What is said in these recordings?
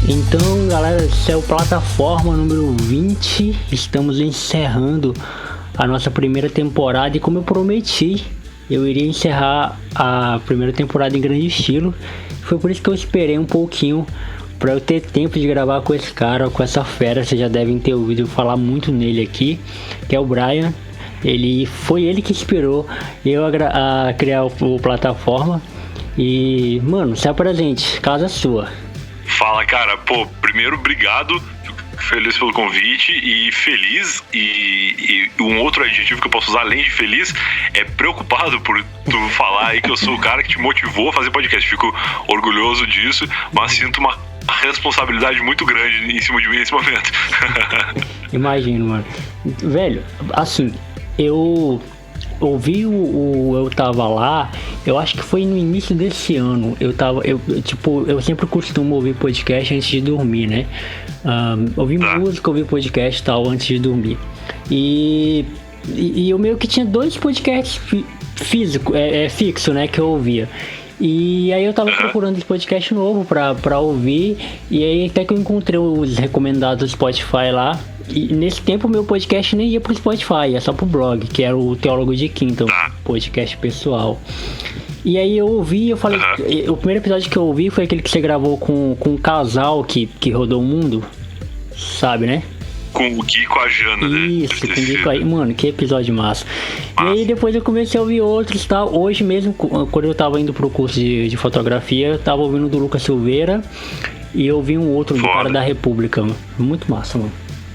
Então, galera, esse é o Plataforma número 20. Estamos encerrando a nossa primeira temporada e, como eu prometi, eu iria encerrar a primeira temporada em grande estilo. Foi por isso que eu esperei um pouquinho para eu ter tempo de gravar com esse cara, com essa fera. Vocês já devem ter ouvido falar muito nele aqui, que é o Brian. Foi ele que inspirou eu a criar o Plataforma. E, mano, se apresente, casa sua. Fala, cara. Pô, primeiro, obrigado. Fico feliz pelo convite e feliz. E um outro adjetivo que eu posso usar além de feliz é preocupado por tu falar aí que eu sou o cara que te motivou a fazer podcast. Fico orgulhoso disso, mas sinto uma responsabilidade muito grande em cima de mim nesse momento. Imagino, mano. Velho, assim, eu ouvi Eu Tava Lá, eu acho que foi no início desse ano. Eu sempre costumo ouvir podcast antes de dormir, né? Ouvir música, ouvir podcast e tal antes de dormir. E eu meio que tinha 2 podcasts fixo, né, que eu ouvia. E aí eu tava procurando esse podcast novo pra ouvir. E aí até que eu encontrei os recomendados do Spotify lá. E nesse tempo meu podcast nem ia pro Spotify, ia só pro blog, que era o Teólogo de Quinta, um podcast pessoal. E aí eu ouvi, eu falei, o primeiro episódio que eu ouvi foi aquele que você gravou com um casal que rodou o mundo, sabe, né? Com o Gui e com a Jana, né? Isso, com o Gui e com a... Mano, que episódio massa. E aí depois eu comecei a ouvir outros e tal. Hoje mesmo, quando eu tava indo pro curso de fotografia, eu tava ouvindo do Lucas Silveira. E eu ouvi um outro do cara da República, mano. Muito massa, mano.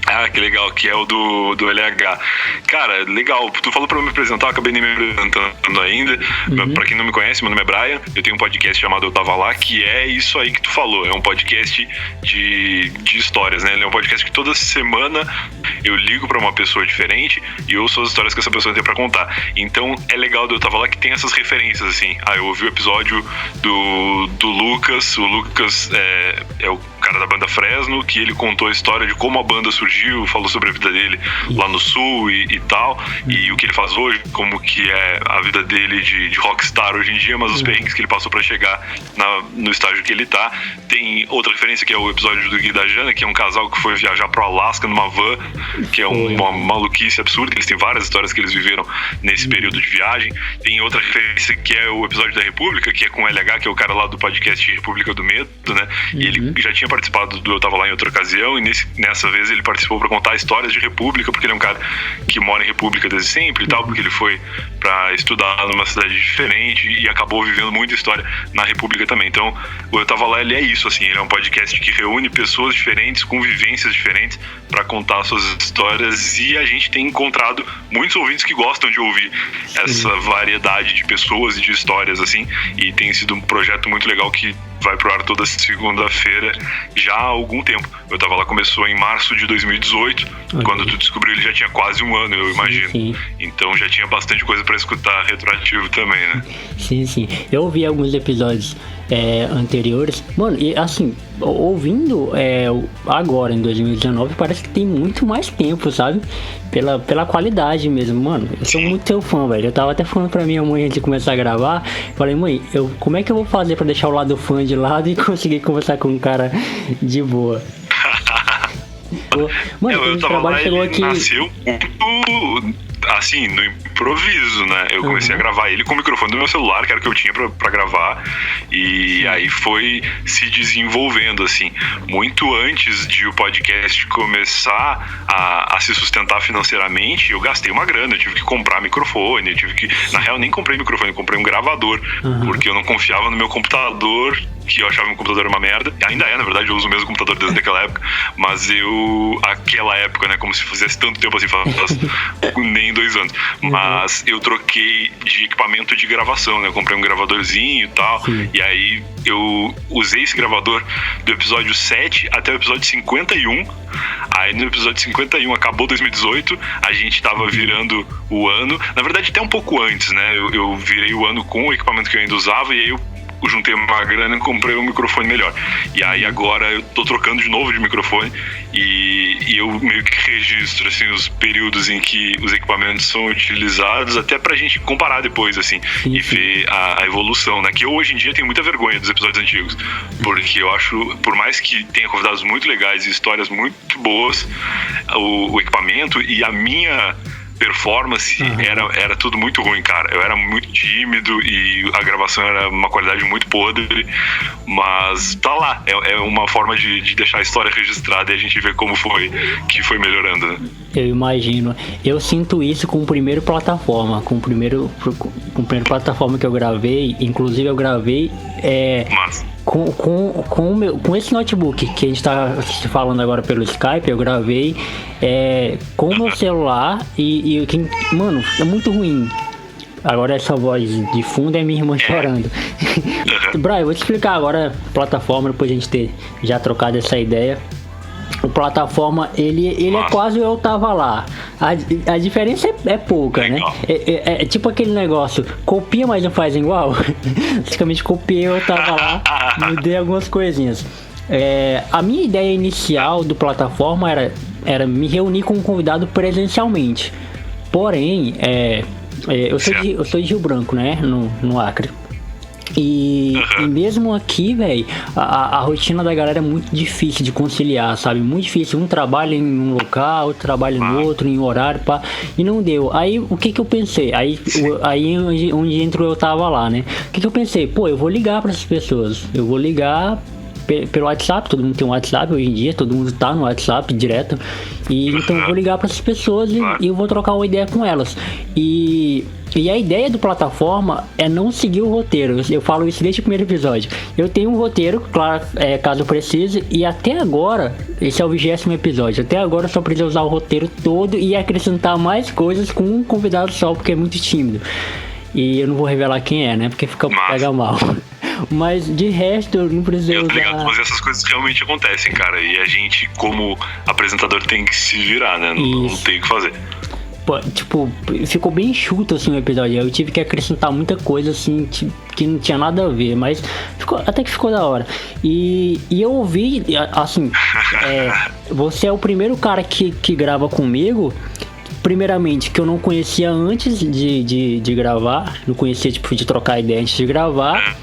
Ah, que legal, que é o do LH. Cara, legal, tu falou pra eu me apresentar, eu acabei nem me apresentando ainda. Pra quem não me conhece, meu nome é Brian, eu tenho um podcast chamado Eu Tava Lá, que é isso aí que tu falou, é um podcast de histórias, né? Ele é um podcast que toda semana eu ligo pra uma pessoa diferente e ouço as histórias que essa pessoa tem pra contar. Então é legal do Eu Tava Lá que tem essas referências, assim. Eu ouvi o episódio do Lucas, o Lucas é o cara da banda Fresno, que ele contou a história de como a banda surgiu, falou sobre a vida dele lá no Sul e tal, e o que ele faz hoje, como que é a vida dele de rockstar hoje em dia, mas os perrengues que ele passou pra chegar no estágio que ele tá. Tem outra referência que é o episódio do Gui e da Jana, que é um casal que foi viajar pro Alasca numa van, que é uma maluquice absurda. Eles têm várias histórias que eles viveram nesse período de viagem. Tem outra referência que é o episódio da República, que é com o LH, que é o cara lá do podcast República do Medo, né? E ele já tinha participado do Eu Tava Lá em outra ocasião, e nessa vez ele participou pra contar histórias de República, porque ele é um cara que mora em República desde sempre e tal, porque ele foi pra estudar numa cidade diferente e acabou vivendo muita história na República também. Então, o Eu Tava Lá, ele é isso, assim, ele é um podcast que reúne pessoas diferentes, com vivências diferentes, pra contar suas histórias, e a gente tem encontrado muitos ouvintes que gostam de ouvir essa variedade de pessoas e de histórias, assim, e tem sido um projeto muito legal que vai pro ar toda segunda-feira já há algum tempo. Eu Tava Lá começou em março de 2018, quando tu descobriu ele já tinha quase um ano, eu imagino. Sim. Então já tinha bastante coisa pra escutar retroativo também, né? Sim. Eu ouvi alguns episódios anteriores, mano, e assim, ouvindo agora em 2019, parece que tem muito mais tempo, sabe? Pela qualidade mesmo, mano. Eu sou muito teu fã, velho. Eu tava até falando pra minha mãe antes de começar a gravar. Falei, mãe, como é que eu vou fazer pra deixar o lado fã de lado e conseguir conversar com um cara de boa? Mano, Eu Tava Lá, ele nasceu muito assim, no improviso, né? Eu comecei a gravar ele com o microfone do meu celular, que era o que eu tinha pra gravar, e aí foi se desenvolvendo, assim. Muito antes de o podcast começar a se sustentar financeiramente, eu gastei uma grana, eu tive que comprar microfone, na real, nem comprei microfone, eu comprei um gravador, porque eu não confiava no meu computador, que eu achava meu computador uma merda. Ainda na verdade, eu uso o mesmo computador desde aquela época, mas aquela época, né, como se fizesse tanto tempo assim, faz nem 2 anos, mas eu troquei de equipamento de gravação, né, eu comprei um gravadorzinho e tal, e aí eu usei esse gravador do episódio 7 até o episódio 51, aí no episódio 51 acabou 2018, a gente tava virando o ano, na verdade até um pouco antes, né, eu virei o ano com o equipamento que eu ainda usava, e aí eu juntei uma grana e comprei um microfone melhor. E aí agora eu tô trocando de novo de microfone e eu meio que registro assim, os períodos em que os equipamentos são utilizados, até pra gente comparar depois, assim, e ver a evolução, né? Que eu hoje em dia tenho muita vergonha dos episódios antigos, porque eu acho, por mais que tenha convidados muito legais e histórias muito boas, o equipamento e a minha performance era tudo muito ruim, cara. Eu era muito tímido e a gravação era uma qualidade muito podre, mas tá lá, é uma forma de deixar a história registrada e a gente ver como foi melhorando, né? Eu imagino. Eu sinto isso com o primeiro plataforma, com o primeiro plataforma que eu gravei, inclusive eu gravei com esse notebook que a gente tá se falando agora pelo Skype, eu gravei com o meu celular mano, é muito ruim. Agora essa voz de fundo é minha irmã chorando. Brian, eu vou te explicar agora a plataforma, depois a gente ter já trocado essa ideia. O plataforma, ele é quase Eu Tava Lá. A diferença é pouca, legal, né? É tipo aquele negócio, copia, mas não faz igual. Basicamente copiei Eu Tava Lá, mudei algumas coisinhas. A minha ideia inicial do plataforma era me reunir com um convidado presencialmente. Porém, eu sou de Rio Branco, né? No Acre. E mesmo aqui, velho, a rotina da galera é muito difícil de conciliar, sabe? Muito difícil. Um trabalha em um local, outro trabalha no outro, em horário, pá. E não deu. Aí, o que eu pensei? Aí onde entrou Eu Tava Lá, né? O que eu pensei? Pô, eu vou ligar para essas pessoas. Eu vou ligar pelo WhatsApp, todo mundo tem um WhatsApp hoje em dia, todo mundo tá no WhatsApp direto, e então eu vou ligar para essas pessoas e eu vou trocar uma ideia com elas. E a ideia do plataforma é não seguir o roteiro. Eu falo isso desde o primeiro episódio. Eu tenho um roteiro, claro, caso precise, e até agora, esse é o 20º episódio, até agora eu só preciso usar o roteiro todo e acrescentar mais coisas com um convidado só, porque é muito tímido. E eu não vou revelar quem é, né? Porque pega mal. Mas de resto, eu não preciso usar. Mas essas coisas realmente acontecem, cara. E a gente, como apresentador, tem que se virar, né? Não tem o que fazer. Tipo, ficou bem enxuto assim o episódio. Eu tive que acrescentar muita coisa assim que não tinha nada a ver, mas até que ficou da hora. E eu ouvi, assim, você é o primeiro cara que grava comigo. Primeiramente, que eu não conhecia antes de gravar, não conhecia, tipo, de trocar ideia antes de gravar.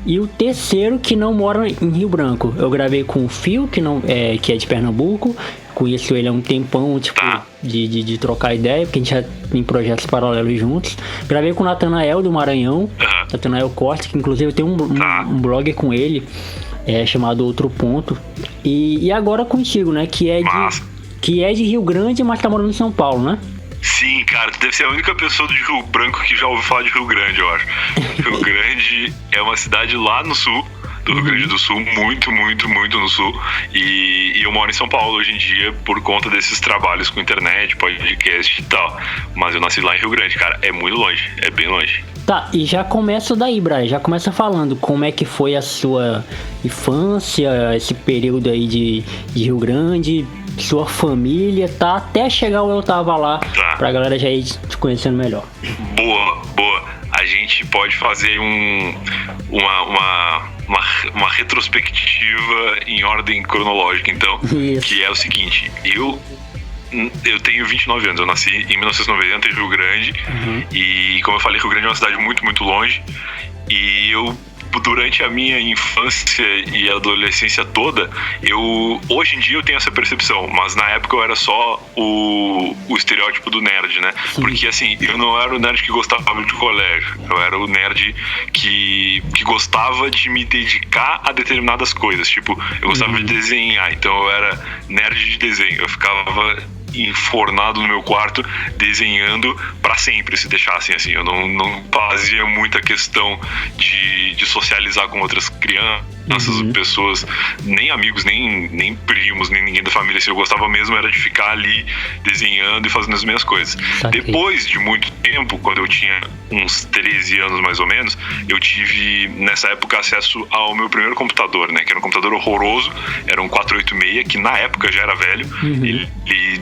E o terceiro que não mora em Rio Branco. Eu gravei com o Fio, que é de Pernambuco. Conheço ele há um tempão, tipo, de trocar ideia, porque a gente já tem projetos paralelos juntos. Gravei com o Natanael do Maranhão, Natanael Costa, que inclusive eu tenho um blog com ele, chamado Outro Ponto. E agora contigo, né, que é de Rio Grande, mas tá morando em São Paulo, né? Sim, cara, tu deve ser a única pessoa de Rio Branco que já ouviu falar de Rio Grande, eu acho. Rio Grande é uma cidade lá no sul do Rio Grande do Sul, muito, muito, muito no sul. E eu moro em São Paulo hoje em dia por conta desses trabalhos com internet, podcast e tal. Mas eu nasci lá em Rio Grande, cara, é muito longe, é bem longe. Tá, e já começa daí, Brian, já começa falando como é que foi a sua infância, esse período aí de Rio Grande, sua família, tá? Até chegar o Eu Tava Lá, pra galera já ir te conhecendo melhor. Boa. A gente pode fazer uma retrospectiva em ordem cronológica, então, que é o seguinte, eu tenho 29 anos, eu nasci em 1990 em Rio Grande, e como eu falei, Rio Grande é uma cidade muito, muito longe, e durante a minha infância e adolescência toda, hoje em dia eu tenho essa percepção, mas na época eu era só o estereótipo do nerd, né? Porque assim, eu não era o nerd que gostava de colégio, eu era o nerd que gostava de me dedicar a determinadas coisas, tipo, eu gostava de desenhar, então eu era nerd de desenho, eu ficava enfornado no meu quarto desenhando pra sempre, se deixassem assim. Eu não fazia muita questão de socializar com outras crianças, pessoas, nem amigos, nem primos, nem ninguém da família. Assim, eu gostava mesmo era de ficar ali desenhando e fazendo as minhas coisas. Depois de muito tempo, quando eu tinha uns 13 anos mais ou menos, eu tive nessa época acesso ao meu primeiro computador, né, que era um computador horroroso, era um 486, que na época já era velho. Ele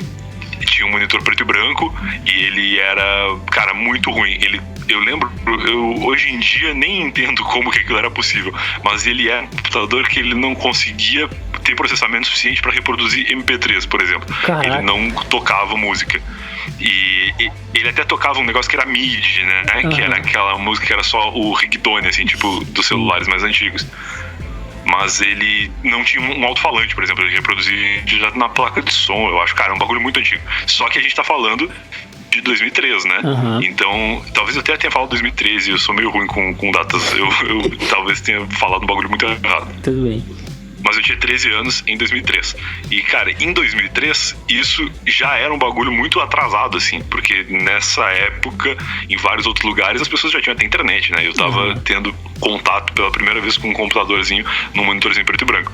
tinha tinha um monitor preto e branco e ele era, cara, muito ruim. Eu lembro, hoje em dia nem entendo como que aquilo era possível, mas ele era um computador que ele não conseguia ter processamento suficiente para reproduzir MP3, por exemplo. Caraca. Ele não tocava música. E ele até tocava um negócio que era MIDI, né? Que era aquela música que era só o ringtone, assim, tipo, dos celulares mais antigos. Mas ele não tinha um alto-falante, por exemplo. Ele reproduzia direto na placa de som, eu acho. Cara, é um bagulho muito antigo. Só que a gente tá falando de 2003, né? Então, talvez eu até tenha falado 2013. Eu sou meio ruim com datas. Eu talvez tenha falado um bagulho muito errado. Tudo bem. Mas eu tinha 13 anos em 2003. E, cara, em 2003, isso já era um bagulho muito atrasado, assim. Porque nessa época, em vários outros lugares, as pessoas já tinham até internet, né? Eu tava tendo contato pela primeira vez com um computadorzinho, num monitorzinho preto e branco.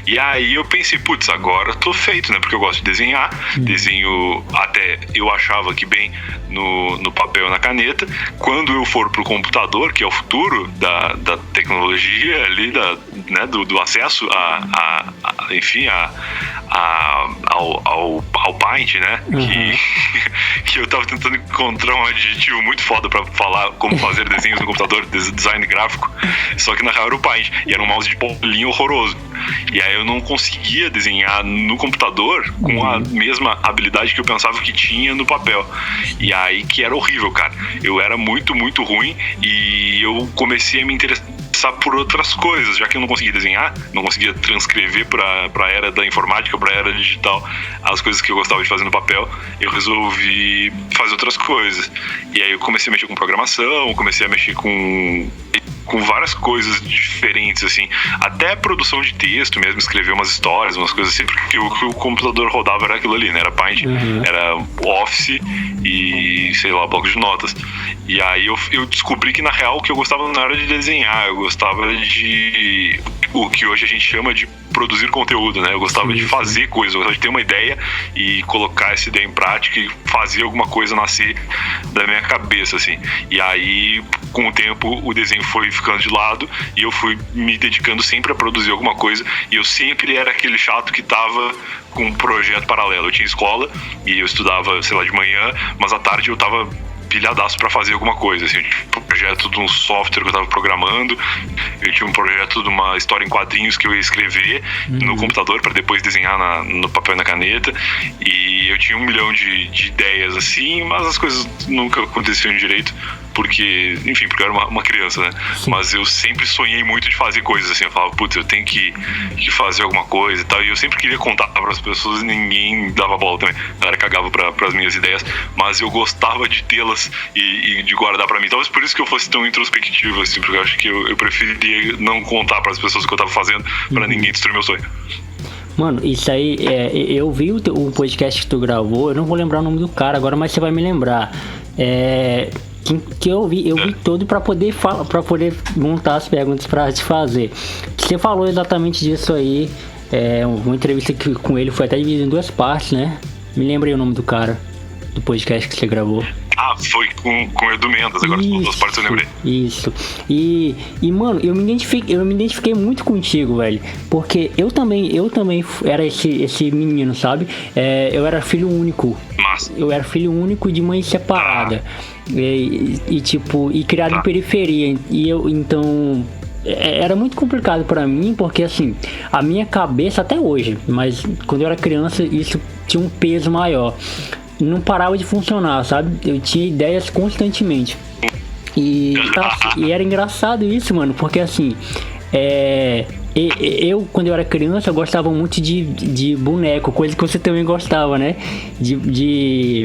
E aí eu pensei, putz, agora tô feito, né? Porque eu gosto de desenhar. Desenho até, eu achava que bem no papel e na caneta. Quando eu for pro computador, que é o futuro da tecnologia ali, né, do acesso ao Paint, né? Que eu tava tentando encontrar um adjetivo muito foda pra falar como fazer desenhos no computador, design gráfico, só que na real era o Paint, e era um mouse de bolinha horroroso. E aí eu não conseguia desenhar no computador com a mesma habilidade que eu pensava que tinha no papel. E aí que era horrível, cara. Eu era muito, muito ruim e eu comecei a me interessar por outras coisas, já que eu não conseguia desenhar, não conseguia transcrever pra era da informática, pra era digital, as coisas que eu gostava de fazer no papel, eu resolvi fazer outras coisas. E aí eu comecei a mexer com programação, comecei a mexer com várias coisas diferentes, assim, até produção de texto mesmo, escrever umas histórias, umas coisas assim, porque o que o computador rodava era aquilo ali, né? Era Paint, era Office e, sei lá, bloco de notas. E aí eu descobri que, na real, o que eu gostava não era de desenhar, eu gostava de o que hoje a gente chama de produzir conteúdo, né? Eu gostava de fazer coisas, eu gostava de ter uma ideia e colocar essa ideia em prática e fazer alguma coisa nascer da minha cabeça, assim. E aí, com o tempo, o desenho foi ficando de lado e eu fui me dedicando sempre a produzir alguma coisa, e eu sempre era aquele chato que tava com um projeto paralelo. Eu tinha escola e eu estudava, sei lá, de manhã, mas à tarde eu tava pilhadaço pra fazer alguma coisa, assim. Eu tinha um projeto de um software que eu tava programando, eu tinha um projeto de uma história em quadrinhos que eu ia escrever no computador pra depois desenhar no papel e na caneta, e eu tinha 1 milhão de ideias, assim, mas as coisas nunca aconteciam direito, porque eu era uma criança, né? Mas eu sempre sonhei muito de fazer coisas, assim. Eu falava, putz, eu tenho que fazer alguma coisa e tal, e eu sempre queria contar pras pessoas e ninguém dava bola também. A galera cagava pras minhas ideias, mas eu gostava de tê-las e de guardar pra mim. Talvez por isso que eu fosse tão introspectivo, assim, porque eu acho que eu preferia não contar pras pessoas o que eu tava fazendo pra ninguém destruir meu sonho. Mano, isso aí, eu vi o podcast que tu gravou, eu não vou lembrar o nome do cara agora, mas você vai me lembrar. Que eu vi todo pra poder montar as perguntas pra te fazer. Você falou exatamente disso aí, uma entrevista com ele foi até dividida em 2 partes, né? Me lembrei o nome do cara, do podcast que você gravou. Ah, foi com o Edu Mendes, agora as 2 partes eu lembrei. Isso. E mano, eu me identifiquei muito contigo, velho. Porque eu também era esse menino, sabe? Eu era filho único. Massa. Eu era filho único de mãe separada. E criado em periferia. E eu, então, era muito complicado pra mim, porque assim, a minha cabeça até hoje, mas quando eu era criança isso tinha um peso maior. Não parava de funcionar, sabe? Eu tinha ideias constantemente. E era engraçado isso, mano, porque assim, eu, quando eu era criança, eu gostava muito de boneco, coisa que você também gostava, né?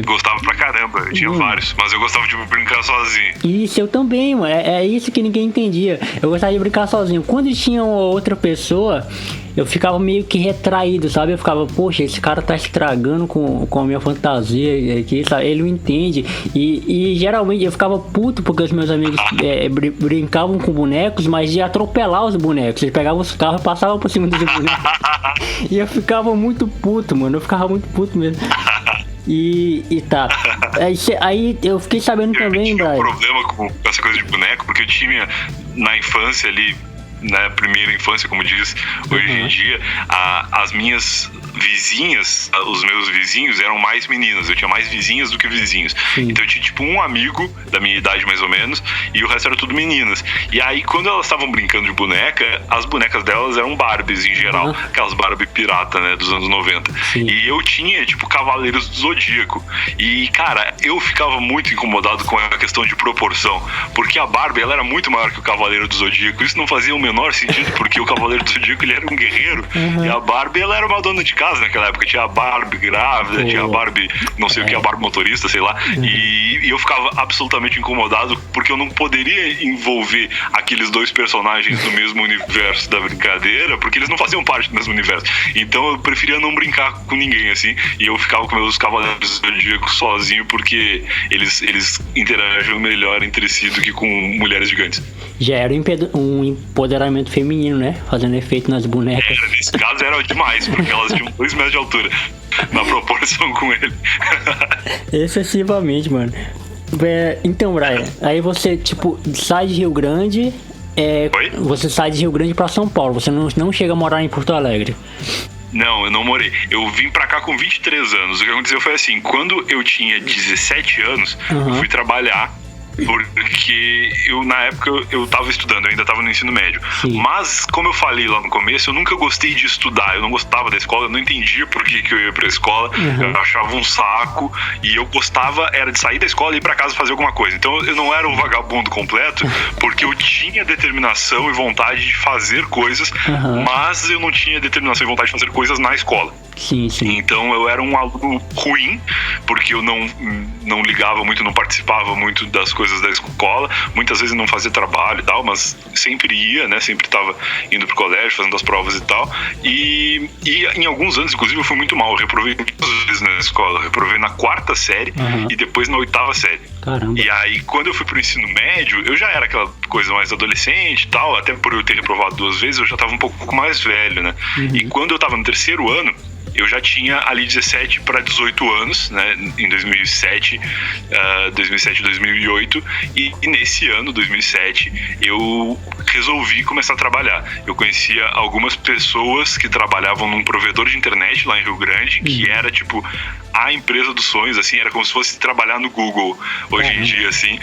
Gostava pra caramba, eu tinha vários, mas eu gostava de brincar sozinho. Isso, eu também, mano, é isso que ninguém entendia. Eu gostava de brincar sozinho. Quando tinha uma outra pessoa, eu ficava meio que retraído, sabe? Eu ficava, poxa, esse cara tá estragando com a minha fantasia aqui, sabe? Ele não entende. E geralmente eu ficava puto porque os meus amigos brincavam com bonecos, mas de atropelar os bonecos. Eles pegavam os carros e passavam por cima dos bonecos. E eu ficava muito puto, mano. Eu ficava muito puto mesmo. E tá. Aí eu fiquei sabendo também, Brian. Eu tinha um problema com essa coisa de boneco, porque eu tinha na infância ali, na primeira infância, como diz hoje em dia, as minhas vizinhas, os meus vizinhos eram mais meninas. Eu tinha mais vizinhas do que vizinhos. Sim. Então eu tinha tipo um amigo da minha idade mais ou menos, e o resto era tudo meninas. E aí quando elas estavam brincando de boneca, as bonecas delas eram Barbies em geral, aquelas Barbie pirata, né, dos anos 90. Sim. E eu tinha tipo Cavaleiros do Zodíaco. E cara, eu ficava muito incomodado com a questão de proporção, porque a Barbie, ela era muito maior que o Cavaleiro do Zodíaco. Isso não fazia o menor sentido, porque o Cavaleiro do Zodíaco, ele era um guerreiro, e a Barbie, ela era uma dona de casa naquela época. Tinha a Barbie grávida, tinha a Barbie, não sei o que, a Barbie motorista, sei lá. E eu ficava absolutamente incomodado, porque eu não poderia envolver aqueles dois personagens no mesmo universo da brincadeira, porque eles não faziam parte do mesmo universo. Então eu preferia não brincar com ninguém, assim, e eu ficava com meus Cavaleiros do Zodíaco sozinho, porque eles interagiam melhor entre si do que com mulheres gigantes. Já era um empoderamento feminino, né? Fazendo efeito nas bonecas. Nesse caso era demais, porque elas tinham 2 metros de altura na proporção com ele. Excessivamente, mano. Então, Brian, aí você, tipo, sai de Rio Grande. Oi? Você sai de Rio Grande pra São Paulo. Você não chega a morar em Porto Alegre. Não, eu não morei. Eu vim pra cá com 23 anos. O que aconteceu foi assim: quando eu tinha 17 anos, eu fui trabalhar. Porque na época eu tava estudando, eu ainda tava no ensino médio. Sim. Mas, como eu falei lá no começo, eu nunca gostei de estudar. Eu não gostava da escola, eu não entendia por que eu ia pra escola. Eu achava um saco. E eu gostava era de sair da escola e ir pra casa fazer alguma coisa. Então eu não era um vagabundo completo, porque eu tinha determinação e vontade de fazer coisas, mas eu não tinha determinação e vontade de fazer coisas na escola. Sim, sim. Então eu era um aluno ruim, porque eu não ligava muito, não participava muito das coisas da escola, muitas vezes não fazia trabalho e tal, mas sempre ia, né, sempre estava indo pro colégio, fazendo as provas e tal, e em alguns anos, inclusive, eu fui muito mal, eu reprovei muitas vezes na escola, eu reprovei na 4ª série e depois na 8ª série. Caramba. E aí, quando eu fui pro ensino médio, eu já era aquela coisa mais adolescente e tal, até por eu ter reprovado 2 vezes, eu já tava um pouco mais velho, né, e quando eu tava no 3º ano, eu já tinha ali 17 para 18 anos, né, em 2007, 2008, e nesse ano, 2007, eu resolvi começar a trabalhar. Eu conhecia algumas pessoas que trabalhavam num provedor de internet lá em Rio Grande, que era tipo a empresa dos sonhos, assim, era como se fosse trabalhar no Google hoje em dia, assim,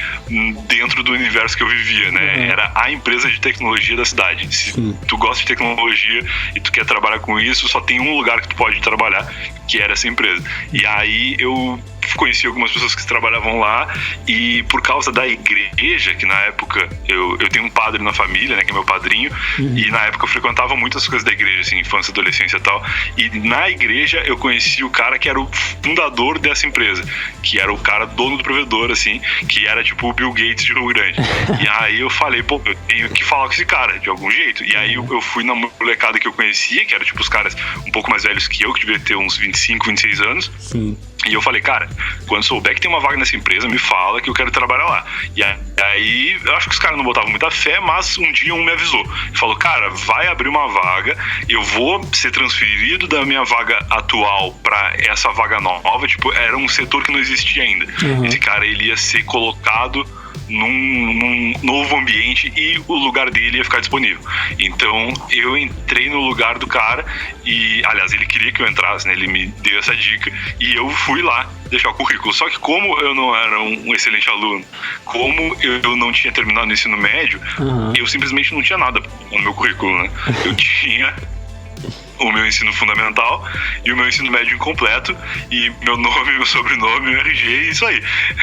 dentro do universo que eu vivia, né, era a empresa de tecnologia da cidade. Se tu gosta de tecnologia e tu quer trabalhar com isso, só tem um lugar que tu pode trabalhar, que era essa empresa. E aí eu conheci algumas pessoas que trabalhavam lá, e por causa da igreja, que na época eu tenho um padre na família, né, que é meu padrinho, e na época eu frequentava muitas coisas da igreja, assim, infância, adolescência e tal, e na igreja eu conheci o cara que era o fundador dessa empresa, que era o cara dono do provedor, assim, que era tipo o Bill Gates de Rio Grande. E aí eu falei, pô, eu tenho que falar com esse cara de algum jeito. E aí eu fui na molecada que eu conhecia, que era tipo os caras um pouco mais velhos que eu, que devia ter uns 25, 26 anos. Sim. E eu falei, cara, quando souber que tem uma vaga nessa empresa, me fala que eu quero trabalhar lá. E aí, eu acho que os caras não botavam muita fé, mas um dia um me avisou. Falou, cara, vai abrir uma vaga, eu vou ser transferido da minha vaga atual pra essa vaga nova. Tipo, era um setor que não existia ainda. Esse cara, ele ia ser colocado num novo ambiente e o lugar dele ia ficar disponível. Então eu entrei no lugar do cara e, aliás, ele queria que eu entrasse, né? Ele me deu essa dica e eu fui lá deixar o currículo. Só que como eu não era um excelente aluno, como eu não tinha terminado o ensino médio, eu simplesmente não tinha nada no meu currículo, né? Eu tinha o meu ensino fundamental e o meu ensino médio incompleto, e meu nome, meu sobrenome, meu RG, e isso aí.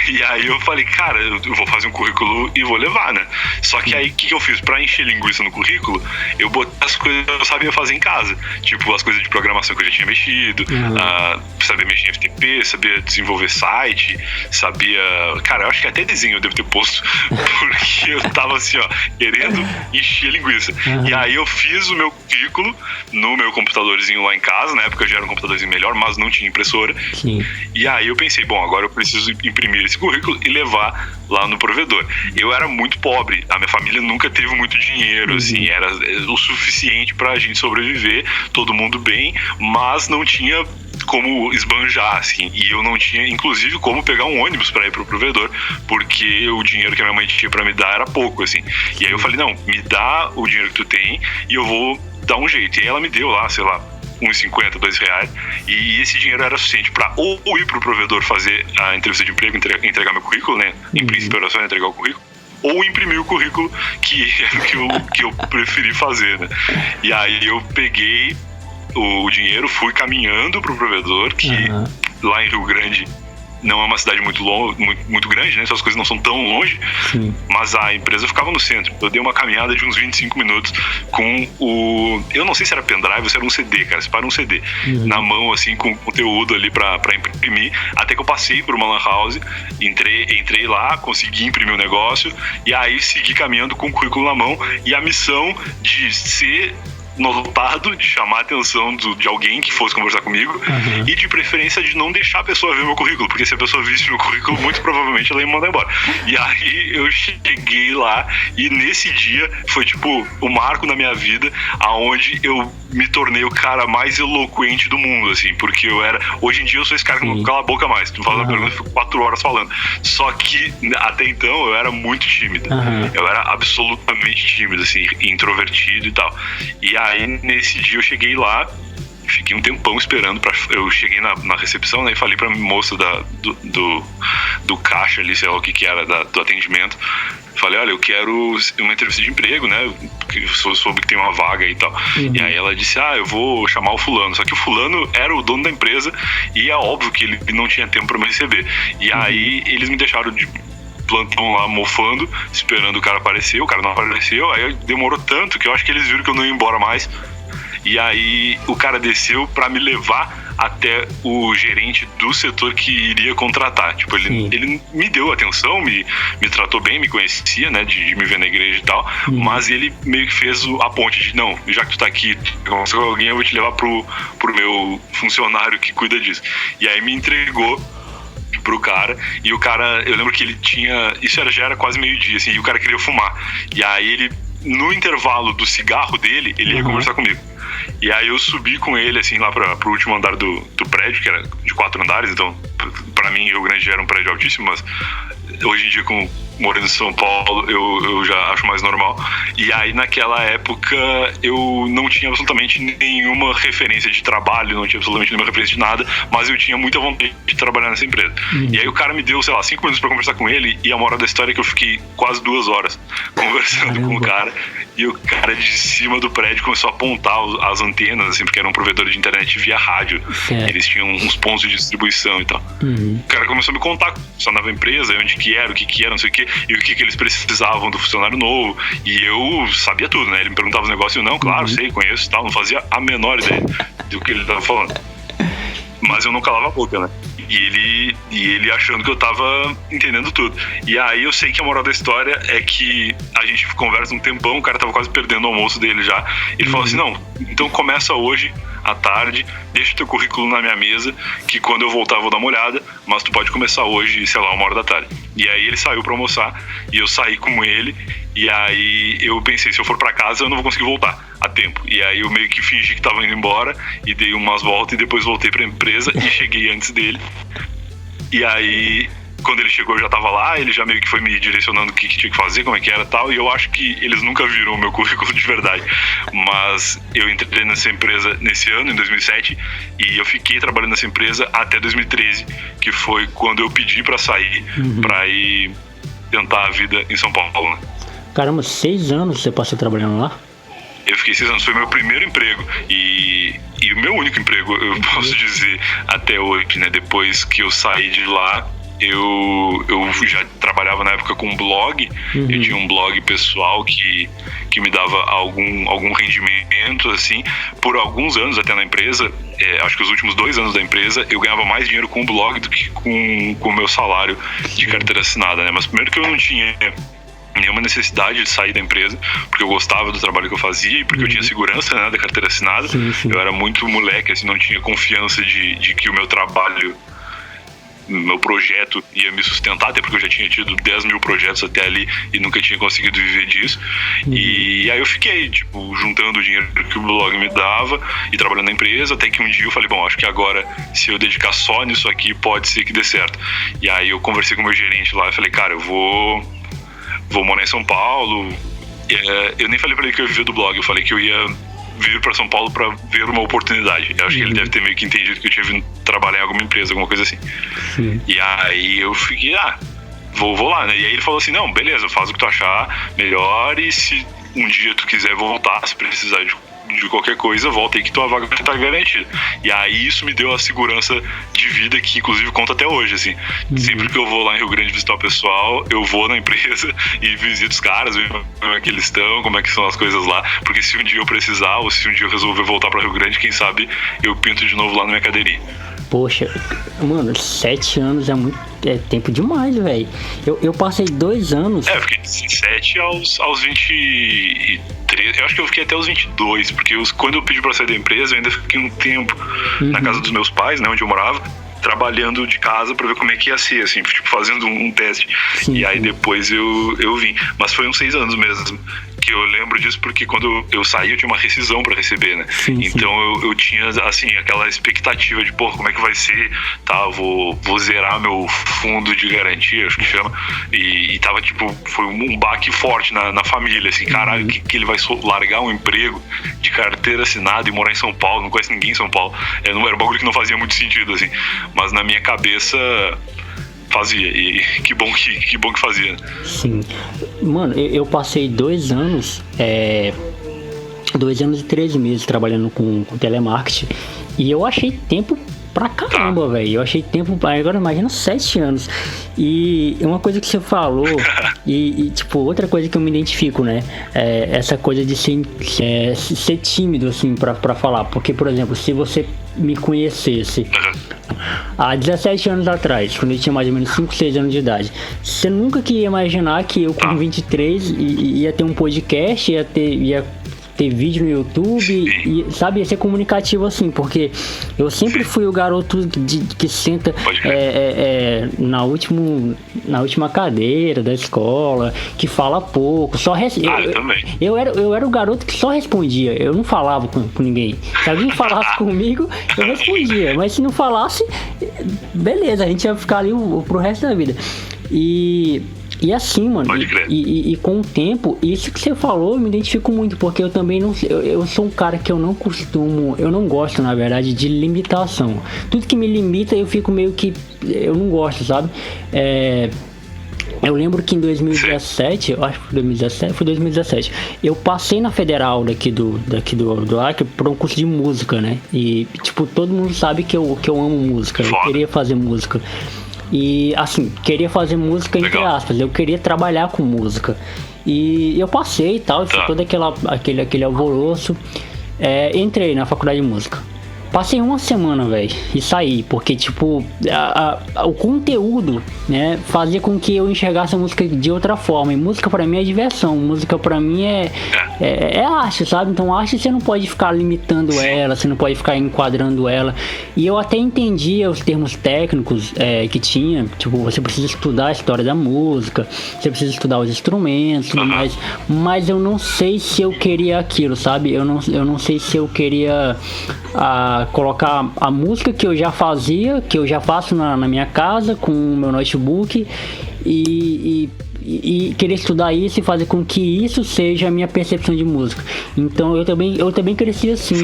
E aí eu falei, cara, eu vou fazer um currículo e vou levar, né? Só que aí o que eu fiz? Pra encher linguiça no currículo, eu botei as coisas que eu sabia fazer em casa, tipo as coisas de programação que eu já tinha mexido, sabia mexer em FTP, sabia desenvolver site, sabia... Cara, eu acho que até desenho eu devo ter posto, porque eu tava assim, ó, querendo encher linguiça. E aí eu fiz o meu currículo no meu computadorzinho lá em casa. Na época já era um computadorzinho melhor, mas não tinha impressora. Sim. E aí eu pensei, bom, agora eu preciso imprimir esse currículo e levar lá no provedor. Eu era muito pobre, a minha família nunca teve muito dinheiro, assim, era o suficiente pra gente sobreviver, todo mundo bem, mas não tinha como esbanjar, assim, e eu não tinha, inclusive, como pegar um ônibus pra ir pro provedor, porque o dinheiro que a minha mãe tinha pra me dar era pouco, assim. E aí eu falei, não, me dá o dinheiro que tu tem e eu vou dar um jeito. E aí ela me deu lá, sei lá, R$1,50, R$2, e esse dinheiro era suficiente para ou ir pro provedor fazer a entrevista de emprego, entregar meu currículo, né? Em princípio era só entregar o currículo, ou imprimir o currículo, que era o que eu preferi fazer, né? E aí eu peguei o dinheiro, fui caminhando pro provedor, que lá em Rio Grande não é uma cidade muito grande, né? Então as coisas não são tão longe. Sim. Mas a empresa ficava no centro. Eu dei uma caminhada de uns 25 minutos com o... Eu não sei se era pendrive ou se era um CD, cara. Se para um CD na mão, assim, com conteúdo ali pra imprimir. Até que eu passei por uma lan house, entrei lá, consegui imprimir o negócio, e aí segui caminhando com o currículo na mão. E a missão de ser notado, de chamar a atenção de alguém que fosse conversar comigo, e de preferência de não deixar a pessoa ver meu currículo, porque se a pessoa visse meu currículo, muito provavelmente ela ia me mandar embora. E aí eu cheguei lá, e nesse dia foi tipo o marco na minha vida, aonde eu me tornei o cara mais eloquente do mundo, assim, porque hoje em dia eu sou esse cara que não cala a boca mais. Tu faz uma pergunta e fico 4 horas falando. Só que até então eu era muito tímido. Eu era absolutamente tímido, assim, introvertido e tal. E aí nesse dia eu cheguei lá, fiquei um tempão esperando eu cheguei na recepção, né, e falei pra moça do caixa ali, sei lá o que era, do atendimento. Falei, olha, eu quero uma entrevista de emprego, né, porque eu soube que tem uma vaga e tal. E aí ela disse, eu vou chamar o fulano. Só que o fulano era o dono da empresa e é óbvio que ele não tinha tempo pra me receber. E aí eles me deixaram de plantão lá, mofando, esperando o cara aparecer. O cara não apareceu, aí demorou tanto que eu acho que eles viram que eu não ia embora mais. E aí o cara desceu pra me levar até o gerente do setor que iria contratar. Tipo, ele me deu atenção, me tratou bem, me conhecia, né, de me ver na igreja e tal, mas ele meio que fez a ponte de, não, já que tu tá aqui com alguém, eu vou te levar pro meu funcionário que cuida disso. E aí me entregou pro cara, e o cara, eu lembro que ele tinha, isso já era quase meio-dia, assim, e o cara queria fumar. E aí ele, no intervalo do cigarro dele, ele ia conversar comigo. E aí eu subi com ele, assim, lá pro último andar do prédio, que era de 4 andares, então pra mim Rio Grande era um prédio altíssimo, mas hoje em dia, morando em São Paulo, eu já acho mais normal. E aí naquela época eu não tinha absolutamente nenhuma referência de trabalho, não tinha absolutamente nenhuma referência de nada, mas eu tinha muita vontade de trabalhar nessa empresa. E aí o cara me deu, sei lá, 5 minutos pra conversar com ele, e a moral da história é que eu fiquei quase 2 horas conversando com o cara. E o cara de cima do prédio começou a apontar as antenas, assim, porque era um provedor de internet via rádio. Eles tinham uns pontos de distribuição e tal. O cara começou a me contar como funcionava a empresa, onde que era, o que era, não sei o que, e o que eles precisavam do funcionário novo. E eu sabia tudo, né? Ele me perguntava os negócios e eu, não, claro, sei, conheço e tal. Não fazia a menor ideia do que ele tava falando. Mas eu não calava a boca, né? E ele achando que eu tava entendendo tudo. E aí eu sei que a moral da história é que a gente conversa um tempão, o cara tava quase perdendo o almoço dele já. Ele falou assim, não, então começa hoje à tarde, deixa o teu currículo na minha mesa, que quando eu voltar eu vou dar uma olhada, mas tu pode começar hoje, sei lá, 1h da tarde. E aí ele saiu pra almoçar, e eu saí com ele, e aí eu pensei, se eu for pra casa eu não vou conseguir voltar a tempo. E aí eu meio que fingi que tava indo embora, e dei umas voltas, e depois voltei pra empresa, e cheguei antes dele. E aí, quando ele chegou, eu já tava lá, ele já meio que foi me direcionando o que tinha que fazer, como é que era e tal, e eu acho que eles nunca viram o meu currículo de verdade. Mas eu entrei nessa empresa nesse ano, em 2007, e eu fiquei trabalhando nessa empresa até 2013, que foi quando eu pedi pra sair, pra ir tentar a vida em São Paulo, né? Caramba, 6 anos você passou trabalhando lá? Eu fiquei 6 anos, foi meu primeiro emprego e o meu único emprego, eu posso dizer, até hoje, né? Depois que eu saí de lá, eu já trabalhava na época com um blog. Eu tinha um blog pessoal que me dava algum rendimento, assim. Por alguns anos até na empresa, acho que os últimos 2 anos da empresa, eu ganhava mais dinheiro com o blog do que com o meu salário de carteira assinada, né? Mas primeiro que eu não tinha nenhuma necessidade de sair da empresa, porque eu gostava do trabalho que eu fazia e porque eu tinha segurança, né, da carteira assinada. Eu era muito moleque, assim, não tinha confiança de que o meu trabalho, meu projeto ia me sustentar, até porque eu já tinha tido 10 mil projetos até ali e nunca tinha conseguido viver disso. E aí eu fiquei, tipo, juntando o dinheiro que o blog me dava e trabalhando na empresa, até que um dia eu falei, bom, acho que agora, se eu dedicar só nisso aqui, pode ser que dê certo. E aí eu conversei com o meu gerente lá e falei, cara, eu vou morar em São Paulo. Eu nem falei pra ele que eu ia viver do blog, eu falei que eu ia vir para São Paulo para ver uma oportunidade. Eu acho que ele deve ter meio que entendido que eu tinha vindo trabalhar em alguma empresa, alguma coisa assim. Sim. E aí eu fiquei, vou lá, né? E aí ele falou assim, não, beleza, faz o que tu achar melhor, e se um dia tu quiser voltar, se precisar de qualquer coisa, volta aí que tua vaga tá garantida. E aí isso me deu a segurança de vida que inclusive conta até hoje, assim. Sempre que eu vou lá em Rio Grande visitar o pessoal, eu vou na empresa e visito os caras, ver como é que eles estão, como é que são as coisas lá, porque se um dia eu precisar, ou se um dia eu resolver voltar pra Rio Grande, quem sabe eu pinto de novo lá na minha cadeirinha. Poxa, mano, 7 anos é tempo demais, velho. Eu passei 2 anos... Eu fiquei de 17 aos 23, eu acho que eu fiquei até os 22, porque quando eu pedi pra sair da empresa, eu ainda fiquei um tempo na casa dos meus pais, né, onde eu morava, trabalhando de casa pra ver como é que ia ser, assim, tipo, fazendo um teste. Sim, e aí depois eu vim. Mas foi uns 6 anos mesmo. Que eu lembro disso porque quando eu saí eu tinha uma rescisão pra receber, né? Sim, então eu tinha, assim, aquela expectativa de, como é que vai ser, tá? Vou zerar meu fundo de garantia, acho que chama. E tava, tipo, foi um baque forte na família, assim, caralho, que ele vai largar um emprego de carteira assinada e morar em São Paulo, não conhece ninguém em São Paulo. Era um bagulho que não fazia muito sentido, assim. Mas na minha cabeça... fazia, e que bom que fazia. Sim. Mano, eu passei 2 anos, 2 anos e 13 meses trabalhando com telemarketing, e eu achei tempo pra caramba, velho. Eu achei tempo, agora imagina 7 anos. E uma coisa que você falou, e tipo, outra coisa que eu me identifico, né? Essa coisa de ser tímido, assim, pra falar. Porque, por exemplo, se você me conhecesse há 17 anos atrás, quando eu tinha mais ou menos 5, 6 anos de idade, você nunca queria imaginar que eu com 23 ia ter um podcast, ia ter vídeo no YouTube, e, sabe, ia ser comunicativo assim, porque eu sempre fui o garoto que senta na última cadeira da escola, que fala pouco, eu era o garoto que só respondia, eu não falava com ninguém. Se alguém falasse comigo, eu respondia, mas se não falasse, beleza, a gente ia ficar ali pro resto da vida. E assim, mano, e com o tempo, isso que você falou, eu me identifico muito, porque eu também não, eu sou um cara que eu não gosto, na verdade, de limitação. Tudo que me limita, eu fico meio que, eu não gosto, sabe? Eu lembro que em 2017, eu acho que foi 2017, eu passei na Federal daqui do Acre para um curso de música, né? E, tipo, todo mundo sabe que eu amo música, eu queria fazer música. E, assim, queria fazer música entre aspas, eu queria trabalhar com música. E eu passei e tal, todo aquele alvoroço. Entrei na faculdade de música. Passei uma semana, velho, e saí, porque, tipo, o conteúdo, né, fazia com que eu enxergasse a música de outra forma. E música pra mim é diversão, música pra mim é arte, sabe? Então arte você não pode ficar limitando ela, você não pode ficar enquadrando ela. E eu até entendia os termos técnicos que tinha, tipo, você precisa estudar a história da música, você precisa estudar os instrumentos, tudo mais, mas eu não sei se eu queria aquilo, sabe? Eu não sei se eu queria colocar a música que eu já fazia, que eu já faço na minha casa com o meu notebook e querer estudar isso e fazer com que isso seja a minha percepção de música. Então eu também cresci assim,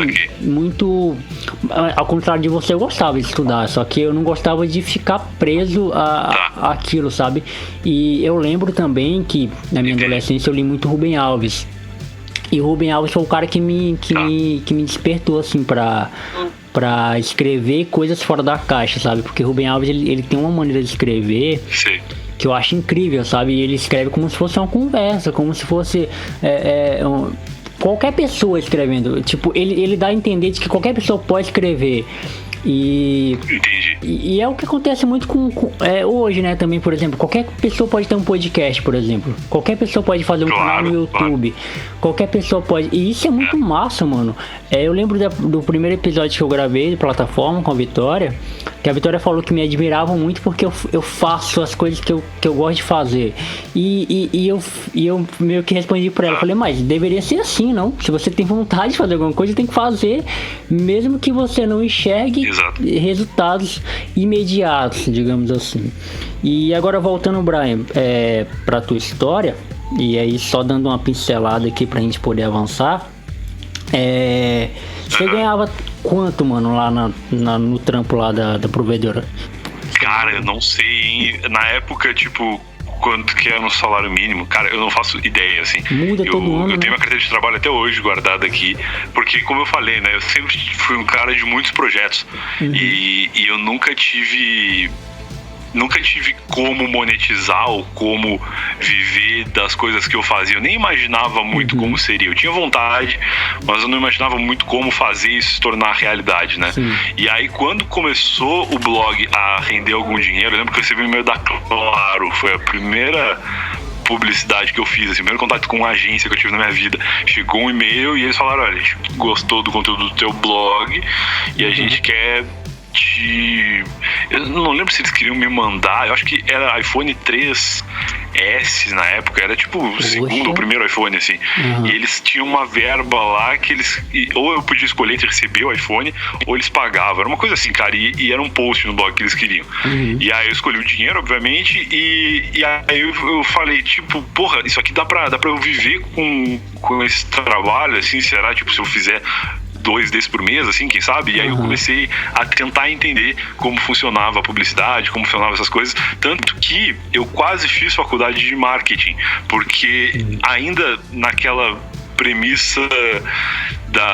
muito ao contrário de você. Eu gostava de estudar, só que eu não gostava de ficar preso a aquilo, sabe? E eu lembro também que na minha adolescência eu li muito Rubem Alves. E o Rubem Alves foi o cara que me despertou, assim, pra escrever coisas fora da caixa, sabe? Porque o Rubem Alves, ele tem uma maneira de escrever que eu acho incrível, sabe? E ele escreve como se fosse uma conversa, como se fosse qualquer pessoa escrevendo. Tipo, ele dá a entender de que qualquer pessoa pode escrever. E é o que acontece muito hoje, né? Também, por exemplo, qualquer pessoa pode ter um podcast, por exemplo. Qualquer pessoa pode fazer um canal no YouTube. Qualquer pessoa pode. E isso é muito massa, mano. Eu lembro do primeiro episódio que eu gravei de plataforma com a Vitória, que a Vitória falou que me admirava muito porque eu faço as coisas que eu gosto de fazer. E eu meio que respondi pra ela. Falei, mas deveria ser assim, não? Se você tem vontade de fazer alguma coisa, tem que fazer, mesmo que você não enxergue resultados imediatos, digamos assim. E agora voltando, Brian, pra tua história, e aí só dando uma pincelada aqui pra gente poder avançar. Você ganhava quanto, mano, lá no trampo lá da provedora? Cara, eu não sei, hein? Na época, tipo, quanto que era no salário mínimo, cara, eu não faço ideia, assim. Muda todo ano, eu tenho minha carteira de trabalho até hoje guardada aqui, porque, como eu falei, né, eu sempre fui um cara de muitos projetos. E eu nunca tive como monetizar ou como viver das coisas que eu fazia. Eu nem imaginava muito como seria. Eu tinha vontade, mas eu não imaginava muito como fazer isso se tornar realidade, né? Sim. E aí, quando começou o blog a render algum dinheiro, eu lembro que eu recebi um e-mail da Claro. Foi a primeira publicidade que eu fiz, assim, o primeiro contato com uma agência que eu tive na minha vida. Chegou um e-mail e eles falaram: olha, a gente gostou do conteúdo do teu blog e a gente quer eu não lembro se eles queriam me mandar, eu acho que era iPhone 3S na época, era tipo o segundo ou primeiro iPhone, assim. E eles tinham uma verba lá que eles, ou eu podia escolher entre receber o iPhone ou eles pagavam, era uma coisa assim, cara, e era um post no blog que eles queriam. E aí eu escolhi o dinheiro, obviamente, e aí eu falei, tipo, porra, isso aqui dá pra eu viver com esse trabalho, assim, será, tipo, se eu fizer 2 desses por mês, assim, quem sabe? E aí eu comecei a tentar entender como funcionava a publicidade, como funcionavam essas coisas, tanto que eu quase fiz faculdade de marketing, porque ainda naquela premissa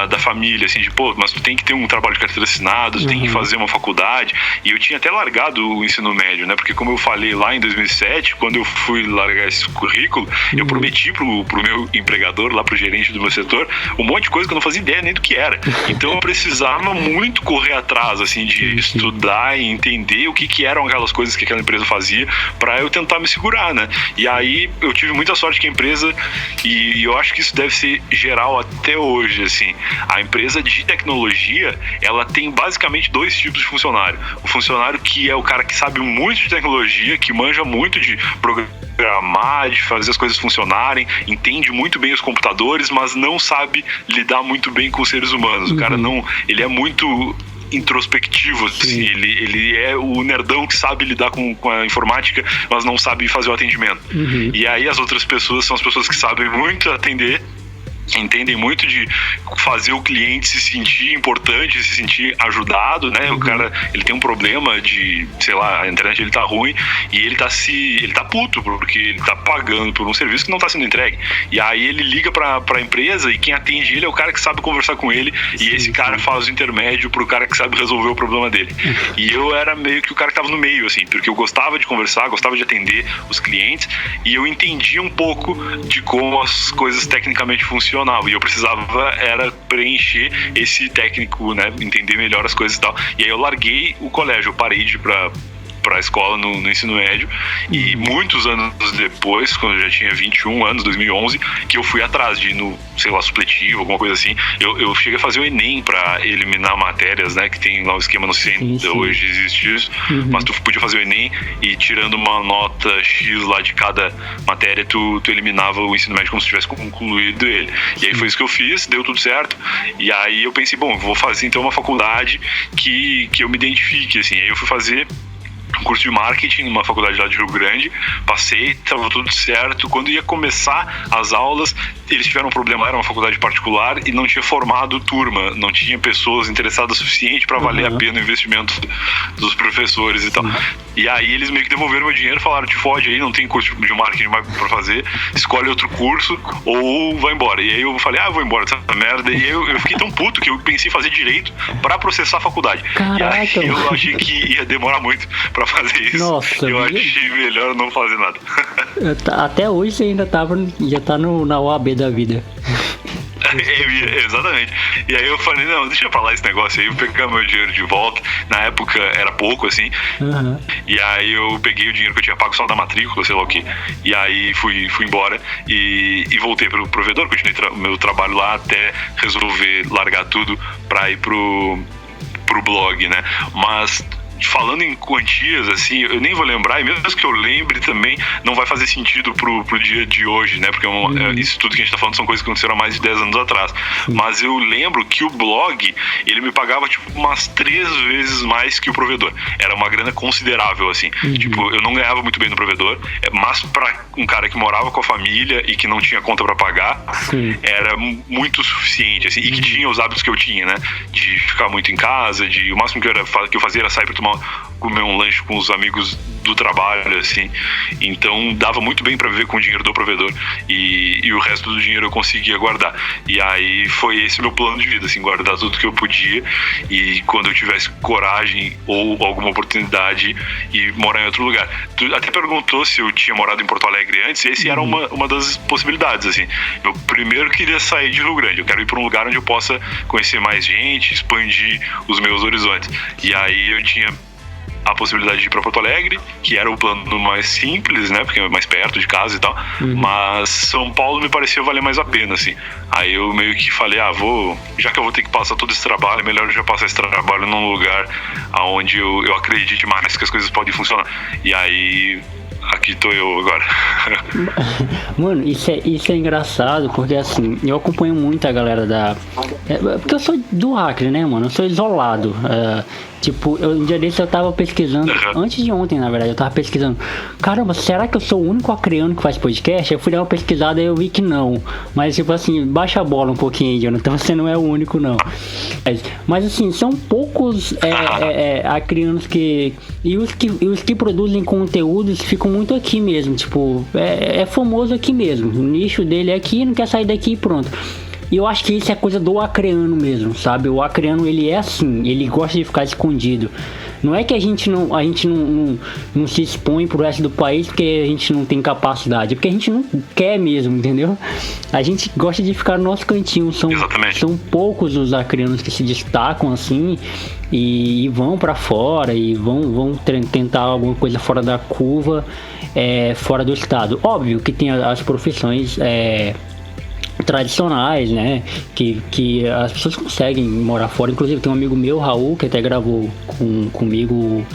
da família, assim, de, pô, mas tu tem que ter um trabalho de carteira assinada, tu tem que fazer uma faculdade, e eu tinha até largado o ensino médio, né, porque como eu falei lá em 2007, quando eu fui largar esse currículo, eu prometi pro meu empregador, lá pro gerente do meu setor, um monte de coisa que eu não fazia ideia nem do que era, então eu precisava muito correr atrás, assim, de estudar e entender o que eram aquelas coisas que aquela empresa fazia, pra eu tentar me segurar, né, e aí eu tive muita sorte que a empresa, e eu acho que isso deve ser geral até hoje, assim, a empresa de tecnologia, ela tem basicamente 2 tipos de funcionário. O funcionário que é o cara que sabe muito de tecnologia, que manja muito de programar, de fazer as coisas funcionarem, entende muito bem os computadores, mas não sabe lidar muito bem com os seres humanos. O cara não, ele é muito introspectivo, assim, ele é o nerdão que sabe lidar com a informática, mas não sabe fazer o atendimento. E aí as outras pessoas são as pessoas que sabem muito atender, entendem muito de fazer o cliente se sentir importante, se sentir ajudado, né? O cara, ele tem um problema de, sei lá, a internet ele tá ruim e ele tá puto porque ele tá pagando por um serviço que não tá sendo entregue. E aí ele liga pra empresa e quem atende ele é o cara que sabe conversar com ele e esse cara faz o intermédio pro cara que sabe resolver o problema dele. E eu era meio que o cara que tava no meio, assim, porque eu gostava de conversar, gostava de atender os clientes e eu entendia um pouco de como as coisas tecnicamente funcionavam. E eu precisava era preencher esse técnico, né, entender melhor as coisas e tal. E aí eu larguei o colégio, eu parei de ir pra escola no ensino médio e muitos anos depois, quando eu já tinha 21 anos, 2011, que eu fui atrás de ir no, sei lá, supletivo, alguma coisa assim, eu cheguei a fazer o Enem pra eliminar matérias, né, que tem lá o esquema, não sei se ainda hoje existe isso, mas tu podia fazer o Enem e tirando uma nota X lá de cada matéria, tu eliminava o ensino médio como se tivesse concluído ele. E aí foi isso que eu fiz, deu tudo certo, e aí eu pensei, bom, vou fazer então uma faculdade que eu me identifique, assim, aí eu fui fazer um curso de marketing numa faculdade lá de Rio Grande, passei, estava tudo certo. Quando ia começar as aulas, eles tiveram um problema, era uma faculdade particular e não tinha formado turma, não tinha pessoas interessadas o suficiente para valer a pena o investimento dos professores e tal. E aí eles meio que devolveram meu dinheiro, falaram, te fode aí, não tem curso de marketing mais pra fazer, escolhe outro curso ou vai embora. E aí eu falei, vou embora dessa merda. E aí eu fiquei tão puto que eu pensei em fazer direito para processar a faculdade. Caraca. E aí eu achei que ia demorar muito pra fazer isso. Nossa, eu achei melhor não fazer nada. Até hoje você ainda já tá na OAB da vida. Exatamente. E aí eu falei, não, deixa eu falar esse negócio aí, eu pegar meu dinheiro de volta. Na época era pouco, assim. E aí eu peguei o dinheiro que eu tinha pago só da matrícula, sei lá o que. E aí fui embora e voltei pro provedor, continuei o meu trabalho lá até resolver largar tudo pra ir pro blog, né? Mas falando em quantias, assim, eu nem vou lembrar, e mesmo que eu lembre também, não vai fazer sentido pro dia de hoje, né? Porque isso tudo que a gente tá falando são coisas que aconteceram há mais de 10 anos atrás. Mas eu lembro que o blog, ele me pagava, tipo, umas 3 vezes mais que o provedor. Era uma grana considerável, assim. Tipo, eu não ganhava muito bem no provedor, mas pra um cara que morava com a família e que não tinha conta pra pagar, era muito suficiente, assim, e que tinha os hábitos que eu tinha, né? De ficar muito em casa, o máximo que eu fazia era sair pra comer um lanche com os amigos do trabalho, assim. Então dava muito bem pra viver com o dinheiro do provedor e o resto do dinheiro eu conseguia guardar. E aí foi esse meu plano de vida, assim, guardar tudo que eu podia e quando eu tivesse coragem ou alguma oportunidade e morar em outro lugar. Tu até perguntou se eu tinha morado em Porto Alegre antes, esse era uma das possibilidades, assim. Eu primeiro queria sair de Rio Grande, eu quero ir pra um lugar onde eu possa conhecer mais gente, expandir os meus horizontes. E aí eu tinha a possibilidade de ir para Porto Alegre, que era o plano mais simples, né, porque é mais perto de casa e tal, mas São Paulo me pareceu valer mais a pena, assim. Aí eu meio que falei, já que eu vou ter que passar todo esse trabalho, é melhor eu já passar esse trabalho num lugar onde eu acredite mais que as coisas podem funcionar. E aí aqui tô eu agora. Mano, isso é engraçado, porque assim, eu acompanho muito a galera porque eu sou do Acre, né, mano? Eu sou isolado. Tipo, um dia desse eu tava pesquisando, antes de ontem, na verdade, eu tava pesquisando, caramba, será que eu sou o único acreano que faz podcast? Eu fui dar uma pesquisada e eu vi que não. Mas, tipo assim, baixa a bola um pouquinho, Jonathan, você não é o único, não. Mas assim, são poucos acreanos que... E os que produzem conteúdos ficam muito aqui mesmo, tipo, é famoso aqui mesmo. O nicho dele é aqui, não quer sair daqui e pronto. E eu acho que isso é coisa do acreano mesmo, sabe? O acreano, ele é assim, ele gosta de ficar escondido. Não é que a gente não se expõe pro resto do país porque a gente não tem capacidade, é porque a gente não quer mesmo, entendeu? A gente gosta de ficar no nosso cantinho. São poucos os acreanos que se destacam assim e vão pra fora e vão tentar alguma coisa fora da curva, fora do estado. Óbvio que tem as profissões tradicionais, né, que as pessoas conseguem morar fora. Inclusive tem um amigo meu, Raul, que até gravou comigo o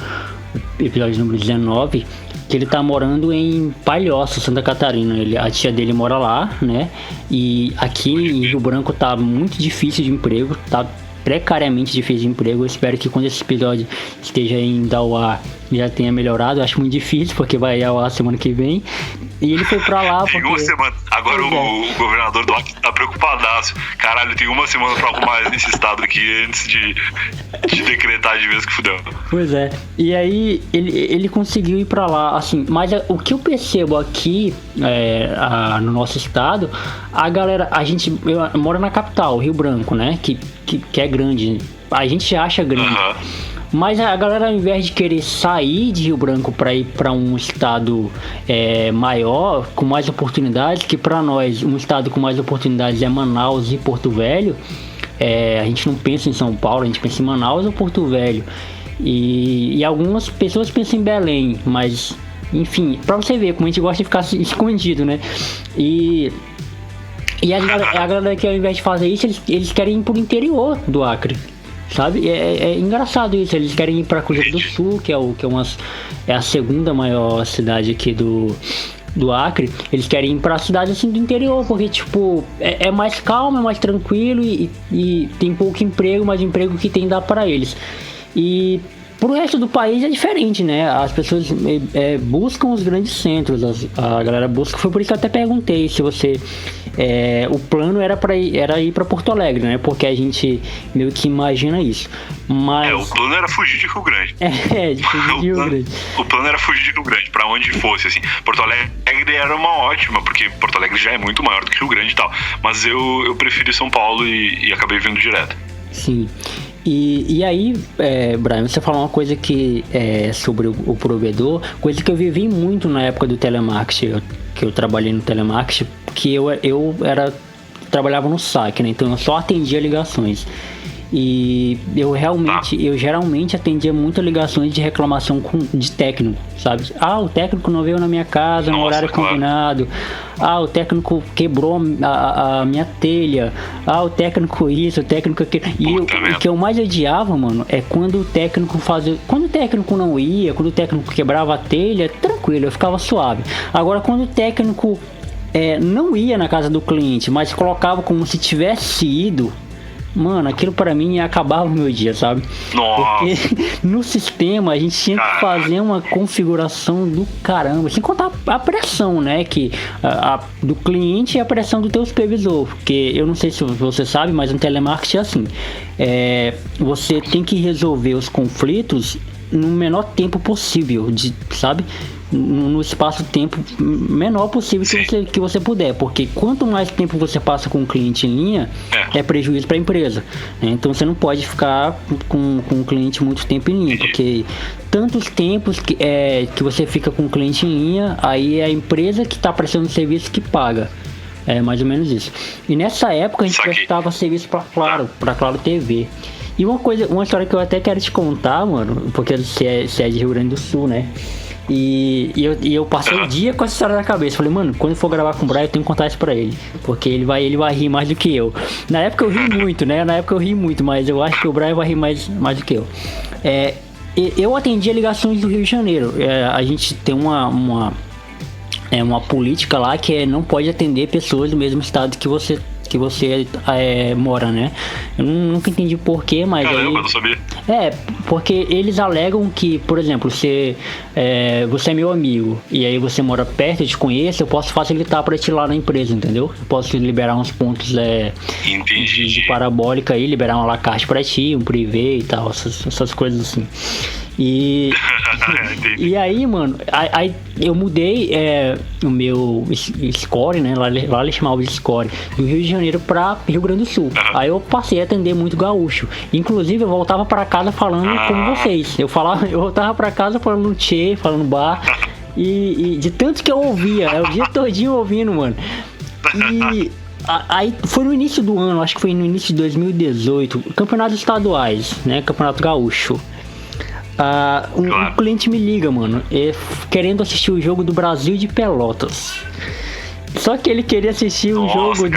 episódio número 19, que ele tá morando em Palhoça, Santa Catarina. A tia dele mora lá, né, e aqui em Rio Branco tá muito difícil de emprego, tá precariamente difícil de emprego. Eu espero que quando esse episódio esteja indo ao ar já tenha melhorado. Eu acho muito difícil, porque vai ao ar semana que vem. E ele foi pra lá Tem uma semana. Agora o governador do Acre tá preocupadaço. Caralho, tem uma semana pra arrumar esse estado aqui antes de decretar de vez que fudeu. Pois é. E aí ele conseguiu ir pra lá, assim. Mas o que eu percebo aqui no nosso estado, a galera, eu moro na capital, Rio Branco, né? Que é grande. A gente acha grande. Mas a galera, ao invés de querer sair de Rio Branco para ir para um estado maior, com mais oportunidades, que para nós um estado com mais oportunidades é Manaus e Porto Velho, a gente não pensa em São Paulo, a gente pensa em Manaus ou Porto Velho. E algumas pessoas pensam em Belém, mas enfim, para você ver como a gente gosta de ficar escondido, né? E a galera que ao invés de fazer isso, eles querem ir pro interior do Acre. Sabe? É engraçado isso. Eles querem ir pra Cruzeiro do Sul, que é a segunda maior cidade aqui do Acre. Eles querem ir pra cidade assim do interior, porque tipo, é mais calmo, é mais tranquilo e tem pouco emprego, mas o emprego que tem dá pra eles. E pro resto do país é diferente, né? As pessoas buscam os grandes centros, a galera busca. Foi por isso que eu até perguntei se você... o plano era ir pra Porto Alegre, né? Porque a gente meio que imagina isso. Mas... o plano era fugir de Rio Grande. De fugir de Rio Grande. O plano era fugir de Rio Grande, pra onde fosse, assim. Porto Alegre era uma ótima, porque Porto Alegre já é muito maior do que Rio Grande e tal. Mas eu prefiro São Paulo e acabei vindo direto. Sim. E aí, Brian, você falou uma coisa que sobre o provedor, coisa que eu vivi muito na época do telemarketing, que eu trabalhei no telemarketing, que eu trabalhava no saque, né? Então eu só atendia ligações. E eu geralmente atendia muitas ligações de reclamação de técnico, sabe? O técnico não veio na minha casa no horário combinado. O técnico quebrou a minha telha. O técnico isso, o técnico aquilo. E o que eu mais odiava, mano, é quando o técnico fazia... Quando o técnico não ia, quando o técnico quebrava a telha, tranquilo, eu ficava suave. Agora, quando o técnico não ia na casa do cliente, mas colocava como se tivesse ido... Mano, aquilo pra mim acabava o meu dia, sabe? Nossa. Porque no sistema a gente tinha que fazer uma configuração do caramba, sem contar a pressão, né? Do cliente e a pressão do teu supervisor. Porque eu não sei se você sabe, mas no telemarketing é assim. Você tem que resolver os conflitos no menor tempo possível, sabe? No espaço-tempo menor possível que você puder, porque quanto mais tempo você passa com o cliente em linha, é prejuízo para a empresa, né? Então você não pode ficar com o cliente muito tempo em linha, porque tantos tempos que você fica com o cliente em linha, aí é a empresa que está prestando serviço que paga. É mais ou menos isso. E nessa época a gente prestava serviço para Claro TV. E uma história que eu até quero te contar, mano, porque você é de Rio Grande do Sul, né? E eu passei o dia com essa história na cabeça. Falei, mano, quando eu for gravar com o Brian, eu tenho que contar isso pra ele. Porque ele vai rir mais do que eu. Na época eu ri muito, né? Mas eu acho que o Brian vai rir mais do que eu. Eu atendia ligações do Rio de Janeiro. A gente tem uma política lá que não pode atender pessoas do mesmo estado que você mora, né? Eu nunca entendi porquê, mas eu não sabia. Porque eles alegam que, por exemplo, você é meu amigo e aí você mora perto, eu te conheço, eu posso facilitar pra ti lá na empresa, entendeu? Eu posso liberar uns pontos de parabólica aí, liberar um alacarte pra ti, um privê e tal, essas coisas assim. E aí, mano, aí eu mudei o meu score, né? Lá eles chamavam de score, do Rio de Janeiro pra Rio Grande do Sul. Aí eu passei a atender muito gaúcho. Inclusive, eu voltava pra casa falando como vocês. Eu voltava pra casa falando tchê, falando bar. E de tanto que eu ouvia, o dia todinho ouvindo, mano. E... Aí foi no início do ano, acho que foi no início de 2018, campeonatos estaduais, né? Campeonato Gaúcho. Um cliente me liga, mano, querendo assistir o jogo do Brasil de Pelotas. Só que ele queria assistir o jogo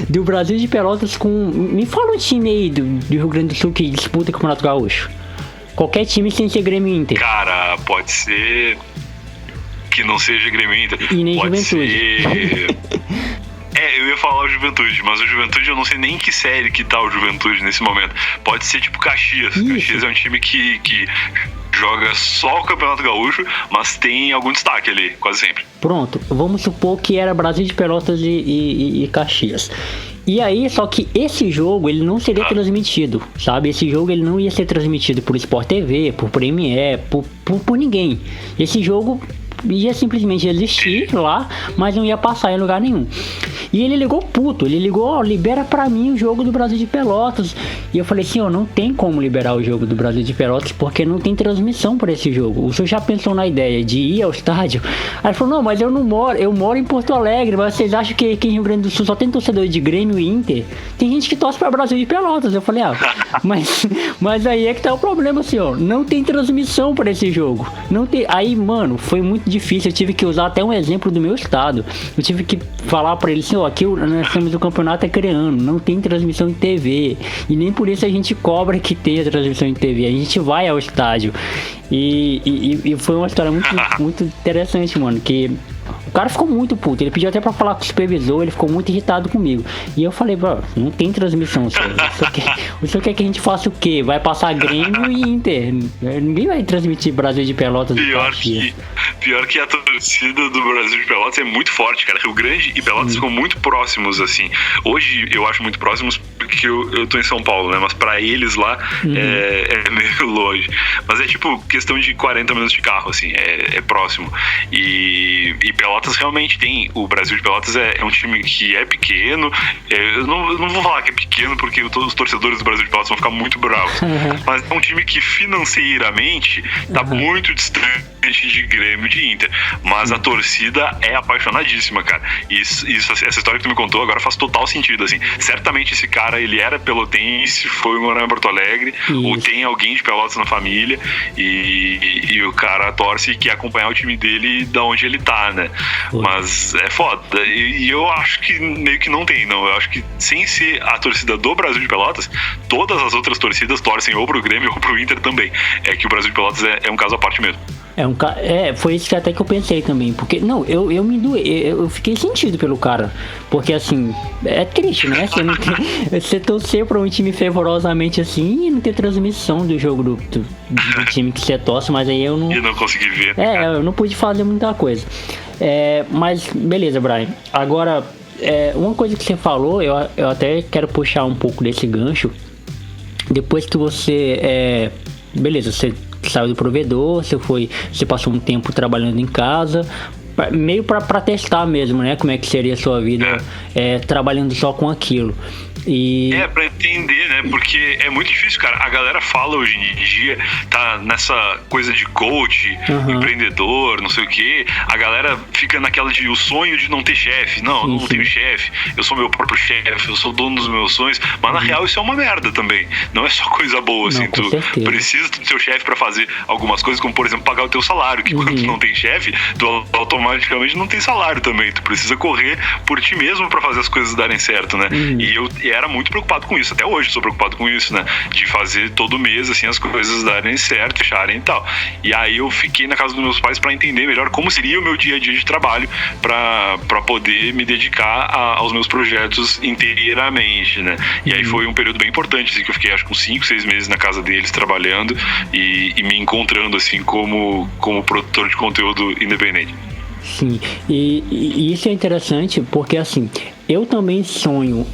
do Brasil de Pelotas com... Me fala um time aí do Rio Grande do Sul que disputa o Campeonato Gaúcho. Qualquer time sem ser Grêmio Inter. Cara, pode ser que não seja Grêmio Inter. E nem pode Juventude. Ser... eu ia falar o Juventude, mas o Juventude eu não sei nem em que série que tá o Juventude nesse momento. Pode ser tipo Caxias. Isso. Caxias é um time que joga só o Campeonato Gaúcho, mas tem algum destaque ali, quase sempre. Pronto, vamos supor que era Brasil de Pelotas e Caxias. E aí, só que esse jogo, ele não seria transmitido, sabe? Esse jogo, ele não ia ser transmitido por Sport TV, por Premiere, por ninguém. Esse jogo ia simplesmente existir lá, mas não ia passar em lugar nenhum. E ele ligou puto, libera pra mim o jogo do Brasil de Pelotas. E eu falei assim, não tem como liberar o jogo do Brasil de Pelotas porque não tem transmissão pra esse jogo. O senhor já pensou na ideia de ir ao estádio? Aí ele falou, não, mas eu moro em Porto Alegre, mas vocês acham que aqui em Rio Grande do Sul só tem torcedor de Grêmio e Inter? Tem gente que torce pra Brasil de Pelotas. Eu falei, mas aí é que tá o problema, senhor. Não tem transmissão pra esse jogo. Não tem. Aí, mano, foi muito difícil. Eu tive que usar até um exemplo do meu estado. Eu tive que falar pra ele assim, aqui nós temos o campeonato acreano, não tem transmissão em TV. E nem por isso a gente cobra que tenha transmissão em TV. A gente vai ao estádio. E foi uma história muito, muito interessante, mano. Que o cara ficou muito puto. Ele pediu até pra falar com o supervisor. Ele ficou muito irritado comigo. E eu falei, não tem transmissão, senhor. O senhor quer que a gente faça o quê? Vai passar Grêmio e Inter. Ninguém vai transmitir Brasil de Pelotas. Pior que a torcida do Brasil de Pelotas é muito forte, cara. Rio Grande e Pelotas ficam muito próximos, assim. Hoje eu acho muito próximos porque eu tô em São Paulo, né? Mas pra eles lá é meio longe. Mas é tipo questão de 40 minutos de carro, assim. É próximo. E Pelotas realmente tem. O Brasil de Pelotas é um time que é pequeno. Eu não vou falar que é pequeno porque os torcedores do Brasil de Pelotas vão ficar muito bravos. Mas é um time que financeiramente tá muito distante de Grêmio, de Inter. Mas a torcida é apaixonadíssima, cara. Essa história que tu me contou agora faz total sentido, assim. Certamente esse cara, ele era pelotense, foi morar em Porto Alegre, ou tem alguém de Pelotas na família, e o cara torce e quer acompanhar o time dele da onde ele tá, né? Mas é foda. E eu acho que meio que não tem, não. Eu acho que sem ser a torcida do Brasil de Pelotas, todas as outras torcidas torcem ou pro Grêmio ou pro Inter também. É que o Brasil de Pelotas é um caso à parte mesmo. Foi isso que até que eu pensei também. Porque, não, eu me doei, eu fiquei sentido pelo cara. Porque, assim, é triste, né? Você torcer pra um time fervorosamente assim e não ter transmissão do jogo do time que você torce, mas aí eu não... E não consegui ver. Eu não pude fazer muita coisa. Mas, beleza, Brian. Agora, uma coisa que você falou, eu até quero puxar um pouco desse gancho. Depois que você... beleza, você saiu do provedor, você passou um tempo trabalhando em casa, meio pra testar mesmo, né? Como é que seria a sua vida trabalhando só com aquilo. Pra entender, né? Porque é muito difícil, cara. A galera fala hoje em dia, tá nessa coisa de coach, empreendedor, não sei o quê. A galera fica naquela de o sonho de não ter chefe. Não tenho chefe. Eu sou meu próprio chefe, eu sou dono dos meus sonhos. Mas na real isso é uma merda também. Não é só coisa boa, assim. Tu precisa do teu chefe pra fazer algumas coisas, como por exemplo pagar o teu salário. Que quando tu não tem chefe, tu automaticamente não tem salário também. Tu precisa correr por ti mesmo pra fazer as coisas darem certo, né? E eu era muito preocupado com isso, até hoje sou preocupado com isso, né, de fazer todo mês, assim, as coisas darem certo, fecharem e tal, e aí eu fiquei na casa dos meus pais pra entender melhor como seria o meu dia a dia de trabalho, pra poder me dedicar aos meus projetos inteiramente, né, e aí foi um período bem importante, assim, que eu fiquei acho que uns 5, 6 meses na casa deles trabalhando e me encontrando, assim, como produtor de conteúdo independente. Sim, e isso é interessante porque, assim, eu também sonho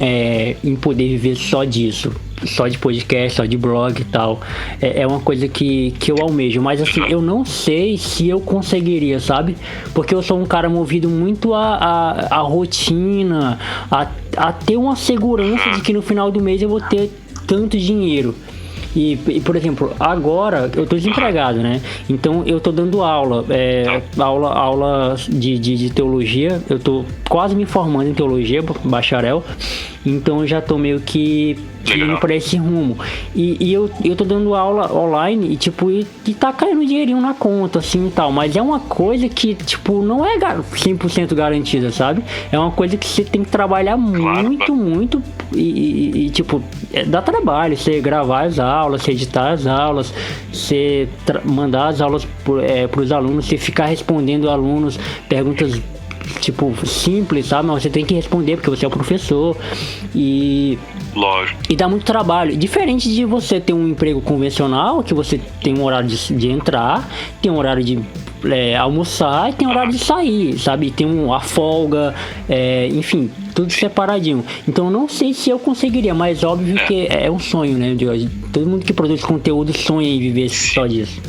em poder viver só disso, só de podcast, só de blog e tal. É uma coisa que eu almejo, mas assim, eu não sei se eu conseguiria, sabe? Porque eu sou um cara movido muito a rotina, a ter uma segurança de que no final do mês eu vou ter tanto dinheiro. E, por exemplo, agora eu tô desempregado, né? Então eu tô dando aula de teologia. Eu tô quase me formando em teologia, bacharel. Então eu já tô meio que indo pra esse rumo. E eu tô dando aula online e tipo, e tá caindo dinheirinho na conta, assim e tal. Mas é uma coisa que, tipo, não é 100% garantida, sabe? É uma coisa que você tem que trabalhar muito. E tipo, dá trabalho você gravar as aulas, você editar as aulas, você mandar as aulas pros alunos, você ficar respondendo alunos perguntas tipo simples, sabe? Mas você tem que responder porque você é o professor Lógico. E dá muito trabalho. Diferente de você ter um emprego convencional, que você tem um horário de entrar, tem um horário de almoçar e tem horário de sair, sabe? Tem a folga, enfim, tudo separadinho. Então eu não sei se eu conseguiria, mas óbvio que é um sonho, né? Todo mundo que produz conteúdo sonha em viver só disso.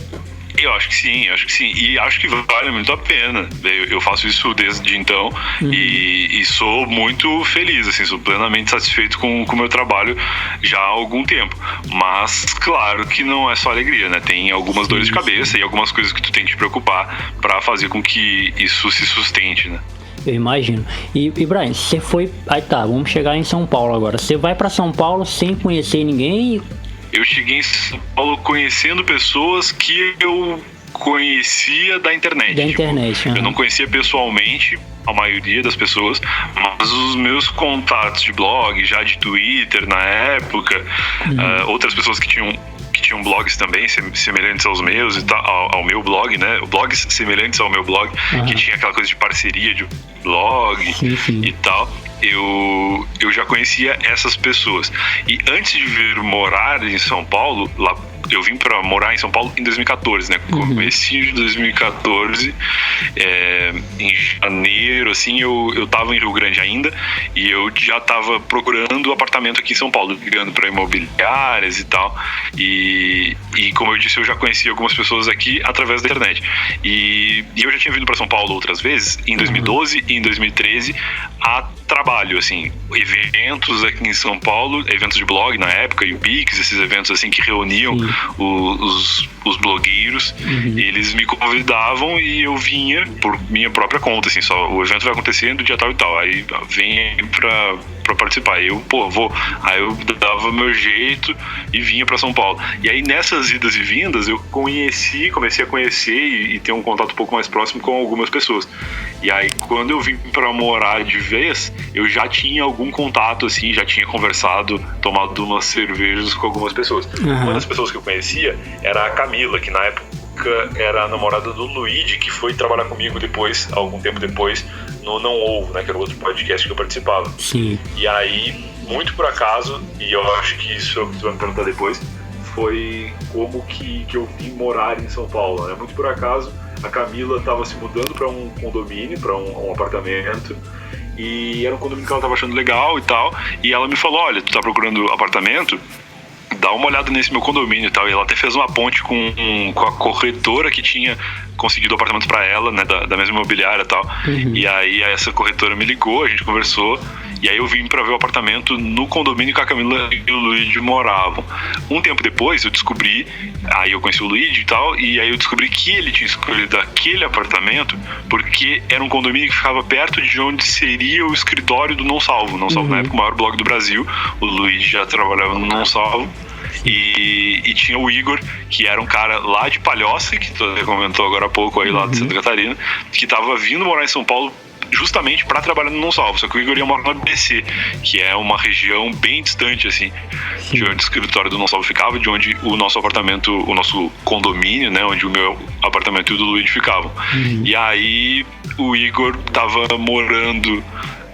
Eu acho que sim. E acho que vale muito a pena. Eu faço isso desde então e sou muito feliz, assim, sou plenamente satisfeito com o meu trabalho já há algum tempo. Mas, claro que não é só alegria, né? Tem algumas dores de cabeça e algumas coisas que tu tem que te preocupar pra fazer com que isso se sustente, né? Eu imagino. E Brian, você foi... Aí tá, vamos chegar em São Paulo agora. Você vai pra São Paulo sem conhecer ninguém? Eu cheguei em São Paulo conhecendo pessoas que eu conhecia da internet. Eu não conhecia pessoalmente a maioria das pessoas, mas os meus contatos de blog, já de Twitter na época, outras pessoas que tinham blogs também semelhantes aos meus e tal, ao meu blog, né? Blogs semelhantes ao meu blog, que tinha aquela coisa de parceria de blog e tal. Eu já conhecia essas pessoas. E antes de vir morar em São Paulo, eu vim para morar em São Paulo em 2014, né? Comecinho de 2014, em janeiro, assim, eu tava em Rio Grande ainda e eu já tava procurando apartamento aqui em São Paulo, ligando para imobiliárias e tal. E como eu disse, eu já conhecia algumas pessoas aqui através da internet. E eu já tinha vindo para São Paulo outras vezes, em 2012 e em 2013, trabalho, assim, eventos aqui em São Paulo, eventos de blog na época, e o Pix, esses eventos assim que reuniam os blogueiros, eles me convidavam e eu vinha por minha própria conta, assim, só o evento vai acontecer no dia tal e tal, aí vem pra participar, aí eu, vou, aí eu dava meu jeito e vinha pra São Paulo, e aí nessas idas e vindas eu comecei a conhecer e ter um contato um pouco mais próximo com algumas pessoas, e aí quando eu vim pra morar de vez, eu já tinha algum contato, assim, já tinha conversado, tomado umas cervejas com algumas pessoas. Uma das pessoas que eu conhecia era a Camila, que na época era a namorada do Luigi, que foi trabalhar comigo depois, algum tempo depois, no Não Ovo, né, que era outro podcast que eu participava. Sim. E aí, muito por acaso, e eu acho que isso é o que tu vai me perguntar depois, foi como que eu vim morar em São Paulo, né? Muito por acaso, a Camila estava se mudando para um condomínio, para um apartamento, e era um condomínio que ela estava achando legal e tal, e ela me falou, olha, tu tá procurando apartamento? Dá uma olhada nesse meu condomínio e tal. E ela até fez uma ponte com a corretora que tinha conseguido o apartamento pra ela, né, da mesma imobiliária e tal. E aí essa corretora me ligou, a gente conversou, e aí eu vim pra ver o apartamento no condomínio que a Camila e o Luigi moravam. Um tempo depois eu descobri, aí eu conheci o Luigi e tal, e aí eu descobri que ele tinha escolhido aquele apartamento porque era um condomínio que ficava perto de onde seria o escritório do Não Salvo. Não Salvo, na época, o maior blog do Brasil. O Luigi já trabalhava no Não Salvo. E tinha o Igor, que era um cara lá de Palhoça, que tu comentou agora há pouco aí, lá de Santa Catarina, que tava vindo morar em São Paulo justamente para trabalhar no Não Salvo. Só que o Igor ia morar no ABC, que é uma região bem distante, assim, de onde o escritório do Não Salvo ficava, de onde o nosso apartamento, o nosso condomínio, né, onde o meu apartamento e o do Luigi ficavam. E aí o Igor tava morando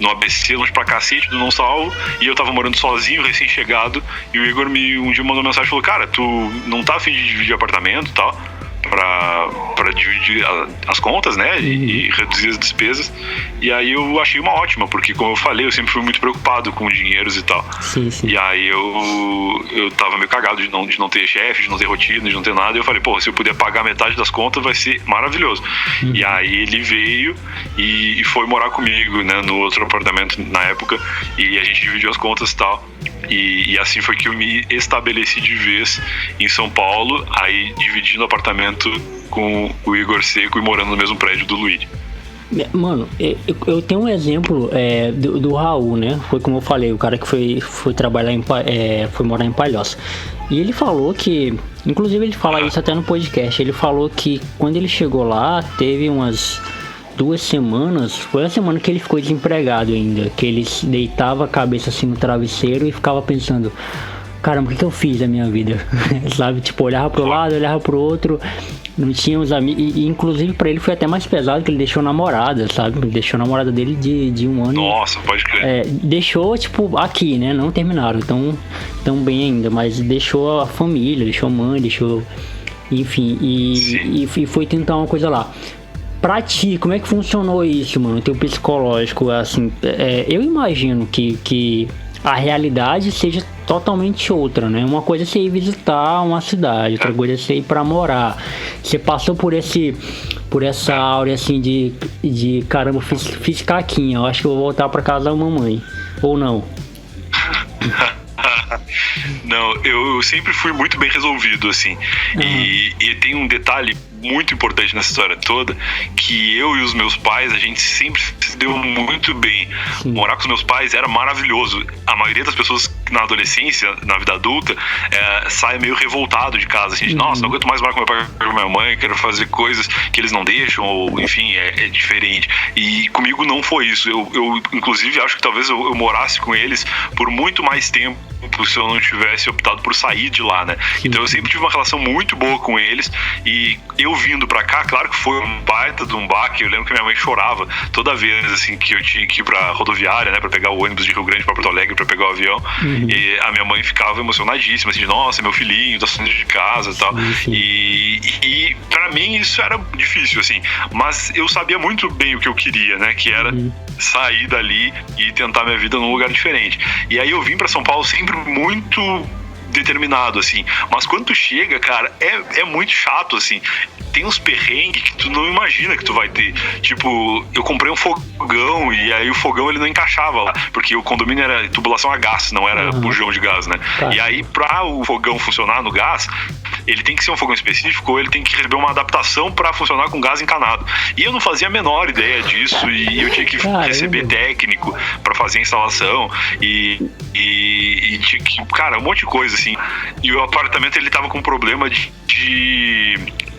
no ABC, longe pra cacete do Não Salvo, e eu tava morando sozinho, recém-chegado, e o Igor um dia mandou mensagem e falou, cara, tu não tá a fim de dividir apartamento e tal, pra dividir as contas, né, e reduzir as despesas. E aí eu achei uma ótima, porque como eu falei, eu sempre fui muito preocupado com dinheiros e tal. Sim. E aí eu tava meio cagado de não ter chefe, de não ter rotina, de não ter nada, e eu falei, pô, se eu puder pagar metade das contas vai ser maravilhoso. E aí ele veio e foi morar comigo, né, no outro apartamento na época, e a gente dividiu as contas e tal. E assim foi que eu me estabeleci de vez em São Paulo, aí dividindo apartamento com o Igor Seco e morando no mesmo prédio do Luigi. Mano, eu tenho um exemplo do Raul, né? Foi como eu falei, o cara que foi trabalhar foi morar em Palhoça. E ele falou que, inclusive ele fala isso até no podcast, ele falou que quando ele chegou lá, teve umas 2 semanas, foi a semana que ele ficou desempregado ainda, que ele deitava a cabeça assim no travesseiro e ficava pensando, caramba, o que eu fiz da minha vida? Sabe, tipo, olhava pro lado, olhava pro outro, não tinha os amigos, e inclusive pra ele foi até mais pesado, que ele deixou namorada, sabe, ele deixou a namorada dele de 1 ano. Nossa, pode crer. Deixou, tipo, aqui, né, não terminaram, tão bem ainda, mas deixou a família, deixou a mãe, deixou, enfim, e foi tentar uma coisa lá. Pra ti, como é que funcionou isso, mano? Teu psicológico, assim, eu imagino que a realidade seja totalmente outra, né? Uma coisa é você ir visitar uma cidade, outra coisa é você ir pra morar. Você passou por essa áurea, assim, de caramba, fiz caquinha, eu acho que eu vou voltar pra casa da mamãe. Ou não? Não, eu sempre fui muito bem resolvido, assim. E tem um detalhe muito importante nessa história toda, que eu e os meus pais, a gente sempre se deu muito bem. Morar com os meus pais era maravilhoso. A maioria das pessoas na adolescência, na vida adulta, sai meio revoltado de casa, assim, nossa, não aguento mais morar com meu pai e com minha mãe, quero fazer coisas que eles não deixam, ou enfim, é diferente. E comigo não foi isso. Eu inclusive acho que talvez eu morasse com eles por muito mais tempo se eu não tivesse optado por sair de lá, né? Então eu sempre tive uma relação muito boa com eles, e eu vindo pra cá, claro que foi um baita de um baque. Eu lembro que minha mãe chorava toda vez, assim, que eu tinha que ir pra rodoviária, né, pra pegar o ônibus de Rio Grande pra Porto Alegre, pra pegar o avião, e a minha mãe ficava emocionadíssima, assim, de, nossa, meu filhinho tá saindo de casa e tal. E pra mim isso era difícil, assim, mas eu sabia muito bem o que eu queria, né, que era sair dali e tentar minha vida num lugar diferente. E aí eu vim pra São Paulo sempre muito determinado, assim, mas quando tu chega, cara, é muito chato, assim. tem uns perrengues que tu não imagina que tu vai ter. Tipo, eu comprei um fogão e aí o fogão ele não encaixava lá, porque o condomínio era tubulação a gás, não era bujão de gás, né? Tá. E aí, pra o fogão funcionar no gás, ele tem que ser um fogão específico ou ele tem que receber uma adaptação para funcionar com gás encanado. E eu não fazia a menor ideia disso e eu tinha que receber técnico para fazer a instalação e tinha que, cara, um monte de coisa assim. E o apartamento ele tava com problema de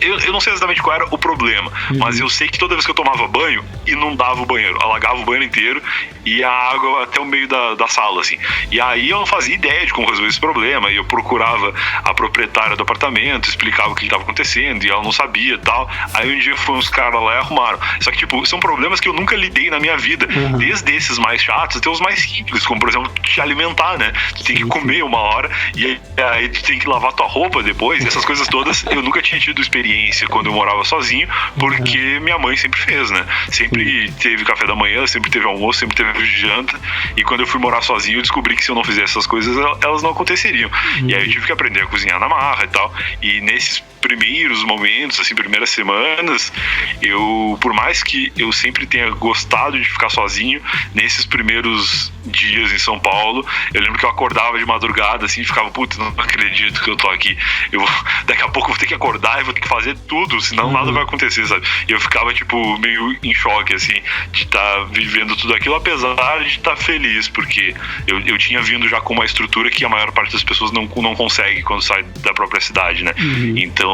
eu não sei exatamente qual era o problema, mas eu sei que toda vez que eu tomava banho, inundava o banheiro, alagava o banheiro inteiro e a água até o meio da sala, assim. E aí eu não fazia ideia de como resolver esse problema, e eu procurava a proprietária do apartamento, explicava o que estava acontecendo, e ela não sabia e tal. Aí um dia foram uns caras lá e arrumaram. Só que, tipo, são problemas que eu nunca lidei na minha vida, desde esses mais chatos até os mais simples, como, por exemplo, te alimentar, né? Tu tem que comer uma hora, e aí tu tem que lavar tua roupa depois, essas coisas todas. Eu nunca tinha tido experiência quando eu morava sozinho, porque minha mãe sempre fez, né? Sempre teve café da manhã, sempre teve almoço, sempre teve janta, e quando eu fui morar sozinho eu descobri que se eu não fizesse essas coisas, elas não aconteceriam. E aí eu tive que aprender a cozinhar na marra e tal, e nesses primeiros momentos, assim, primeiras semanas, por mais que eu sempre tenha gostado de ficar sozinho, nesses primeiros dias em São Paulo, eu lembro que eu acordava de madrugada, assim, e ficava, putz, não acredito que eu tô aqui, daqui a pouco eu vou ter que acordar e vou ter que fazer tudo, senão nada vai acontecer, sabe? E eu ficava, tipo, meio em choque, assim, de estar vivendo tudo aquilo, apesar de estar feliz, porque eu tinha vindo já com uma estrutura que a maior parte das pessoas não consegue quando sai da própria cidade, né? Então,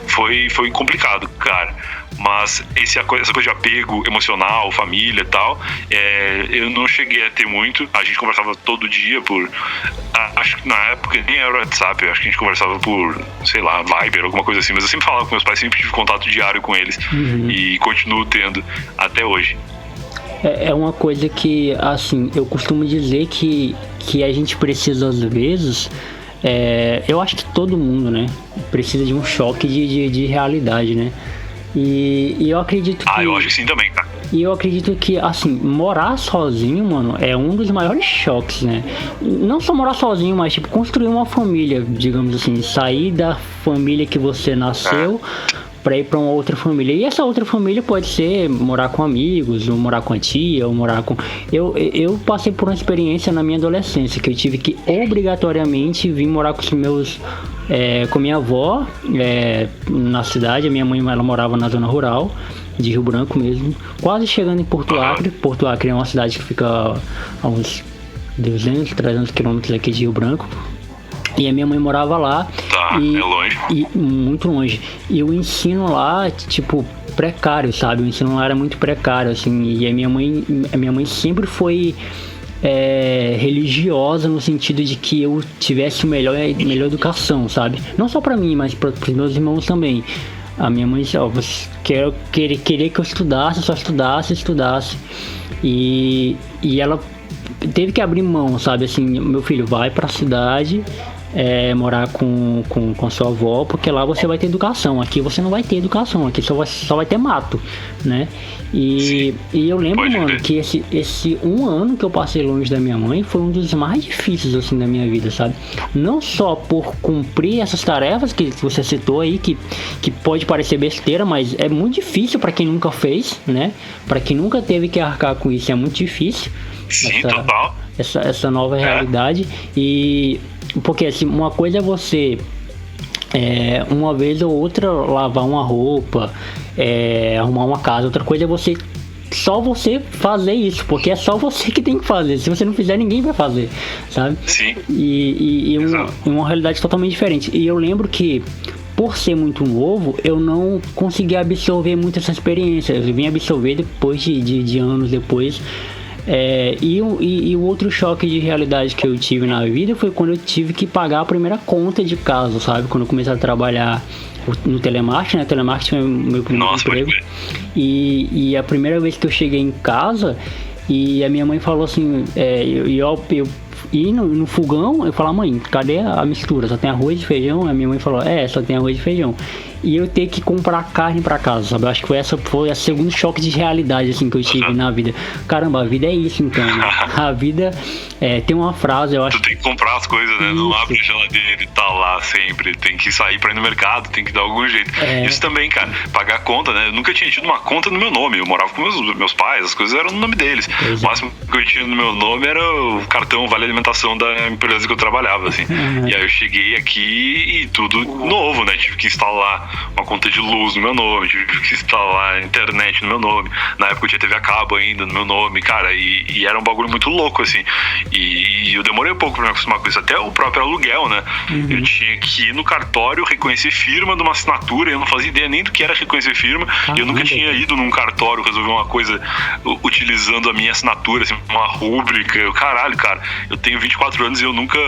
foi complicado, cara. Mas essa coisa de apego emocional, família e tal, eu não cheguei a ter muito. A gente conversava todo dia acho que na época nem era WhatsApp, acho que a gente conversava por, sei lá, Viber, alguma coisa assim. Mas eu sempre falava com meus pais, sempre tive contato diário com eles. E continuo tendo até hoje. É uma coisa que, assim, eu costumo dizer que a gente precisa, às vezes... eu acho que todo mundo, né, precisa de um choque de realidade, né? E eu acredito que... eu acho que sim também, tá? E eu acredito que, assim, morar sozinho, mano, é um dos maiores choques, né? Não só morar sozinho, mas, tipo, construir uma família, digamos assim, sair da família que você nasceu pra ir pra uma outra família. E essa outra família pode ser morar com amigos, ou morar com a tia, ou morar com... Eu passei por uma experiência na minha adolescência, que eu tive que obrigatoriamente vir morar com os meus... com minha avó, na cidade. A minha mãe, ela morava na zona rural, de Rio Branco mesmo, quase chegando em Porto Acre. Porto Acre é uma cidade que fica a uns 200, 300 quilômetros aqui de Rio Branco. E a minha mãe morava lá. É longe. E muito longe. E o ensino lá, tipo, precário, sabe? O ensino lá era muito precário, assim. E a minha mãe sempre foi religiosa, no sentido de que eu tivesse melhor educação, sabe? Não só pra mim, mas pros meus irmãos também. A minha mãe disse, você queria que eu estudasse, só estudasse. E ela teve que abrir mão, sabe? Assim, meu filho, vai pra cidade, morar com sua avó, porque lá você vai ter educação. Aqui você não vai ter educação, aqui só vai ter mato, né? E eu lembro, mano, que esse um ano que eu passei longe da minha mãe foi um dos mais difíceis, assim, da minha vida, sabe? Não só por cumprir essas tarefas que você citou aí, que pode parecer besteira, mas é muito difícil pra quem nunca fez, né? Pra quem nunca teve que arcar com isso, é muito difícil. Sim, total. Essa nova realidade. E porque, assim, uma coisa é você uma vez ou outra lavar uma roupa, arrumar uma casa. Outra coisa é só você fazer isso, porque é só você que tem que fazer. Se você não fizer, ninguém vai fazer, sabe? Sim. E uma realidade totalmente diferente. E eu lembro que, por ser muito novo, eu não consegui absorver muito essa experiência. Eu vim absorver depois de anos depois. E o outro choque de realidade que eu tive na vida foi quando eu tive que pagar a primeira conta de casa, sabe? Quando eu comecei a trabalhar no telemarketing, né? Telemarketing foi o meu primeiro emprego. E a primeira vez que eu cheguei em casa, e a minha mãe falou assim, eu ir no fogão, eu falei, mãe, cadê a mistura? Só tem arroz e feijão? A minha mãe falou, só tem arroz e feijão. e eu ter que comprar carne pra casa, sabe? Eu acho que foi a segundo choque de realidade, assim, que eu tive na vida. Caramba, a vida é isso, então, né? A vida tem uma frase, eu acho... Tu tem que comprar as coisas, né? Não abre a geladeira e tá lá sempre. Tem que sair pra ir no mercado, tem que dar algum jeito. Isso também, cara, pagar conta, né? Eu nunca tinha tido uma conta no meu nome. Eu morava com meus pais, as coisas eram no nome deles. O máximo que eu tinha no meu nome era o cartão Vale Alimentação da empresa que eu trabalhava, assim. E aí eu cheguei aqui e tudo novo, né? Tive que instalar uma conta de luz no meu nome, tive que instalar internet no meu nome. Na época eu tinha TV a cabo ainda no meu nome, cara, e era um bagulho muito louco, assim. E eu demorei um pouco pra me acostumar com isso, até o próprio aluguel, né? Eu tinha que ir no cartório, reconhecer firma de uma assinatura, eu não fazia ideia nem do que era reconhecer firma, e eu nunca tinha ido num cartório resolver uma coisa utilizando a minha assinatura, assim, uma rúbrica. Caralho, cara, eu tenho 24 anos e eu nunca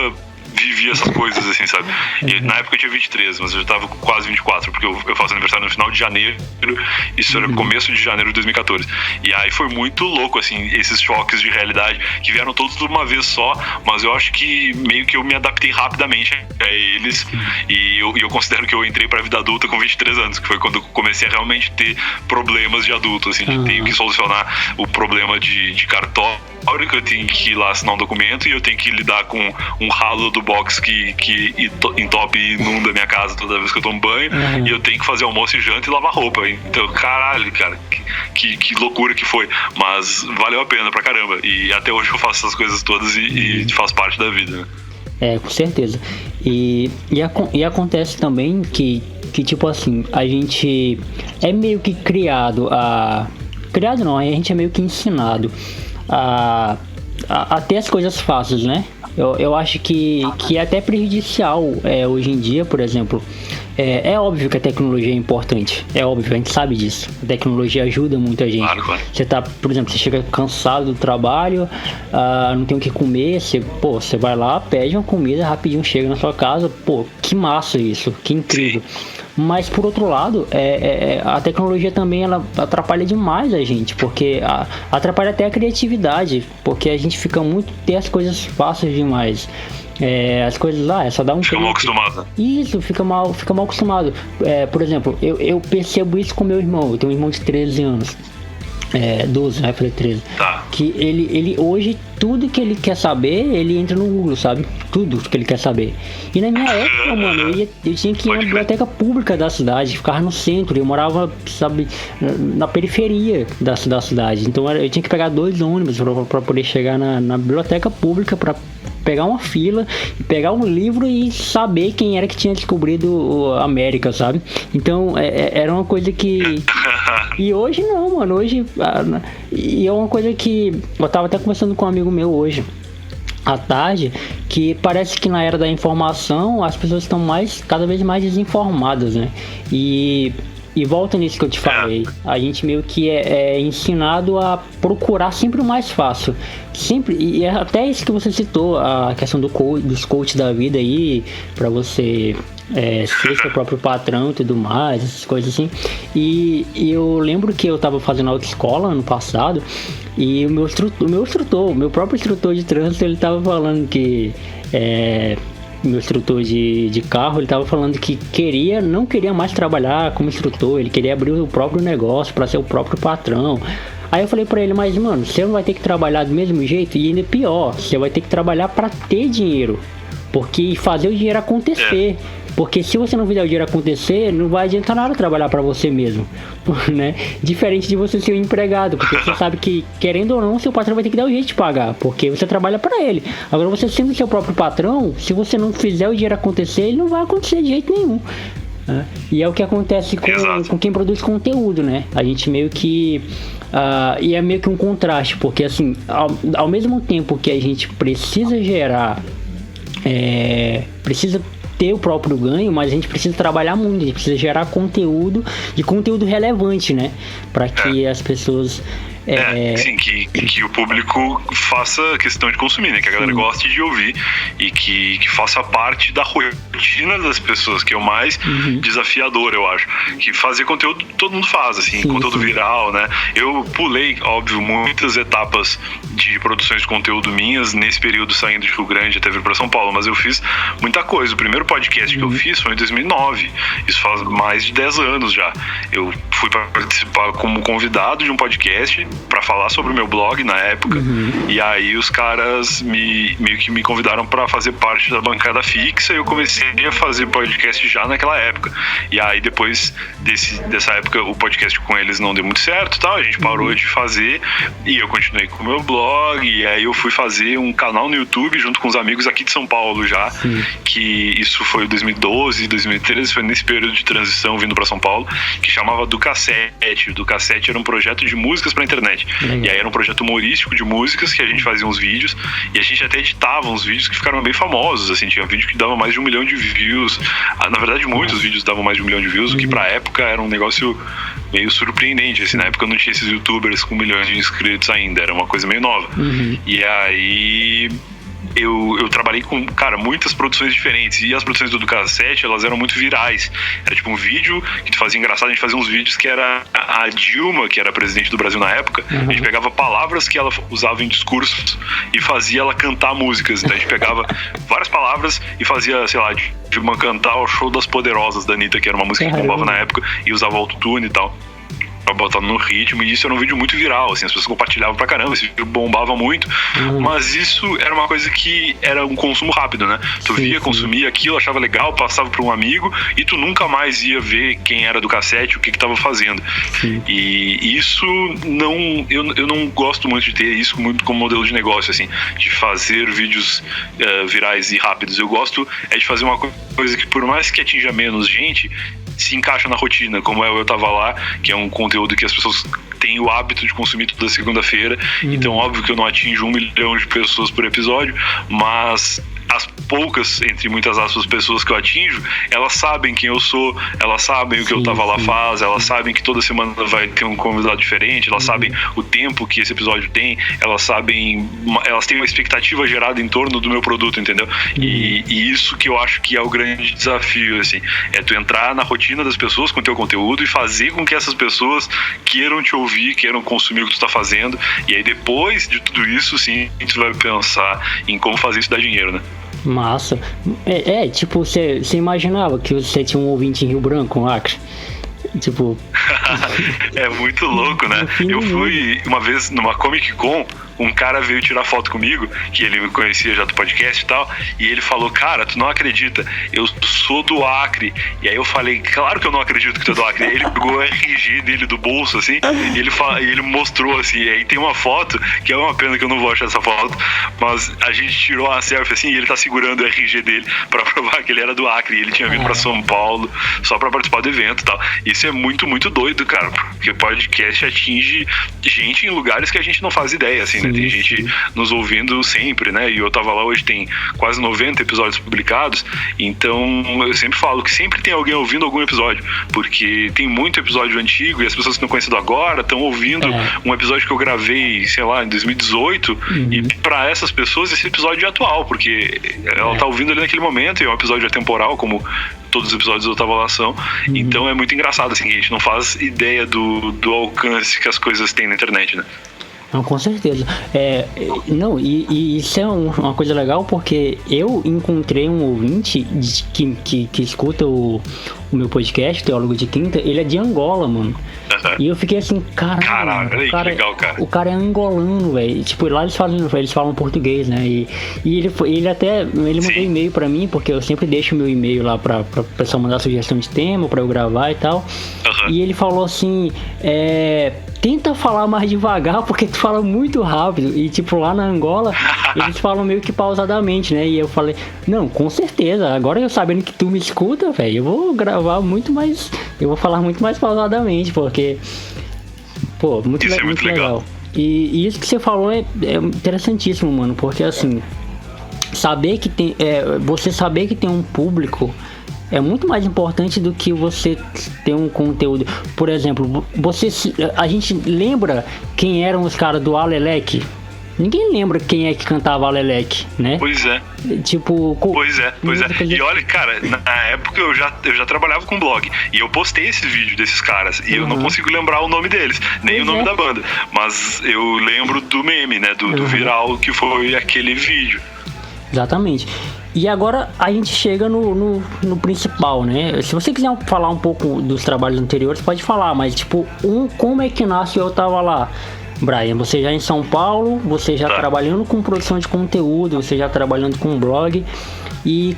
vivi essas coisas, assim, sabe? E na época eu tinha 23, mas eu já tava com quase 24, porque eu faço aniversário no final de janeiro, isso era começo de janeiro de 2014. E aí foi muito louco, assim, esses choques de realidade que vieram todos de uma vez só, mas eu acho que meio que eu me adaptei rapidamente a eles, e eu considero que eu entrei pra vida adulta com 23 anos, que foi quando eu comecei a realmente ter problemas de adulto, assim, de tenho que solucionar o problema de cartório, que eu tenho que ir lá assinar um documento e eu tenho que lidar com um ralo do box que entope e inunda a minha casa toda vez que eu tomo banho, e eu tenho que fazer almoço e janta e lavar roupa. Então, caralho, cara, que loucura que foi, mas valeu a pena pra caramba, e até hoje eu faço essas coisas todas e faz parte da vida, né? Com certeza. E acontece também que tipo assim, a gente é meio que criado não, a gente é meio que ensinado a ter as coisas fáceis, né? Eu acho que é até prejudicial hoje em dia, por exemplo. É óbvio que a tecnologia é importante. É óbvio, a gente sabe disso. A tecnologia ajuda muita gente. Claro. Você tá, por exemplo, você chega cansado do trabalho, não tem o que comer, você vai lá, pede uma comida, rapidinho chega na sua casa. Pô, que massa isso, que incrível. Sim. Mas por outro lado, a tecnologia também ela atrapalha demais a gente, porque atrapalha até a criatividade, porque a gente fica muito ter as coisas fáceis demais. As coisas lá, só dá um fica mal acostumado. Isso, fica mal acostumado. Por exemplo, eu percebo isso com meu irmão. Eu tenho um irmão de 13 anos. 12, vai fazer 13. Tá. Que ele hoje, tudo que ele quer saber, ele entra no Google, sabe? Tudo que ele quer saber. E na minha época, mano, eu tinha que ir na biblioteca pública da cidade, ficava no centro. Eu morava, sabe, na periferia da cidade. Então eu tinha que pegar 2 ônibus pra poder chegar na biblioteca pública, pra pegar uma fila, pegar um livro e saber quem era que tinha descobrido a América, sabe? Então era uma coisa que... E hoje não, mano, hoje... E é uma coisa que... Eu tava até conversando com um amigo meu hoje, à tarde, que parece que na era da informação as pessoas estão cada vez mais desinformadas, né? E volta nisso que eu te falei, a gente meio que é ensinado a procurar sempre o mais fácil, sempre, e é até isso que você citou, a questão dos coaches da vida aí, pra você ser seu próprio patrão e tudo mais, essas coisas assim. E eu lembro que eu tava fazendo autoescola ano passado, e o meu próprio instrutor de trânsito, ele tava falando que meu instrutor de carro, ele tava falando que não queria mais trabalhar como instrutor, ele queria abrir o próprio negócio para ser o próprio patrão. Aí eu falei pra ele, mas mano, você não vai ter que trabalhar do mesmo jeito, e ainda pior, você vai ter que trabalhar para ter dinheiro, porque fazer o dinheiro acontecer. Porque se você não fizer o dinheiro acontecer, não vai adiantar nada trabalhar para você mesmo, né? Diferente de você ser um empregado, porque você sabe que, querendo ou não, seu patrão vai ter que dar o jeito de pagar, porque você trabalha para ele. Agora, você sendo seu próprio patrão, se você não fizer o dinheiro acontecer, ele não vai acontecer de jeito nenhum. Né? E é o que acontece com quem produz conteúdo, né? A gente meio que... e é meio que um contraste, porque assim, ao mesmo tempo que a gente precisa gerar... precisa ter o próprio ganho, mas a gente precisa trabalhar muito, a gente precisa gerar conteúdo relevante, né? Para que as pessoas Sim, que o público faça questão de consumir, né? Que a galera goste de ouvir e que faça parte da rotina das pessoas, que é o mais desafiador, eu acho. Que fazer conteúdo todo mundo faz, assim, conteúdo viral, né? Eu pulei, óbvio, muitas etapas de produções de conteúdo minhas nesse período saindo de Rio Grande até vir para São Paulo, mas eu fiz muita coisa. O primeiro podcast que eu fiz foi em 2009. Isso faz mais de 10 anos já. Eu fui participar como convidado de um podcast para falar sobre o meu blog na época, e aí os caras meio que me convidaram para fazer parte da bancada fixa, e eu comecei a fazer podcast já naquela época. E aí depois dessa época o podcast com eles não deu muito certo, tal, a gente parou de fazer, e eu continuei com o meu blog, e aí eu fui fazer um canal no YouTube junto com os amigos aqui de São Paulo já, que isso foi 2012, 2013, foi nesse período de transição vindo para São Paulo, que chamava Do Cassete. O Do Cassete era um projeto de músicas pra internet. E aí era um projeto humorístico de músicas, que a gente fazia uns vídeos, e a gente até editava uns vídeos que ficaram bem famosos, assim, tinha vídeo que dava mais de 1 milhão de views. Na verdade, muitos vídeos davam mais de 1 milhão de views, o que pra época era um negócio meio surpreendente, assim, na época não tinha esses youtubers com milhões de inscritos ainda, era uma coisa meio nova. E aí eu trabalhei com, cara, muitas produções diferentes, e as produções do Cassete, elas eram muito virais. Era tipo um vídeo que tu fazia engraçado, a gente fazia uns vídeos que era a Dilma, que era presidente do Brasil na época, a gente pegava palavras que ela usava em discursos e fazia ela cantar músicas. Então a gente pegava várias palavras e fazia, sei lá, Dilma cantar o Show das Poderosas da Anitta, que era uma música que bombava na época, e usava autotune e tal, pra botar no ritmo, e isso era um vídeo muito viral, assim, as pessoas compartilhavam pra caramba, esse vídeo bombava muito, mas isso era uma coisa que era um consumo rápido, né? Tu via, consumia aquilo, achava legal, passava pra um amigo, e tu nunca mais ia ver quem era do Cassete, o que tava fazendo. E isso eu não gosto muito de ter isso muito como modelo de negócio, assim, de fazer vídeos virais e rápidos. Eu gosto de fazer uma coisa que, por mais que atinja menos gente, se encaixa na rotina, como Eu Tava Lá, que é um conteúdo que as pessoas têm o hábito de consumir toda segunda-feira. Então, óbvio que eu não atinjo 1 milhão de pessoas por episódio, mas as poucas, entre muitas aspas, pessoas que eu atinjo, elas sabem quem eu sou, elas sabem o que Eu Tava Lá faz, elas sabem que toda semana vai ter um convidado diferente, elas sabem o tempo que esse episódio tem, elas têm uma expectativa gerada em torno do meu produto, entendeu? E isso que eu acho que é o grande desafio, assim, é tu entrar na rotina das pessoas com o teu conteúdo e fazer com que essas pessoas queiram te ouvir, queiram consumir o que tu tá fazendo, e aí depois de tudo isso, sim, tu vai pensar em como fazer isso dar dinheiro, né? Massa. Tipo, você imaginava que você tinha um ouvinte em Rio Branco, um Acre? Tipo... É muito louco, né? Eu fui uma vez numa Comic Con, um cara veio tirar foto comigo, que ele me conhecia já do podcast e tal, e ele falou, cara, tu não acredita, eu sou do Acre. E aí eu falei, claro que eu não acredito que tu é do Acre. Ele pegou o RG dele do bolso, assim, e ele mostrou, assim, e aí tem uma foto, que é uma pena que eu não vou achar essa foto, mas a gente tirou uma selfie, assim, e ele tá segurando o RG dele pra provar que ele era do Acre, e ele tinha vindo pra São Paulo só pra participar do evento e tal. Isso é muito, muito doido, cara, porque podcast atinge gente em lugares que a gente não faz ideia, assim, né? Tem gente nos ouvindo sempre, né? E Eu Tava Lá hoje tem quase 90 episódios publicados, então eu sempre falo que sempre tem alguém ouvindo algum episódio, porque tem muito episódio antigo e as pessoas que estão conhecendo agora estão ouvindo um episódio que eu gravei, sei lá, em 2018, e pra essas pessoas esse episódio é atual, porque ela tá ouvindo ali naquele momento, e é um episódio atemporal, como todos os episódios do Eu Tava Lá são. Então é muito engraçado, assim, que a gente não faz ideia do alcance que as coisas têm na internet, né? Não, com certeza. E isso é uma coisa legal, porque eu encontrei um ouvinte que escuta o meu podcast, Teólogo de Quinta, ele é de Angola, mano. E eu fiquei assim, caralho, que legal, cara. O cara é angolano, velho. Tipo, lá eles falam português, né? E ele mandou e-mail pra mim, porque eu sempre deixo o meu e-mail lá pra pessoa mandar sugestão de tema, pra eu gravar e tal. E ele falou assim, tenta falar mais devagar, porque tu fala muito rápido. E tipo, lá na Angola, eles falam meio que pausadamente, né? E eu falei, não, com certeza, agora eu sabendo que tu me escuta, velho, eu vou gravar muito mais, eu vou falar muito mais pausadamente, porque, pô, muito legal. E isso que você falou é interessantíssimo, mano, porque assim, você saber que tem um público é muito mais importante do que você ter um conteúdo. Por exemplo, a gente lembra quem eram os caras do Alelec? Ninguém lembra quem é que cantava Alelec, né? Pois é. Tipo... Pois é. E olha, cara, na época eu já trabalhava com blog. E eu postei esse vídeo desses caras. E eu não consigo lembrar o nome deles, nem o nome da banda. Mas eu lembro do meme, né? Do viral que foi aquele vídeo. Exatamente. E agora a gente chega no principal, né? Se você quiser falar um pouco dos trabalhos anteriores, pode falar. Mas, tipo, como é que nasce Eu Tava Lá? Brian, você já em São Paulo, você já trabalhando com produção de conteúdo, você já trabalhando com blog. E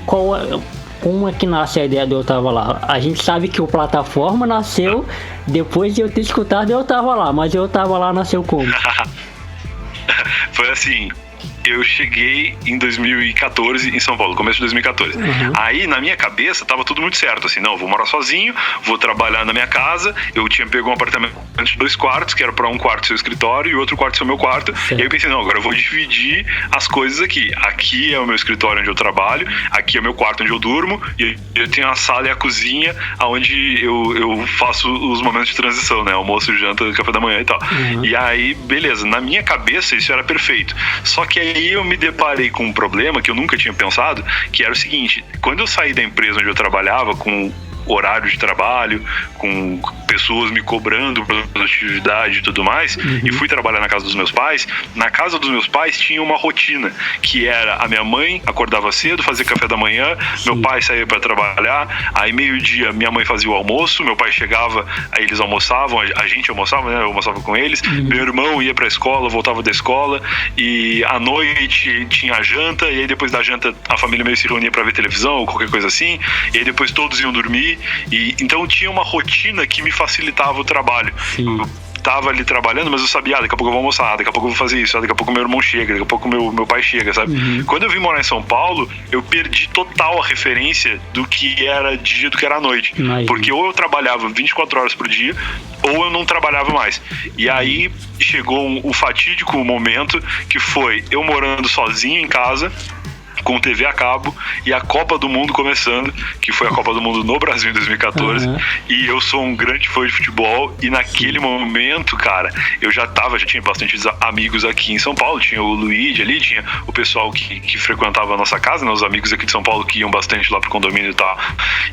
como é que nasce a ideia do Eu Tava Lá? A gente sabe que o Plataforma nasceu depois de eu ter escutado Eu Tava Lá, mas Eu Tava Lá nasceu como? Foi assim... Eu cheguei em 2014 em São Paulo, começo de 2014. Aí, na minha cabeça, tava tudo muito certo, assim, não, eu vou morar sozinho, vou trabalhar na minha casa. Eu tinha pego um apartamento de 2 quartos, que era pra um quarto ser o escritório e o outro quarto ser o meu quarto. E aí eu pensei, não, agora eu vou dividir as coisas aqui. Aqui é o meu escritório onde eu trabalho, aqui é o meu quarto onde eu durmo, e eu tenho a sala e a cozinha onde eu faço os momentos de transição, né, almoço, janta, café da manhã e tal. E aí, beleza, na minha cabeça isso era perfeito. Só que aí eu me deparei com um problema que eu nunca tinha pensado, que era o seguinte: quando eu saí da empresa onde eu trabalhava, com horário de trabalho, com pessoas me cobrando produtividade e tudo mais, e fui trabalhar na casa dos meus pais. Na casa dos meus pais tinha uma rotina, que era a minha mãe acordava cedo, fazia café da manhã, meu pai saía para trabalhar, aí meio-dia minha mãe fazia o almoço, meu pai chegava, aí eles almoçavam, a gente almoçava, né? Eu almoçava com eles, meu irmão ia pra escola, voltava da escola, e à noite tinha a janta, e aí depois da janta a família meio se reunia pra ver televisão ou qualquer coisa assim, e aí depois todos iam dormir. E então tinha uma rotina que me facilitava o trabalho. Eu tava ali trabalhando, mas eu sabia, daqui a pouco eu vou almoçar, daqui a pouco eu vou fazer isso, daqui a pouco meu irmão chega, daqui a pouco meu pai chega, sabe? Quando eu vim morar em São Paulo, eu perdi total a referência do que era dia, do que era noite. Porque ou eu trabalhava 24 horas por dia, ou eu não trabalhava mais. E aí chegou o fatídico momento que foi eu morando sozinho em casa, com TV a cabo, e a Copa do Mundo começando, que foi a Copa do Mundo no Brasil em 2014, e eu sou um grande fã de futebol, e naquele momento, cara, eu já tinha bastante amigos aqui em São Paulo, tinha o Luigi ali, tinha o pessoal que frequentava a nossa casa, né, os amigos aqui de São Paulo que iam bastante lá pro condomínio e tal,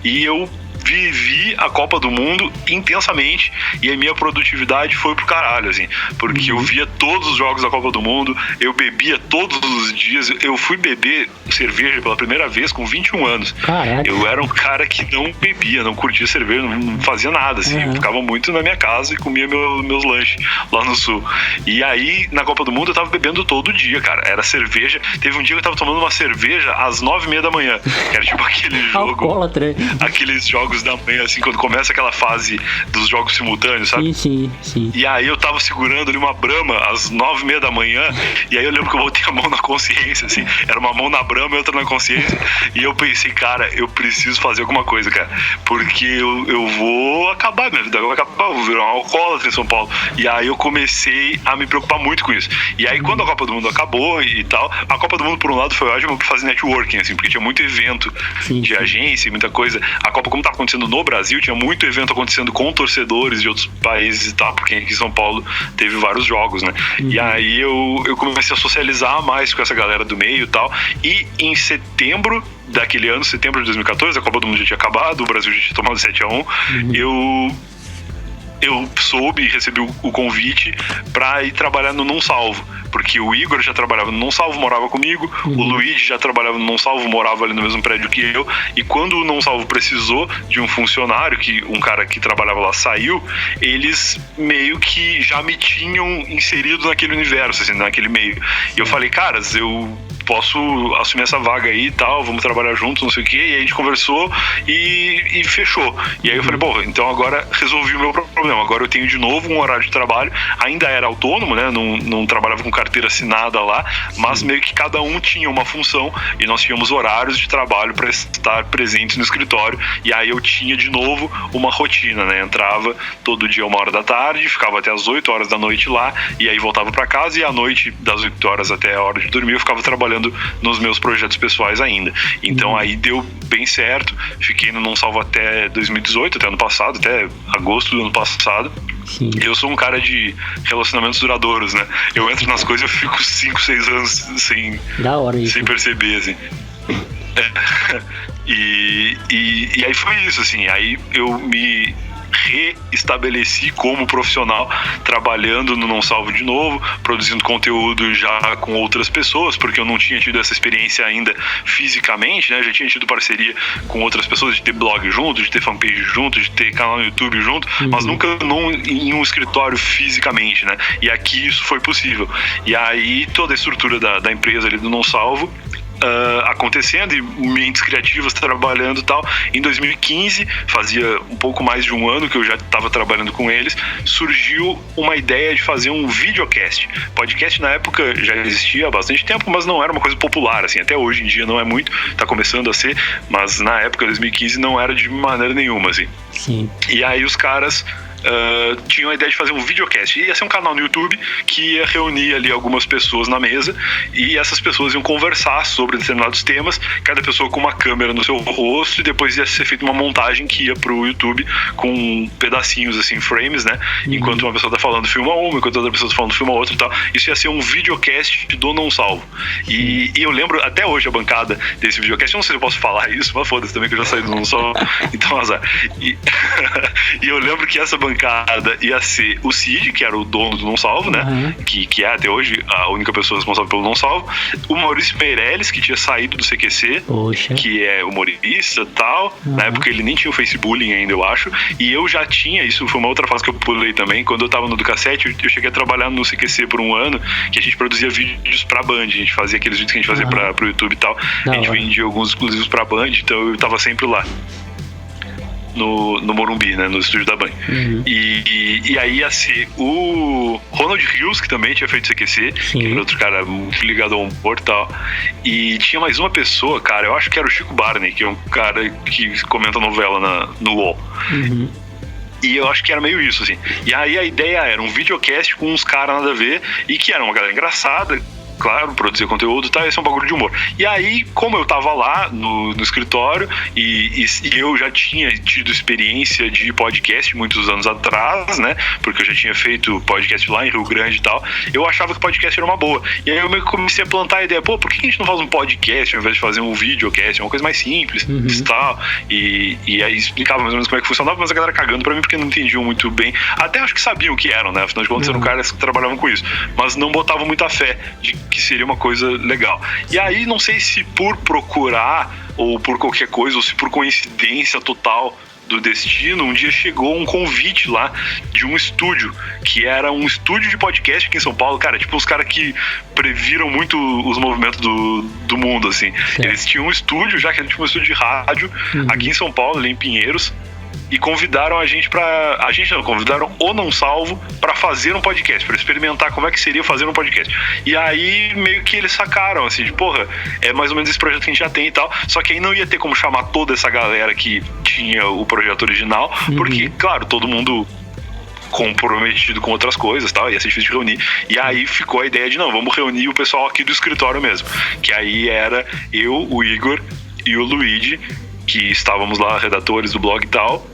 e eu vivi a Copa do Mundo intensamente, e a minha produtividade foi pro caralho, assim, porque eu via todos os jogos da Copa do Mundo, eu bebia todos os dias, eu fui beber cerveja pela primeira vez com 21 anos. Caraca. Eu era um cara que não bebia, não curtia cerveja, não fazia nada, assim, eu ficava muito na minha casa e comia meus lanches lá no sul. E aí, na Copa do Mundo, eu tava bebendo todo dia, cara, era cerveja. Teve um dia que eu tava tomando uma cerveja às 9h30 da manhã, que era tipo aquele jogo, aqueles jogos da manhã, assim, quando começa aquela fase dos jogos simultâneos, sabe? Sim. E aí eu tava segurando ali uma Brahma às 9h30 da manhã, e aí eu lembro que eu botei a mão na consciência, assim, era uma mão na Brahma e outra na consciência, e eu pensei, cara, eu preciso fazer alguma coisa, cara, porque eu vou acabar, minha vida vai acabar, eu vou virar um alcoólatra em São Paulo. E aí eu comecei a me preocupar muito com isso. E aí quando a Copa do Mundo acabou e tal, a Copa do Mundo por um lado foi ótimo pra fazer networking, assim, porque tinha muito evento de agência e muita coisa. A Copa, como tá acontecendo no Brasil, tinha muito evento acontecendo com torcedores de outros países e tal, porque aqui em São Paulo teve vários jogos, né? E aí eu comecei a socializar mais com essa galera do meio e tal, e em setembro daquele ano, setembro de 2014, a Copa do Mundo já tinha acabado, o Brasil já tinha tomado 7-1, eu soube e recebi o convite pra ir trabalhar no Não Salvo, porque o Igor já trabalhava no Não Salvo, morava comigo, o Luigi já trabalhava no Não Salvo, morava ali no mesmo prédio que eu, e quando o Não Salvo precisou de um funcionário, que um cara que trabalhava lá saiu, eles meio que já me tinham inserido naquele universo, assim, naquele meio. E eu falei, caras, eu posso assumir essa vaga aí e tal, vamos trabalhar juntos, não sei o quê. E aí a gente conversou e fechou. E aí eu falei, bom, então agora resolvi o meu problema. Agora eu tenho de novo um horário de trabalho. Ainda era autônomo, né? Não trabalhava com carteira assinada lá, mas meio que cada um tinha uma função e nós tínhamos horários de trabalho para estar presentes no escritório. E aí eu tinha de novo uma rotina, né? Entrava todo dia 1h da tarde, ficava até as 8 horas da noite lá, e aí voltava para casa, e à noite, das 8 horas até a hora de dormir, eu ficava trabalhando trabalhando nos meus projetos pessoais ainda. Então aí deu bem certo, fiquei no Não Salvo até 2018, até ano passado, até agosto do ano passado. Sim. Eu sou um cara de relacionamentos duradouros, né? Eu entro nas coisas e eu fico 5, 6 anos Da hora isso. sem perceber, assim. E aí foi isso, assim. Aí eu me reestabeleci como profissional, trabalhando no Não Salvo de novo, produzindo conteúdo já com outras pessoas, porque eu não tinha tido essa experiência ainda fisicamente, né? Já tinha tido parceria com outras pessoas, de ter blog junto, de ter fanpage junto, de ter canal no YouTube junto, mas nunca em um escritório fisicamente, né? E aqui isso foi possível. E aí toda a estrutura da empresa ali do Não Salvo acontecendo, e mentes criativas trabalhando e tal. Em 2015, fazia um pouco mais de um ano que eu já estava trabalhando com eles, surgiu uma ideia de fazer um videocast. Podcast na época já existia há bastante tempo, mas não era uma coisa popular, assim, até hoje em dia não é muito, tá começando a ser, mas na época, 2015, não era de maneira nenhuma, assim. Sim. E aí os caras tinham a ideia de fazer um videocast. Ia ser um canal no YouTube que ia reunir ali algumas pessoas na mesa, e essas pessoas iam conversar sobre determinados temas, cada pessoa com uma câmera no seu rosto, e depois ia ser feita uma montagem que ia pro YouTube com pedacinhos, assim, frames, né? Enquanto uma pessoa tá falando, filma uma, enquanto outra pessoa tá falando, filma outra e tal. Isso ia ser um videocast do Não Salvo. E eu lembro até hoje a bancada desse videocast, eu não sei se eu posso falar isso, mas foda-se também que eu já saí do Não Salvo, então azar. E eu lembro que essa bancada ia ser o Cid, que era o dono do Não Salvo, né? Que é até hoje a única pessoa responsável pelo Não Salvo. O Maurício Meirelles, que tinha saído do CQC, que é humorista e tal. Na época ele nem tinha o Facebook ainda, eu acho. E eu já tinha, isso foi uma outra fase que eu pulei também. Quando eu tava no Ducassete, eu cheguei a trabalhar no CQC por um ano, que a gente produzia vídeos pra Band. A gente fazia aqueles vídeos que a gente fazia pro YouTube e tal. A gente vendia alguns exclusivos pra Band, então eu tava sempre lá. No Morumbi, né, no estúdio da Band. E aí ia ser o Ronald Rios, que também tinha feito CQC, que era outro cara muito ligado ao humor e tal. E tinha mais uma pessoa, cara, eu acho que era o Chico Barney, que é um cara que comenta novela no UOL. E eu acho que era meio isso, assim. E aí a ideia era um videocast com uns caras nada a ver, e que era uma galera engraçada, claro, produzir conteúdo e tal, esse é um bagulho de humor. E aí, como eu tava lá no escritório e eu já tinha tido experiência de podcast muitos anos atrás, né, porque eu já tinha feito podcast lá em Rio Grande e tal, eu achava que podcast era uma boa. E aí eu meio que comecei a plantar a ideia, pô, por que a gente não faz um podcast ao invés de fazer um videocast? É uma coisa mais simples e tal. E aí explicava mais ou menos como é que funcionava, mas a galera cagando pra mim porque não entendiam muito bem. Até acho que sabiam o que eram, né, afinal de contas eram caras que trabalhavam com isso, mas não botavam muita fé de que seria uma coisa legal. E aí, não sei se por procurar, ou por qualquer coisa, ou se por coincidência total do destino, um dia chegou um convite lá de um estúdio, que era um estúdio de podcast aqui em São Paulo, cara, tipo os caras que previram muito os movimentos do mundo, assim. Eles tinham um estúdio, já que era tipo um estúdio de rádio, aqui em São Paulo, ali em Pinheiros, e convidaram a gente convidaram o Não Salvo pra fazer um podcast, pra experimentar como é que seria fazer um podcast. E aí meio que eles sacaram, assim, de porra, é mais ou menos esse projeto que a gente já tem e tal, só que aí não ia ter como chamar toda essa galera que tinha o projeto original, porque, claro, todo mundo comprometido com outras coisas, tal, ia ser difícil de reunir. E aí ficou a ideia de, não, vamos reunir o pessoal aqui do escritório mesmo, que aí era eu, o Igor e o Luigi, que estávamos lá, redatores do blog e tal,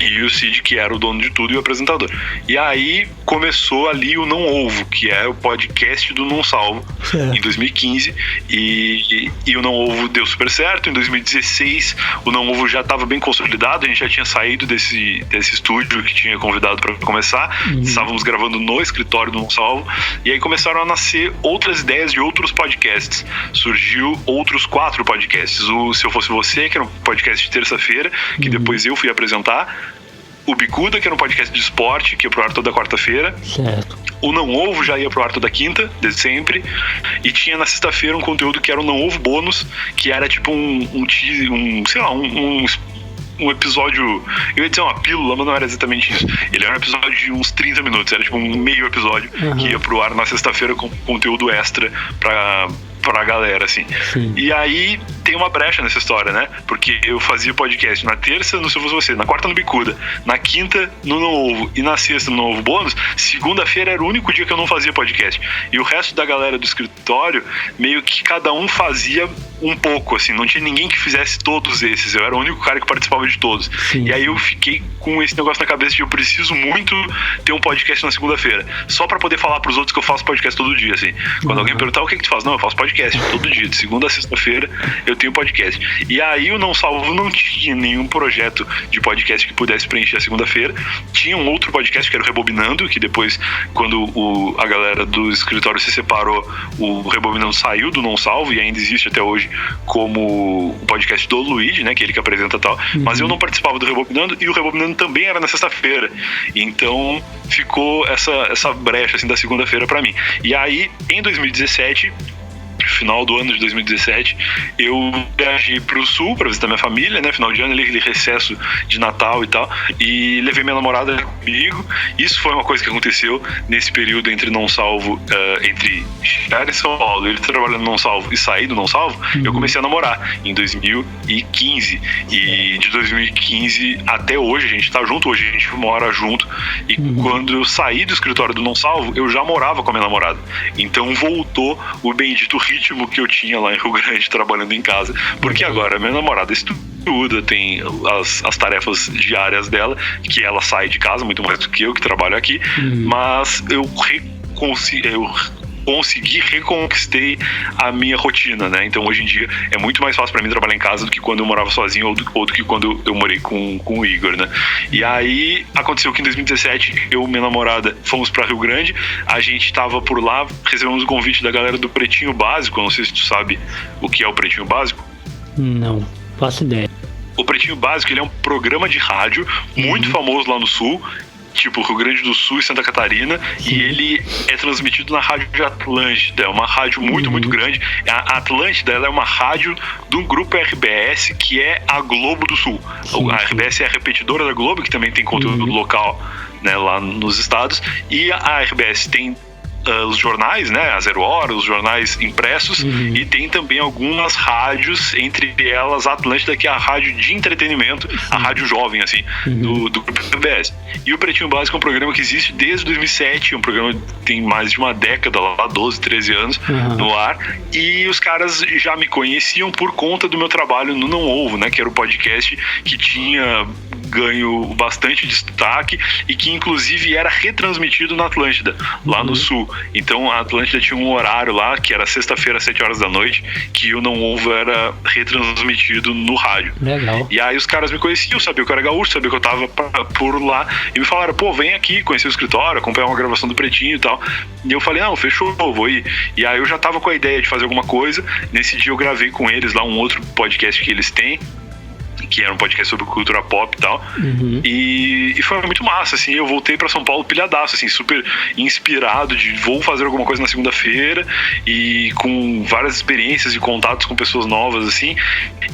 e o Cid, que era o dono de tudo e o apresentador. E aí começou ali o Não Ovo, que é o podcast do Não Salvo, em 2015, e o Não Ovo deu super certo. Em 2016 o Não Ovo já estava bem consolidado, a gente já tinha saído desse estúdio que tinha convidado para começar, estávamos gravando no escritório do Não Salvo, e aí começaram a nascer outras ideias de outros podcasts. Surgiu outros 4 podcasts, o Se Eu Fosse Você, que era um podcast de terça-feira, que depois eu fui apresentar, o Bicuda, que era um podcast de esporte, que ia pro ar toda quarta-feira. Certo. O Não Ovo já ia pro ar toda quinta, desde sempre. E tinha na sexta-feira um conteúdo que era o Não Ovo Bônus, que era tipo um episódio, eu ia dizer uma pílula, mas não era exatamente isso. Ele era um episódio de uns 30 minutos, era tipo um meio episódio que ia pro ar na sexta-feira com conteúdo extra pra galera, assim. E aí tem uma brecha nessa história, né? Porque eu fazia podcast na terça no Se Eu Fosse Você, na quarta no Bicuda, na quinta no Não Ovo e na sexta no Não Ovo Bônus. Segunda-feira era o único dia que eu não fazia podcast. E o resto da galera do escritório, meio que cada um fazia um pouco, assim, não tinha ninguém que fizesse todos esses. Eu era o único cara que participava de todos. Sim. E aí eu fiquei com esse negócio na cabeça de eu preciso muito ter um podcast na segunda-feira, só pra poder falar pros outros que eu faço podcast todo dia, assim. Quando alguém perguntar o que tu faz, não, eu faço podcast todo dia, de segunda a sexta-feira eu tenho podcast. E aí o Não Salvo não tinha nenhum projeto de podcast que pudesse preencher a segunda-feira. Tinha um outro podcast que era o Rebobinando, que depois, quando a galera do escritório se separou, o Rebobinando saiu do Não Salvo e ainda existe até hoje como o podcast do Luigi, né, que é ele que apresenta e tal. Mas eu não participava do Rebobinando e o Rebobinando também era na sexta-feira. Então ficou essa brecha assim da segunda-feira pra mim. E aí, em 2017, final do ano de 2017, eu viajei pro sul pra visitar minha família, né? Final de ano, aquele recesso de Natal e tal, e levei minha namorada comigo. Isso foi uma coisa que aconteceu nesse período entre Não Salvo, entre chegar em São Paulo, ele trabalhando no Não Salvo e sair do Não Salvo. Eu comecei a namorar em 2015, e de 2015 até hoje a gente tá junto, hoje a gente mora junto. E quando eu saí do escritório do Não Salvo, eu já morava com a minha namorada, então voltou o bendito ritmo que eu tinha lá em Rio Grande trabalhando em casa, porque agora minha namorada estuda, tem as tarefas diárias dela, que ela sai de casa muito mais do que eu que trabalho aqui, mas eu reconquistei a minha rotina, né? Então hoje em dia é muito mais fácil pra mim trabalhar em casa do que quando eu morava sozinho ou do que quando eu morei com o Igor, né? E aí aconteceu que em 2017 eu e minha namorada fomos pra Rio Grande, a gente tava por lá, recebemos o convite da galera do Pretinho Básico. Eu não sei se tu sabe o que é o Pretinho Básico. Não, faço ideia. O Pretinho Básico, ele é um programa de rádio muito famoso lá no Sul, tipo Rio Grande do Sul e Santa Catarina. Sim. E ele é transmitido na Rádio de Atlântida, é uma rádio muito grande. A Atlântida, ela é uma rádio do grupo RBS, que é a Globo do Sul. Sim, a RBS é a repetidora da Globo, que também tem conteúdo local, né, lá nos estados, e a RBS tem os jornais, né, a Zero Hora, os jornais impressos, e tem também algumas rádios, entre elas a Atlântida, que é a rádio de entretenimento, a rádio jovem, assim, do grupo RBS. E o Pretinho Básico é um programa que existe desde 2007, é um programa que tem mais de uma década, lá 12, 13 anos no ar, e os caras já me conheciam por conta do meu trabalho no Não Ovo, né, que era o podcast que tinha ganho bastante destaque e que inclusive era retransmitido na Atlântida, lá no Sul. Então a Atlântida tinha um horário lá, que era sexta-feira, 7 horas da noite, que o Não Ovo era retransmitido no rádio. Legal. E aí os caras me conheciam, sabiam que eu era gaúcho, sabiam que eu tava por lá, e me falaram, pô, vem aqui conhecer o escritório, acompanhar uma gravação do Pretinho e tal. E eu falei, não, fechou, vou ir. E aí eu já tava com a ideia de fazer alguma coisa. Nesse dia eu gravei com eles lá um outro podcast que eles têm, que era um podcast sobre cultura pop e tal. E foi muito massa, assim. Eu voltei pra São Paulo pilhadaço, assim, super inspirado de vou fazer alguma coisa na segunda-feira, e com várias experiências e contatos com pessoas novas, assim.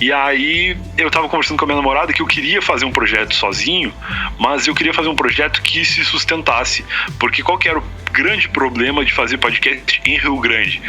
E aí eu tava conversando com a minha namorada que eu queria fazer um projeto sozinho, mas eu queria fazer um projeto que se sustentasse, porque qual que era o grande problema de fazer podcast em Rio Grande?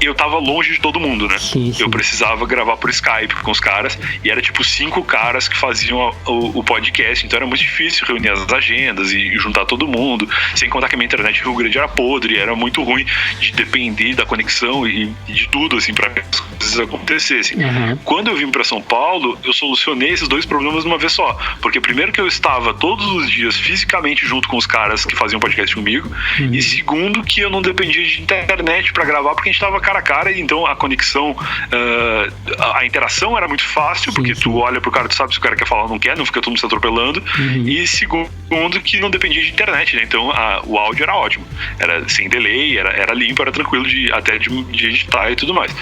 Eu tava longe de todo mundo, né? Sim. Eu precisava gravar por Skype com os caras, e era tipo 5 caras que faziam o podcast, então era muito difícil reunir as agendas e juntar todo mundo, sem contar que a minha internet em Rio Grande era podre, era muito ruim de depender da conexão e de tudo, assim, pra que as coisas acontecessem. Quando eu vim pra São Paulo, eu solucionei esses dois problemas de uma vez só, porque primeiro que eu estava todos os dias fisicamente junto com os caras que faziam podcast comigo, e segundo que eu não dependia de internet pra gravar, porque a gente tava cara a cara, e então a conexão, a interação era muito fácil, porque tu olha pro cara, tu sabe se o cara quer falar ou não quer, não fica todo mundo se atropelando. E segundo que não dependia de internet, né? Então o áudio era ótimo, era sem delay, era limpo, era tranquilo até de editar e tudo mais.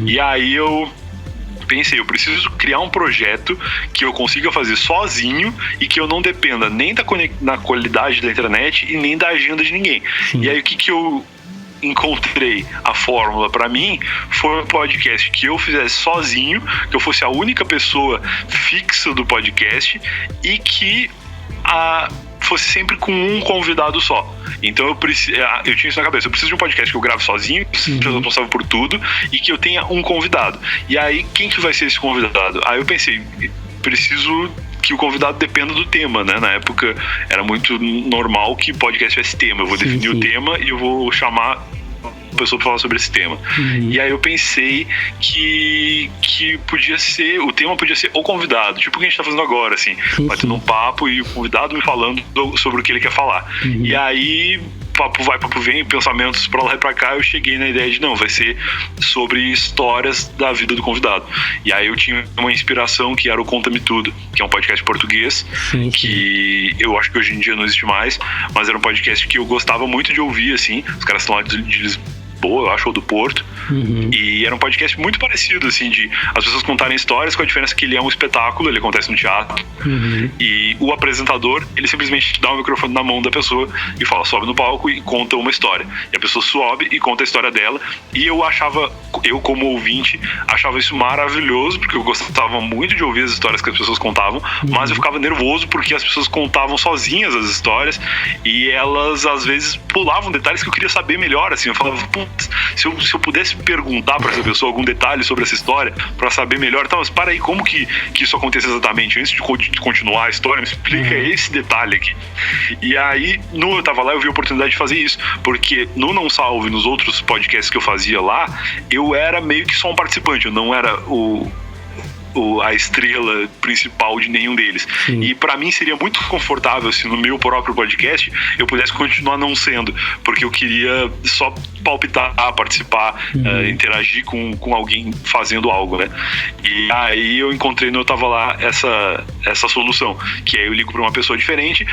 E aí eu pensei, eu preciso criar um projeto que eu consiga fazer sozinho e que eu não dependa nem da qualidade da internet e nem da agenda de ninguém. E aí o que eu encontrei a fórmula pra mim foi um podcast que eu fizesse sozinho, que eu fosse a única pessoa fixa do podcast, e que fosse sempre com um convidado só. Então eu tinha isso na cabeça, eu preciso de um podcast que eu grave sozinho, que seja responsável por tudo, e que eu tenha um convidado. E aí, quem que vai ser esse convidado? Aí eu pensei, preciso que o convidado dependa do tema, né? Na época era muito normal que podcast tivesse tema. Eu vou definir o tema e eu vou chamar a pessoa para falar sobre esse tema. E aí eu pensei que podia ser, o tema podia ser o convidado, tipo o que a gente tá fazendo agora, assim, batendo um papo e o convidado me falando sobre o que ele quer falar. E aí, papo vai, papo vem, pensamentos pra lá e pra cá, eu cheguei na ideia de, não, vai ser sobre histórias da vida do convidado. E aí eu tinha uma inspiração que era o Conta-me Tudo, que é um podcast português, que eu acho que hoje em dia não existe mais, mas era um podcast que eu gostava muito de ouvir, assim, os caras estão lá de Lisboa, eu acho, ou do Porto, e era um podcast muito parecido, assim, de as pessoas contarem histórias, com a diferença que ele é um espetáculo, ele acontece no teatro, e o apresentador, ele simplesmente dá o microfone na mão da pessoa e fala, sobe no palco e conta uma história, e a pessoa sobe e conta a história dela, e eu como ouvinte, achava isso maravilhoso, porque eu gostava muito de ouvir as histórias que as pessoas contavam, mas eu ficava nervoso porque as pessoas contavam sozinhas as histórias, e elas, às vezes, pulavam detalhes que eu queria saber melhor, assim, eu falava, se eu pudesse perguntar para essa pessoa algum detalhe sobre essa história, para saber melhor, tá, mas para aí, como que isso acontece exatamente? Antes de continuar a história, me explica esse detalhe aqui. E aí, eu tava lá, eu vi a oportunidade de fazer isso, porque no Não Salve, nos outros podcasts que eu fazia lá, eu era meio que só um participante, eu não era a estrela principal de nenhum deles. E pra mim seria muito confortável se no meu próprio podcast eu pudesse continuar não sendo, porque eu queria só palpitar, participar, interagir com alguém fazendo algo, né? E aí eu encontrei no Eu Tava Lá essa solução, que aí eu ligo pra uma pessoa diferente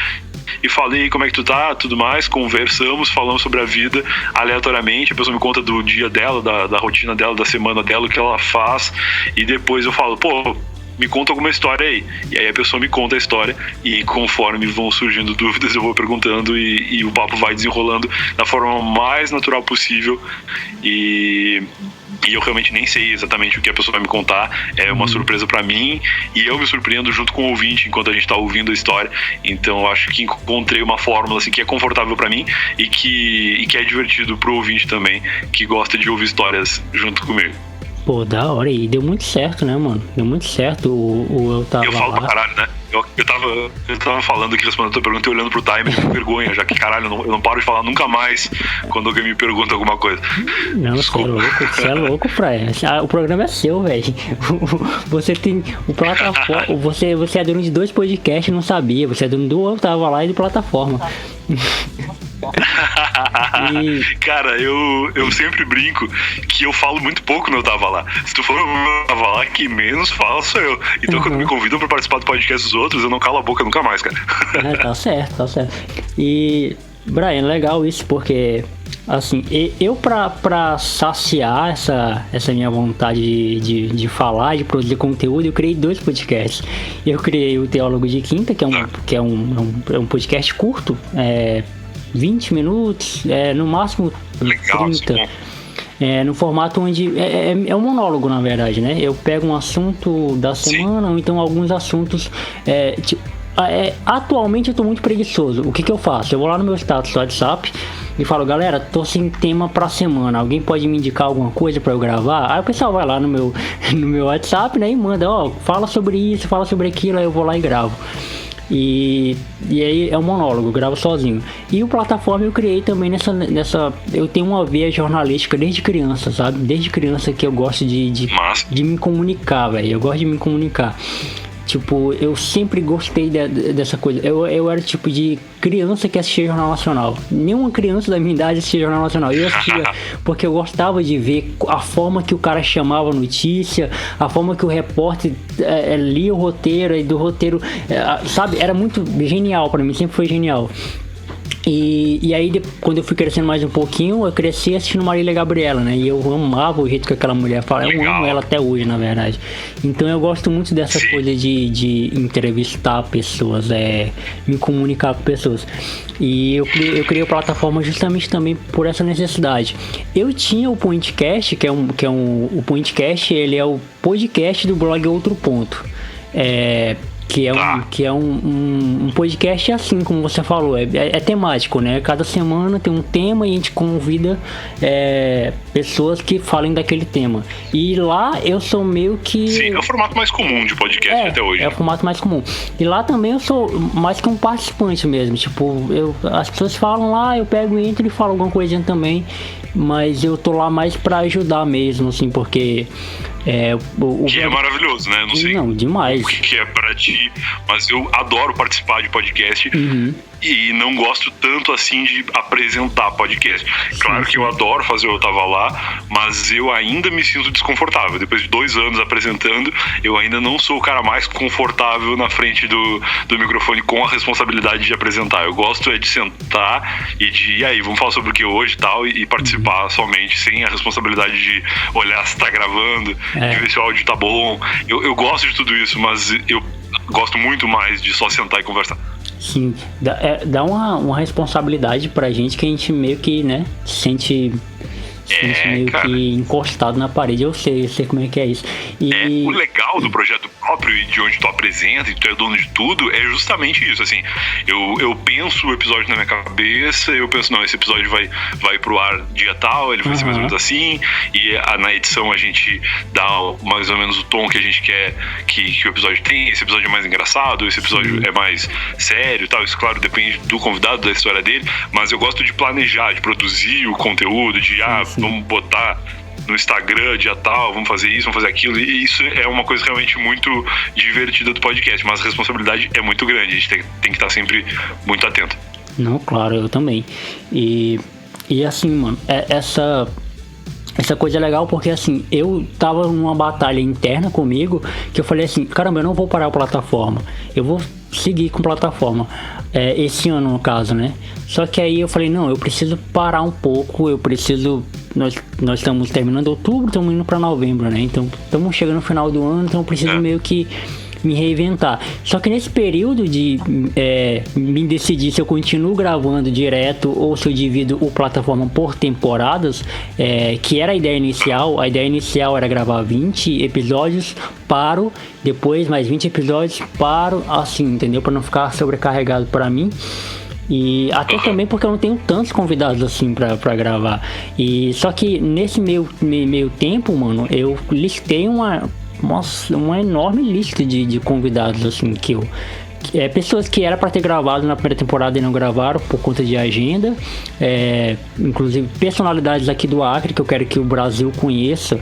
e falei como é que tu tá, tudo mais, conversamos, falamos sobre a vida aleatoriamente, a pessoa me conta do dia dela, da rotina dela, da semana dela, o que ela faz, e depois eu falo, pô, me conta alguma história aí. E aí a pessoa me conta a história, e conforme vão surgindo dúvidas eu vou perguntando, e o papo vai desenrolando da forma mais natural possível, e eu realmente nem sei exatamente o que a pessoa vai me contar, é uma surpresa pra mim, e eu me surpreendo junto com o ouvinte enquanto a gente tá ouvindo a história. Então eu acho que encontrei uma fórmula assim, que é confortável pra mim e que é divertido pro ouvinte também, que gosta de ouvir histórias junto comigo. Pô, da hora, e deu muito certo, né, mano? Deu muito certo Eu Tava Lá. Eu falo pra caralho, né? Eu tava falando aqui, respondendo a tua pergunta e olhando pro timer com vergonha, já que, caralho, eu não paro de falar nunca mais quando alguém me pergunta alguma coisa. Não, você é louco, Praia. O programa é seu, velho. Você tem o plataforma. Você é dono de 2 podcasts, não sabia. Você é dono do Eu Tava Lá e do Plataforma. Cara, eu sempre brinco que eu falo muito pouco no Eu Tava Lá. Se tu for no Eu Tava Lá, que menos falo sou eu. Então quando me convidam pra participar do podcast dos outros, eu não calo a boca nunca mais, cara. Tá certo. E, Brian, legal isso, porque assim, eu pra saciar essa minha vontade de falar, de produzir conteúdo, eu criei 2 podcasts. Eu criei o Teólogo de Quinta, que é um podcast curto, 20 minutos, no máximo 30. No formato onde é um monólogo, na verdade, né? Eu pego um assunto da semana, ou então alguns assuntos, atualmente eu tô muito preguiçoso. O que eu faço? Eu vou lá no meu status do WhatsApp e falo, galera, tô sem tema pra semana, alguém pode me indicar alguma coisa pra eu gravar? Aí o pessoal vai lá no meu WhatsApp, né, e manda, fala sobre isso, fala sobre aquilo, aí eu vou lá e gravo. E aí é um monólogo, eu gravo sozinho. E o Plataforma eu criei também nessa. Eu tenho uma veia jornalística desde criança, sabe? Desde criança que eu gosto de me comunicar, velho. Eu gosto de me comunicar. Tipo, eu sempre gostei dessa coisa. Eu era tipo de criança que assistia Jornal Nacional. Nenhuma criança da minha idade assistia Jornal Nacional. Eu assistia porque eu gostava de ver a forma que o cara chamava a notícia, a forma que o repórter lia o roteiro, e do roteiro, sabe? Era muito genial pra mim, sempre foi genial. E aí, quando eu fui crescendo mais um pouquinho, eu cresci assistindo Marília Gabriela, né? E eu amava o jeito que aquela mulher fala. Eu amo ela até hoje, na verdade. Então eu gosto muito dessa coisa de entrevistar pessoas, me comunicar com pessoas. E eu criei a plataforma justamente também por essa necessidade. Eu tinha o Pointcast, o Pointcast, ele é o podcast do blog Outro Ponto. que é um podcast assim, como você falou, é temático, né? Cada semana tem um tema e a gente convida pessoas que falem daquele tema. E lá eu sou meio que... Sim, é o formato mais comum de podcast até hoje. É o formato mais comum. E lá também eu sou mais que um participante mesmo. Tipo, as pessoas falam lá, eu pego, entro e falo alguma coisinha também. Mas eu tô lá mais pra ajudar mesmo, assim, porque... que é maravilhoso, né? Não sei demais. o que é pra ti, mas eu adoro participar de podcast. E não gosto tanto assim de apresentar podcast. Claro que eu adoro fazer o Eu Tava Lá, mas eu ainda me sinto desconfortável. Depois de 2 anos apresentando, eu ainda não sou o cara mais confortável na frente do microfone com a responsabilidade de apresentar. Eu gosto de sentar e aí, vamos falar sobre o que hoje e tal, e participar somente, sem a responsabilidade de olhar se tá gravando, de ver se o áudio tá bom. Eu gosto de tudo isso, mas eu gosto muito mais de só sentar e conversar. Sim, dá uma responsabilidade pra gente que a gente meio que, né, sente meio que encostado na parede. Eu sei como é que é isso. E... o legal do projeto próprio e de onde tu apresenta e tu é dono de tudo é justamente isso, assim, eu penso o episódio na minha cabeça, eu penso, não, esse episódio vai pro ar dia tal, ele vai ser mais ou menos assim, e na edição a gente dá mais ou menos o tom que a gente quer que o episódio tem. Esse episódio é mais engraçado, esse episódio é mais sério e tal. Isso, claro, depende do convidado, da história dele, mas eu gosto de planejar, de produzir o conteúdo, de vamos botar no Instagram, dia tal, vamos fazer isso, vamos fazer aquilo, e isso é uma coisa realmente muito divertida do podcast, mas a responsabilidade é muito grande, a gente tem que estar sempre muito atento. Não, claro, eu também. E assim, mano, essa coisa é legal porque, assim, eu tava numa batalha interna comigo, que eu falei assim, caramba, eu não vou parar a plataforma, eu vou seguir com plataforma, esse ano no caso, né? Só que aí eu falei, não, eu preciso parar um pouco, nós estamos terminando outubro, estamos indo para novembro, né? Então estamos chegando no final do ano, então eu preciso meio que me reinventar. Só que nesse período de me decidir se eu continuo gravando direto ou se eu divido o plataforma por temporadas, que era a ideia inicial era gravar 20 episódios, paro, depois mais 20 episódios, paro, assim, entendeu? Para não ficar sobrecarregado para mim. E até também porque eu não tenho tantos convidados assim pra gravar. E só que nesse meio tempo, mano, eu listei uma enorme lista de convidados assim pessoas que era para ter gravado na primeira temporada e não gravaram por conta de agenda, inclusive personalidades aqui do Acre que eu quero que o Brasil conheça.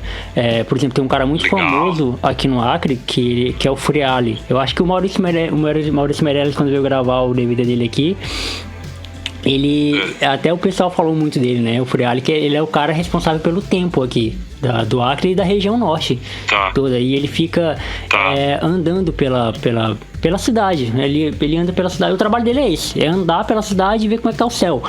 Por exemplo, tem um cara muito famoso aqui no Acre que é o Freali. Eu acho que o Maurício Meirelles, quando veio gravar o DVD dele aqui, até o pessoal falou muito dele, né? O Freali, que ele é o cara responsável pelo tempo aqui do Acre e da região norte toda. E ele fica andando pela cidade. Ele anda pela cidade. O trabalho dele é esse: é andar pela cidade e ver como é que tá o céu.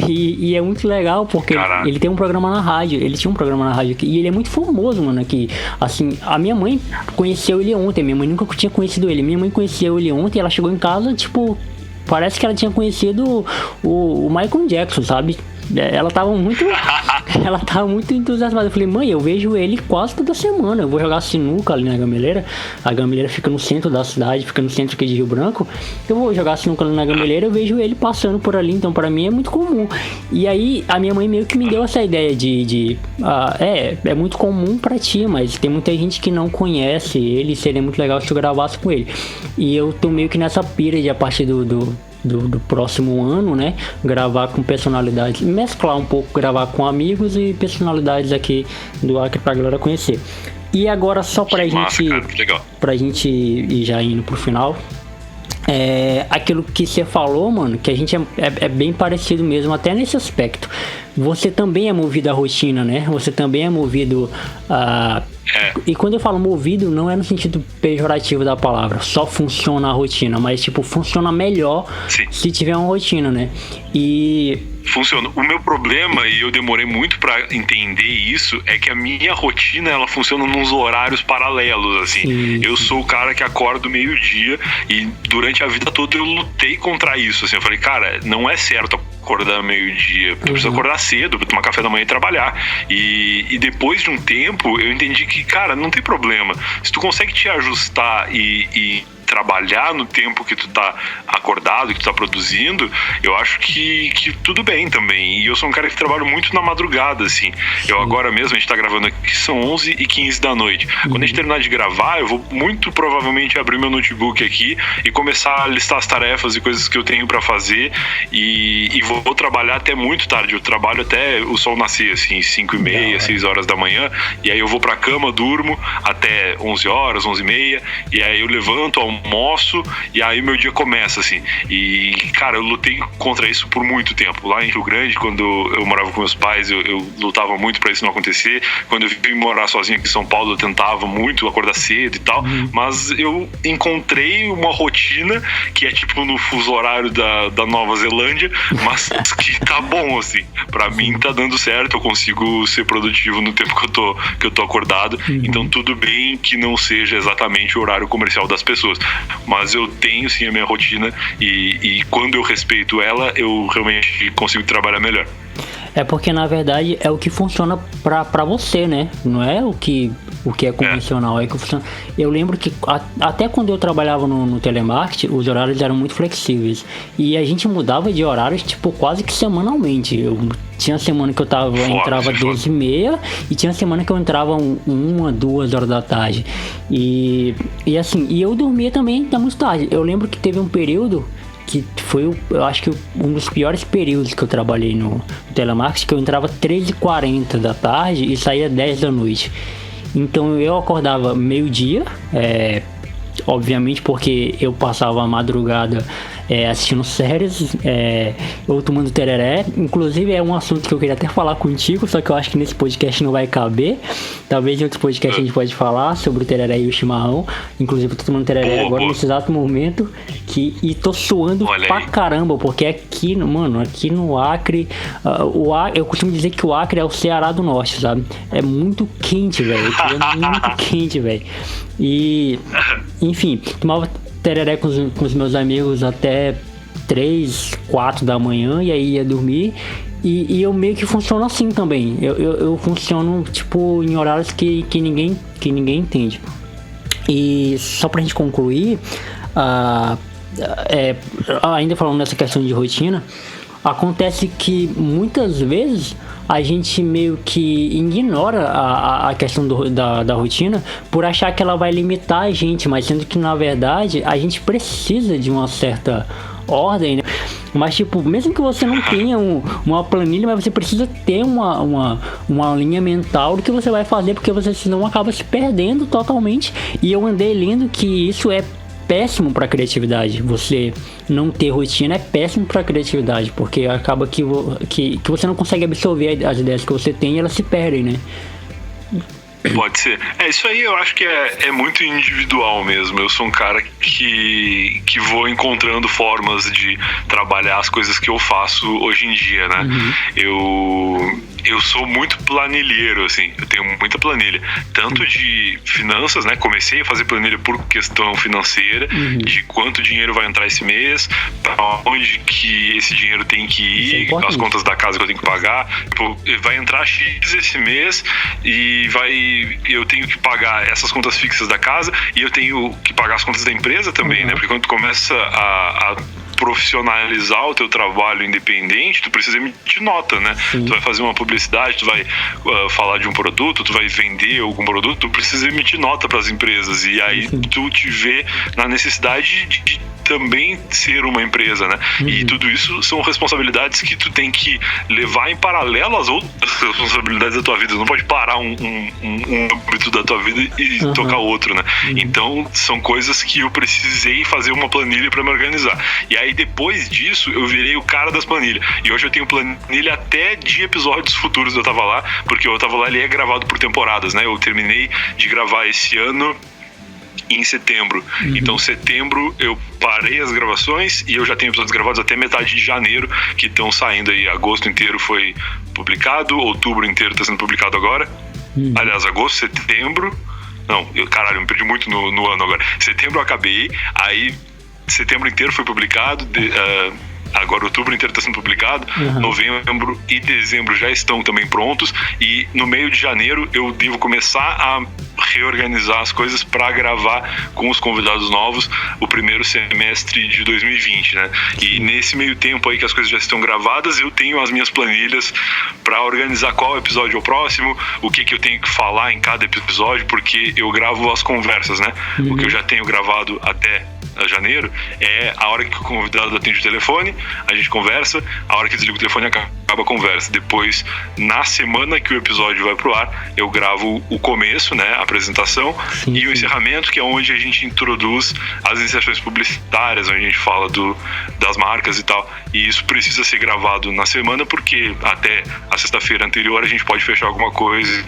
E é muito legal porque ele tem um programa na rádio. Ele tinha um programa na rádio aqui. E ele é muito famoso, mano, aqui. Assim, a minha mãe conheceu ele ontem. Minha mãe nunca tinha conhecido ele. Minha mãe conheceu ele ontem e ela chegou em casa, tipo, parece que ela tinha conhecido o Michael Jackson, sabe? Ela tava muito entusiasmada. Eu falei, mãe, eu vejo ele quase toda semana. Eu vou jogar sinuca ali na Gameleira. A Gameleira fica no centro da cidade, fica no centro aqui de Rio Branco. Eu vou jogar sinuca ali na Gameleira, eu vejo ele passando por ali. Então, pra mim, é muito comum. E aí, a minha mãe meio que me deu essa ideia é muito comum pra ti, mas tem muita gente que não conhece ele. Seria muito legal se tu gravasse com ele. E eu tô meio que nessa pira de, a partir do próximo ano, né, gravar com personalidades, mesclar um pouco, gravar com amigos e personalidades aqui do Acre pra galera conhecer. E agora só pra gente ir já indo pro final, aquilo que você falou, mano, que a gente é bem parecido mesmo, até nesse aspecto. Você também é movido à rotina, né? Você também é movido a... E quando eu falo movido, não é no sentido pejorativo da palavra, só funciona a rotina, mas tipo, funciona melhor se tiver uma rotina, né? Funciona. O meu problema, e eu demorei muito pra entender isso, é que a minha rotina, ela funciona nos horários paralelos, assim. Sim. Eu sou o cara que acorda meio-dia e durante a vida toda eu lutei contra isso, assim. Eu falei, cara, não é certo acordar meio-dia, eu preciso acordar cedo pra tomar café da manhã e trabalhar. E depois de um tempo, eu entendi que, cara, não tem problema. Se tu consegue te ajustar e trabalhar no tempo que tu tá acordado, que tu tá produzindo, eu acho que tudo bem também. E eu sou um cara que trabalho muito na madrugada, assim. Eu agora mesmo, a gente tá gravando aqui, são 11h15 da noite. Quando a gente terminar de gravar, eu vou muito provavelmente abrir meu notebook aqui e começar a listar as tarefas e coisas que eu tenho pra fazer e vou trabalhar até muito tarde. Eu trabalho até o sol nascer, assim, 5h30, 6 horas da manhã, e aí eu vou pra cama, durmo até 11 horas, 11h30, e aí eu levanto, almoço, e aí meu dia começa, assim. E, cara, eu lutei contra isso por muito tempo. Lá em Rio Grande, quando eu morava com meus pais, eu lutava muito pra isso não acontecer. Quando eu vim morar sozinho aqui em São Paulo, eu tentava muito acordar cedo e tal, mas eu encontrei uma rotina que é tipo no fuso horário da Nova Zelândia, mas que tá bom, assim. Pra mim tá dando certo, eu consigo ser produtivo no tempo que eu tô acordado. Então tudo bem que não seja exatamente o horário comercial das pessoas, mas eu tenho sim a minha rotina e quando eu respeito ela, eu realmente consigo trabalhar melhor. É porque na verdade é o que funciona pra você, né? Não é o que é convencional, é o que funciona. Eu lembro que até quando eu trabalhava no telemarketing, os horários eram muito flexíveis. E a gente mudava de horários, tipo, quase que semanalmente. Tinha semana que eu entrava 12h30 e tinha semana que eu entrava 1, 2 horas da tarde. E assim, eu dormia também até muito tarde. Eu lembro que teve um período que foi, eu acho que um dos piores períodos que eu trabalhei no telemarketing, que eu entrava 13h40 da tarde e saía 10 da noite. Então eu acordava meio-dia, obviamente porque eu passava a madrugada assistindo séries, ou tomando tereré. Inclusive é um assunto que eu queria até falar contigo, só que eu acho que nesse podcast não vai caber. Talvez em outros podcasts a gente pode falar sobre o tereré e o chimarrão. Inclusive eu tô tomando tereré agora nesse exato momento e tô suando pra caramba, porque aqui, mano, aqui no Acre, eu costumo dizer que o Acre é o Ceará do Norte, sabe? É muito quente, velho. É muito quente, velho. E, enfim, tomava tereré com os meus amigos até 3, 4 da manhã e aí ia dormir. E eu meio que funciono assim também. Eu funciono, tipo, em horários que ninguém entende. E só pra gente concluir, ainda falando nessa questão de rotina, acontece que muitas vezes a gente meio que ignora a questão da rotina por achar que ela vai limitar a gente, mas sendo que na verdade a gente precisa de uma certa ordem, né? Mas tipo, mesmo que você não tenha uma planilha, mas você precisa ter uma linha mental do que você vai fazer, porque você senão acaba se perdendo totalmente. E eu andei lendo que isso é péssimo para criatividade. Você não ter rotina é péssimo para criatividade, porque acaba que você não consegue absorver as ideias que você tem e elas se perdem, né? Pode ser. Isso aí eu acho que é muito individual mesmo. Eu sou um cara que vou encontrando formas de trabalhar as coisas que eu faço hoje em dia, né? Eu sou muito planilheiro, assim. Eu tenho muita planilha. Tanto de finanças, né? Comecei a fazer planilha por questão financeira, de quanto dinheiro vai entrar esse mês, pra onde que esse dinheiro tem que ir, as contas da casa que eu tenho que pagar. Tipo, vai entrar X esse mês e eu tenho que pagar essas contas fixas da casa e eu tenho que pagar as contas da empresa também, né? Porque quando tu começa a profissionalizar o teu trabalho independente, tu precisa emitir nota, né? Tu vai fazer uma publicidade, tu vai falar de um produto, tu vai vender algum produto, tu precisa emitir nota para as empresas e aí tu te vê na necessidade de também ser uma empresa, né? E tudo isso são responsabilidades que tu tem que levar em paralelo às outras responsabilidades da tua vida. Tu não pode parar um âmbito da tua vida e tocar outro, né? Então, são coisas que eu precisei fazer uma planilha para me organizar. E aí, depois disso, eu virei o cara das planilhas. E hoje eu tenho planilha até de episódios futuros do Eu Tava Lá, porque o Eu Tava Lá ele é gravado por temporadas, né? Eu terminei de gravar esse ano em setembro. Então, setembro eu parei as gravações e eu já tenho episódios gravados até metade de janeiro que estão saindo aí. Agosto inteiro foi publicado, outubro inteiro está sendo publicado agora. Aliás, agosto, setembro. Não, caralho, me perdi muito no ano agora. Setembro eu acabei, aí setembro inteiro foi publicado. Agora outubro inteiro está sendo publicado, novembro e dezembro já estão também prontos, e no meio de janeiro eu devo começar a reorganizar as coisas para gravar com os convidados novos o primeiro semestre de 2020, né? E nesse meio tempo aí que as coisas já estão gravadas, eu tenho as minhas planilhas para organizar qual episódio é o próximo, o que eu tenho que falar em cada episódio, porque eu gravo as conversas, né? O que eu já tenho gravado até janeiro é a hora que o convidado atende o telefone, a gente conversa, a hora que desliga o telefone acaba a conversa. Depois, na semana que o episódio vai pro ar, eu gravo o começo, né, a apresentação, e o encerramento, que é onde a gente introduz as inserções publicitárias, onde a gente fala das marcas e tal, e isso precisa ser gravado na semana, porque até a sexta-feira anterior a gente pode fechar alguma coisa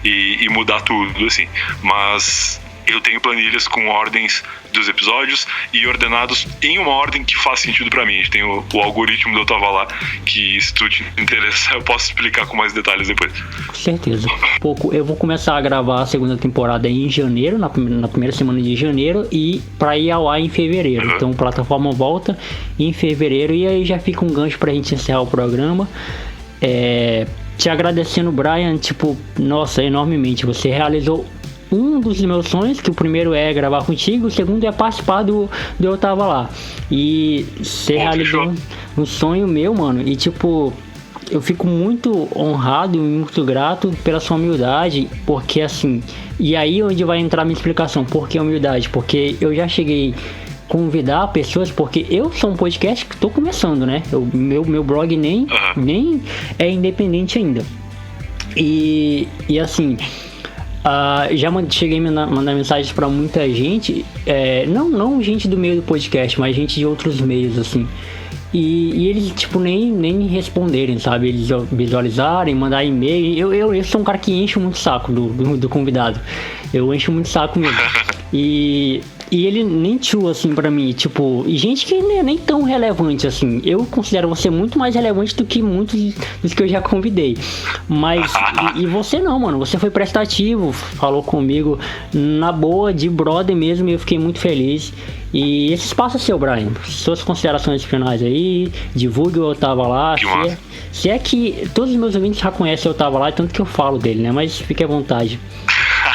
e mudar tudo, assim, mas eu tenho planilhas com ordens dos episódios e ordenados em uma ordem que faz sentido pra mim. A gente tem o algoritmo do Eu Tava Lá, que se tu te interessar eu posso explicar com mais detalhes depois. Com certeza. Eu vou começar a gravar a segunda temporada em janeiro, na primeira semana de janeiro, e pra ir ao ar em fevereiro. Então a plataforma volta em fevereiro e aí já fica um gancho pra gente encerrar o programa. Te agradecendo, Brian, nossa, enormemente. Você realizou um dos meus sonhos, que o primeiro é gravar contigo, o segundo é participar do Eu Tava Lá. E você realizou um sonho meu, mano. E eu fico muito honrado e muito grato pela sua humildade, porque assim, e aí onde vai entrar a minha explicação, por que humildade? Porque eu já cheguei a convidar pessoas, porque eu sou um podcast que tô começando, né? Meu blog nem é independente ainda. E assim, já cheguei a mandar mensagens pra muita gente, não gente do meio do podcast, mas gente de outros meios, assim. E eles, nem me responderem, sabe? Eles visualizarem, mandar e-mail. Eu sou um cara que enche muito o saco do convidado. Eu encho muito o saco mesmo. E ele nem assim pra mim, e gente que não é nem tão relevante assim. Eu considero você muito mais relevante do que muitos dos que eu já convidei. Mas, e você não, mano, você foi prestativo, falou comigo na boa, de brother mesmo, e eu fiquei muito feliz. E esse espaço é seu, Brian. Suas considerações finais aí, divulgue o Eu Tava Lá. Se é que todos os meus ouvintes já conhecem o Eu Tava Lá, tanto que eu falo dele, né? Mas fique à vontade.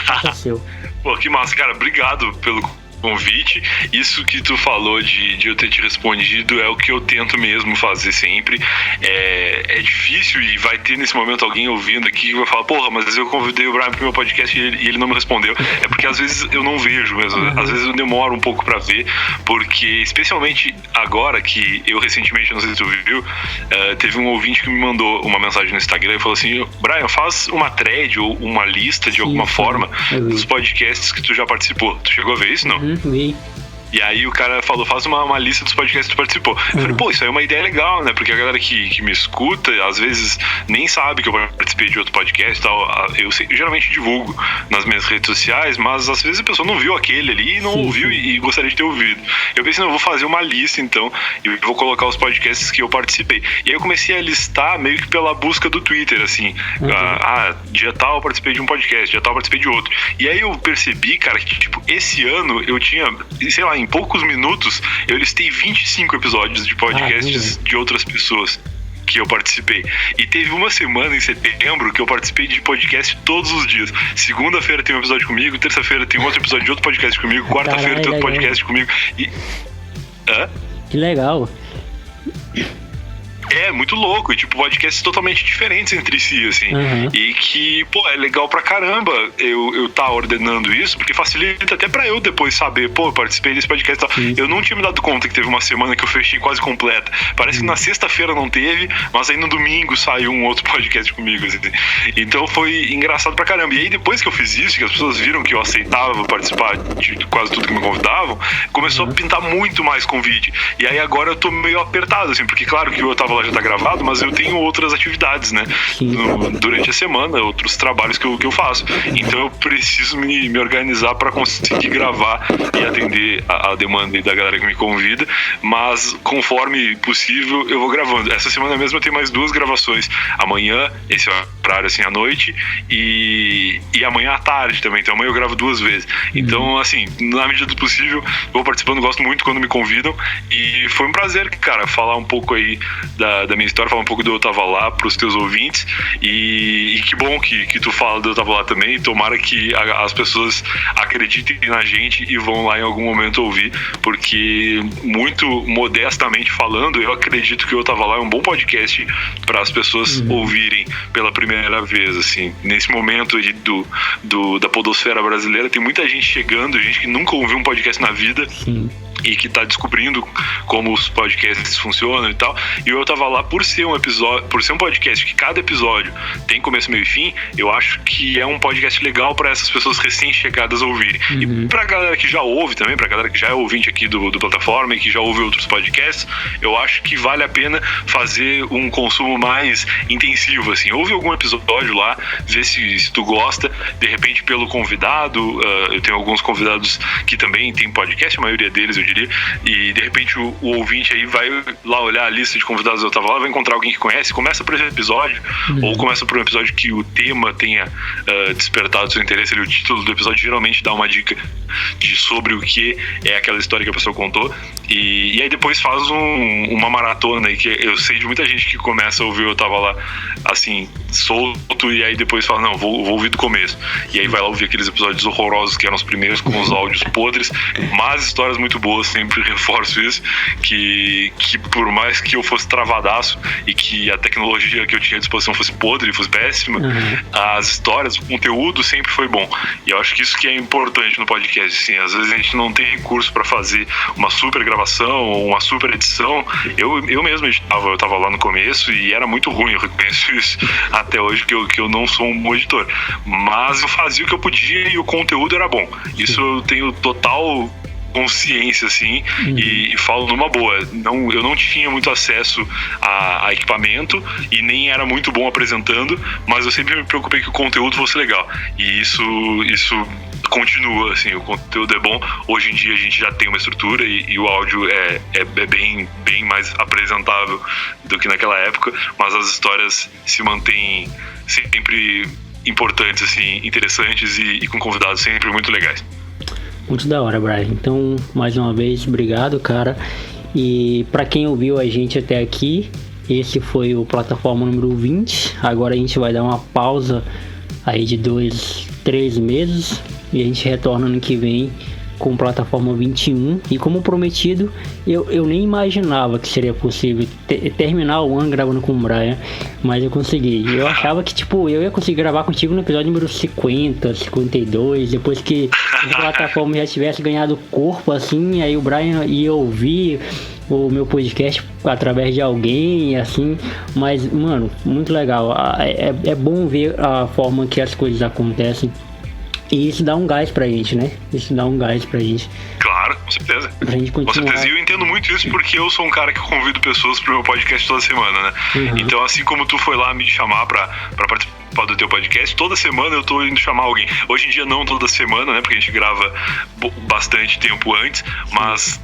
Espaço é seu. Pô, que massa, cara. Obrigado pelo convite. Isso que tu falou de eu ter te respondido é o que eu tento mesmo fazer sempre. É difícil e vai ter nesse momento alguém ouvindo aqui que vai falar, porra, mas eu convidei o Brian pro meu podcast e ele não me respondeu. É porque às vezes eu não vejo mesmo, às vezes eu demoro um pouco pra ver, porque especialmente agora que eu recentemente, não sei se tu viu, teve um ouvinte que me mandou uma mensagem no Instagram e falou assim, Brian, faz uma thread ou uma lista de alguma forma dos podcasts que tu já participou. Tu chegou a ver isso, não? Vi. E aí o cara falou, faz uma lista dos podcasts que tu participou. Eu falei, pô, isso aí é uma ideia legal, né? Porque a galera que me escuta, às vezes nem sabe que eu participei de outro podcast e tal. Eu geralmente divulgo nas minhas redes sociais, mas às vezes a pessoa não viu aquele ali e não ouviu e gostaria de ter ouvido. Eu pensei, não, eu vou fazer uma lista então e vou colocar os podcasts que eu participei. E aí eu comecei a listar meio que pela busca do Twitter, assim. Dia tal eu participei de um podcast, dia tal eu participei de outro. E aí eu percebi, cara, que esse ano eu tinha, sei lá, em poucos minutos eu listei 25 episódios de podcasts de outras pessoas que eu participei. E teve uma semana em setembro que eu participei de podcast todos os dias. Segunda-feira tem um episódio comigo, terça-feira tem outro episódio de outro podcast comigo, quarta-feira tem outro podcast comigo. Que legal. É muito louco, e podcasts totalmente diferentes entre si, assim. E que, pô, é legal pra caramba eu tá ordenando isso, porque facilita até pra eu depois saber, pô, eu participei desse podcast e tal. Eu não tinha me dado conta que teve uma semana que eu fechei quase completa. Parece que na sexta-feira não teve, mas aí no domingo saiu um outro podcast comigo, assim. Então foi engraçado pra caramba. E aí depois que eu fiz isso, que as pessoas viram que eu aceitava participar de quase tudo que me convidavam, começou a pintar muito mais convite. E aí agora eu tô meio apertado, assim, porque claro que eu tava lá já tá gravado, mas eu tenho outras atividades, né? Durante a semana, outros trabalhos que eu faço. Então eu preciso me organizar para conseguir gravar e atender a demanda da galera que me convida, mas conforme possível eu vou gravando. Essa semana mesmo eu tenho mais 2 gravações. Amanhã, esse horário assim à noite, e amanhã à tarde também. Então amanhã eu gravo 2 vezes. Então, assim, na medida do possível, vou participando, gosto muito quando me convidam. E foi um prazer, cara, falar um pouco aí da minha história, falar um pouco do Eu Tava Lá pros teus ouvintes. E que bom que tu fala do Eu Tava Lá também. Tomara que as pessoas acreditem na gente e vão lá em algum momento ouvir, porque, muito modestamente falando, eu acredito que Eu Tava Lá é um bom podcast para as pessoas ouvirem pela primeira vez, assim. Nesse momento aí da podosfera brasileira, tem muita gente chegando, gente que nunca ouviu um podcast na vida. Sim. E que tá descobrindo como os podcasts funcionam e tal. E Eu Tava Lá, por ser um podcast que cada episódio tem começo, meio e fim, eu acho que é um podcast legal para essas pessoas recém-chegadas ouvirem. E pra galera que já ouve também, pra galera que já é ouvinte aqui do plataforma e que já ouve outros podcasts, eu acho que vale a pena fazer um consumo mais intensivo, assim. Ouve algum episódio lá, vê se tu gosta, de repente pelo convidado. Eu tenho alguns convidados que também tem podcast, a maioria deles, eu diria, e de repente o ouvinte aí vai lá olhar a lista de convidados do Eu Tava Lá, vai encontrar alguém que conhece, começa por esse episódio, ou começa por um episódio que o tema tenha despertado seu interesse, ali, o título do episódio geralmente dá uma dica sobre o que é aquela história que a pessoa contou, e aí depois faz uma maratona aí, que eu sei de muita gente que começa a ouvir Eu Tava Lá assim, solto, e aí depois fala, não, vou ouvir do começo, e aí vai lá ouvir aqueles episódios horrorosos que eram os primeiros, com os áudios podres, mas histórias muito boas. Sempre reforço isso, que por mais que eu fosse travadaço e que a tecnologia que eu tinha à disposição fosse podre, fosse péssima, as histórias, o conteúdo sempre foi bom. E eu acho que isso que é importante no podcast, assim, às vezes a gente não tem recurso para fazer uma super gravação ou uma super edição. Eu mesmo editava, eu tava lá no começo e era muito ruim, eu reconheço isso até hoje, que eu não sou um bom editor, mas eu fazia o que eu podia e o conteúdo era bom. Isso eu tenho total consciência, assim, e falo numa boa. Eu não tinha muito acesso a equipamento e nem era muito bom apresentando, mas eu sempre me preocupei que o conteúdo fosse legal. E isso continua, assim, o conteúdo é bom. Hoje em dia a gente já tem uma estrutura e o áudio é bem mais apresentável do que naquela época, mas as histórias se mantêm sempre importantes, assim, interessantes e com convidados sempre muito legais. Muito da hora, Brian. Então, mais uma vez, obrigado, cara. E para quem ouviu a gente até aqui, esse foi o plataforma número 20. Agora a gente vai dar uma pausa aí de 2-3 meses e a gente retorna ano que vem com plataforma 21. E como prometido, eu nem imaginava que seria possível terminar o ano gravando com o Brian, mas eu consegui. Eu achava que eu ia conseguir gravar contigo no episódio número 50, 52, depois que a plataforma já tivesse ganhado corpo, assim, aí o Brian ia ouvir o meu podcast através de alguém, assim. Mas, mano, muito legal. É bom ver a forma que as coisas acontecem. E isso dá um gás pra gente, né? Claro, com certeza. Pra gente continuar. Com certeza, e eu entendo muito isso porque eu sou um cara que convido pessoas pro meu podcast toda semana, né? Então, assim como tu foi lá me chamar pra participar do teu podcast, toda semana eu tô indo chamar alguém. Hoje em dia não toda semana, né? Porque a gente grava bastante tempo antes, mas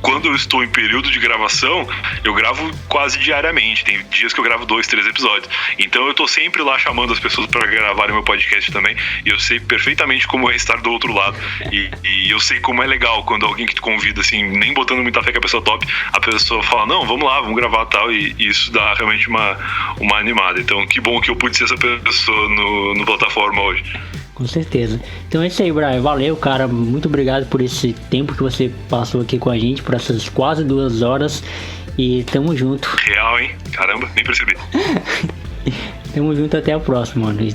quando eu estou em período de gravação, eu gravo quase diariamente. Tem dias que eu gravo 2-3 episódios. Então eu tô sempre lá chamando as pessoas para gravarem meu podcast também. E eu sei perfeitamente como é estar do outro lado. E eu sei como é legal quando alguém que te convida, assim, nem botando muita fé que a pessoa top, a pessoa fala, não, vamos lá, vamos gravar tal. E isso dá realmente uma animada. Então que bom que eu pude ser essa pessoa no plataforma hoje. Com certeza. Então é isso aí, Brian. Valeu, cara. Muito obrigado por esse tempo que você passou aqui com a gente, por essas quase 2 horas. E tamo junto. Real, hein? Caramba, nem percebi. Tamo junto, até a próxima, mano.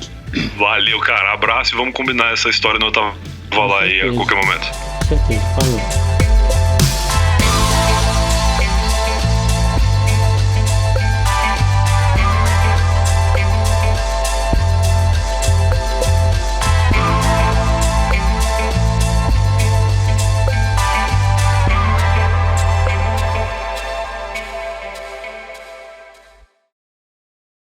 Valeu, cara. Abraço e vamos combinar essa história no Eu Tava Lá aí a qualquer momento. Com certeza. Falou.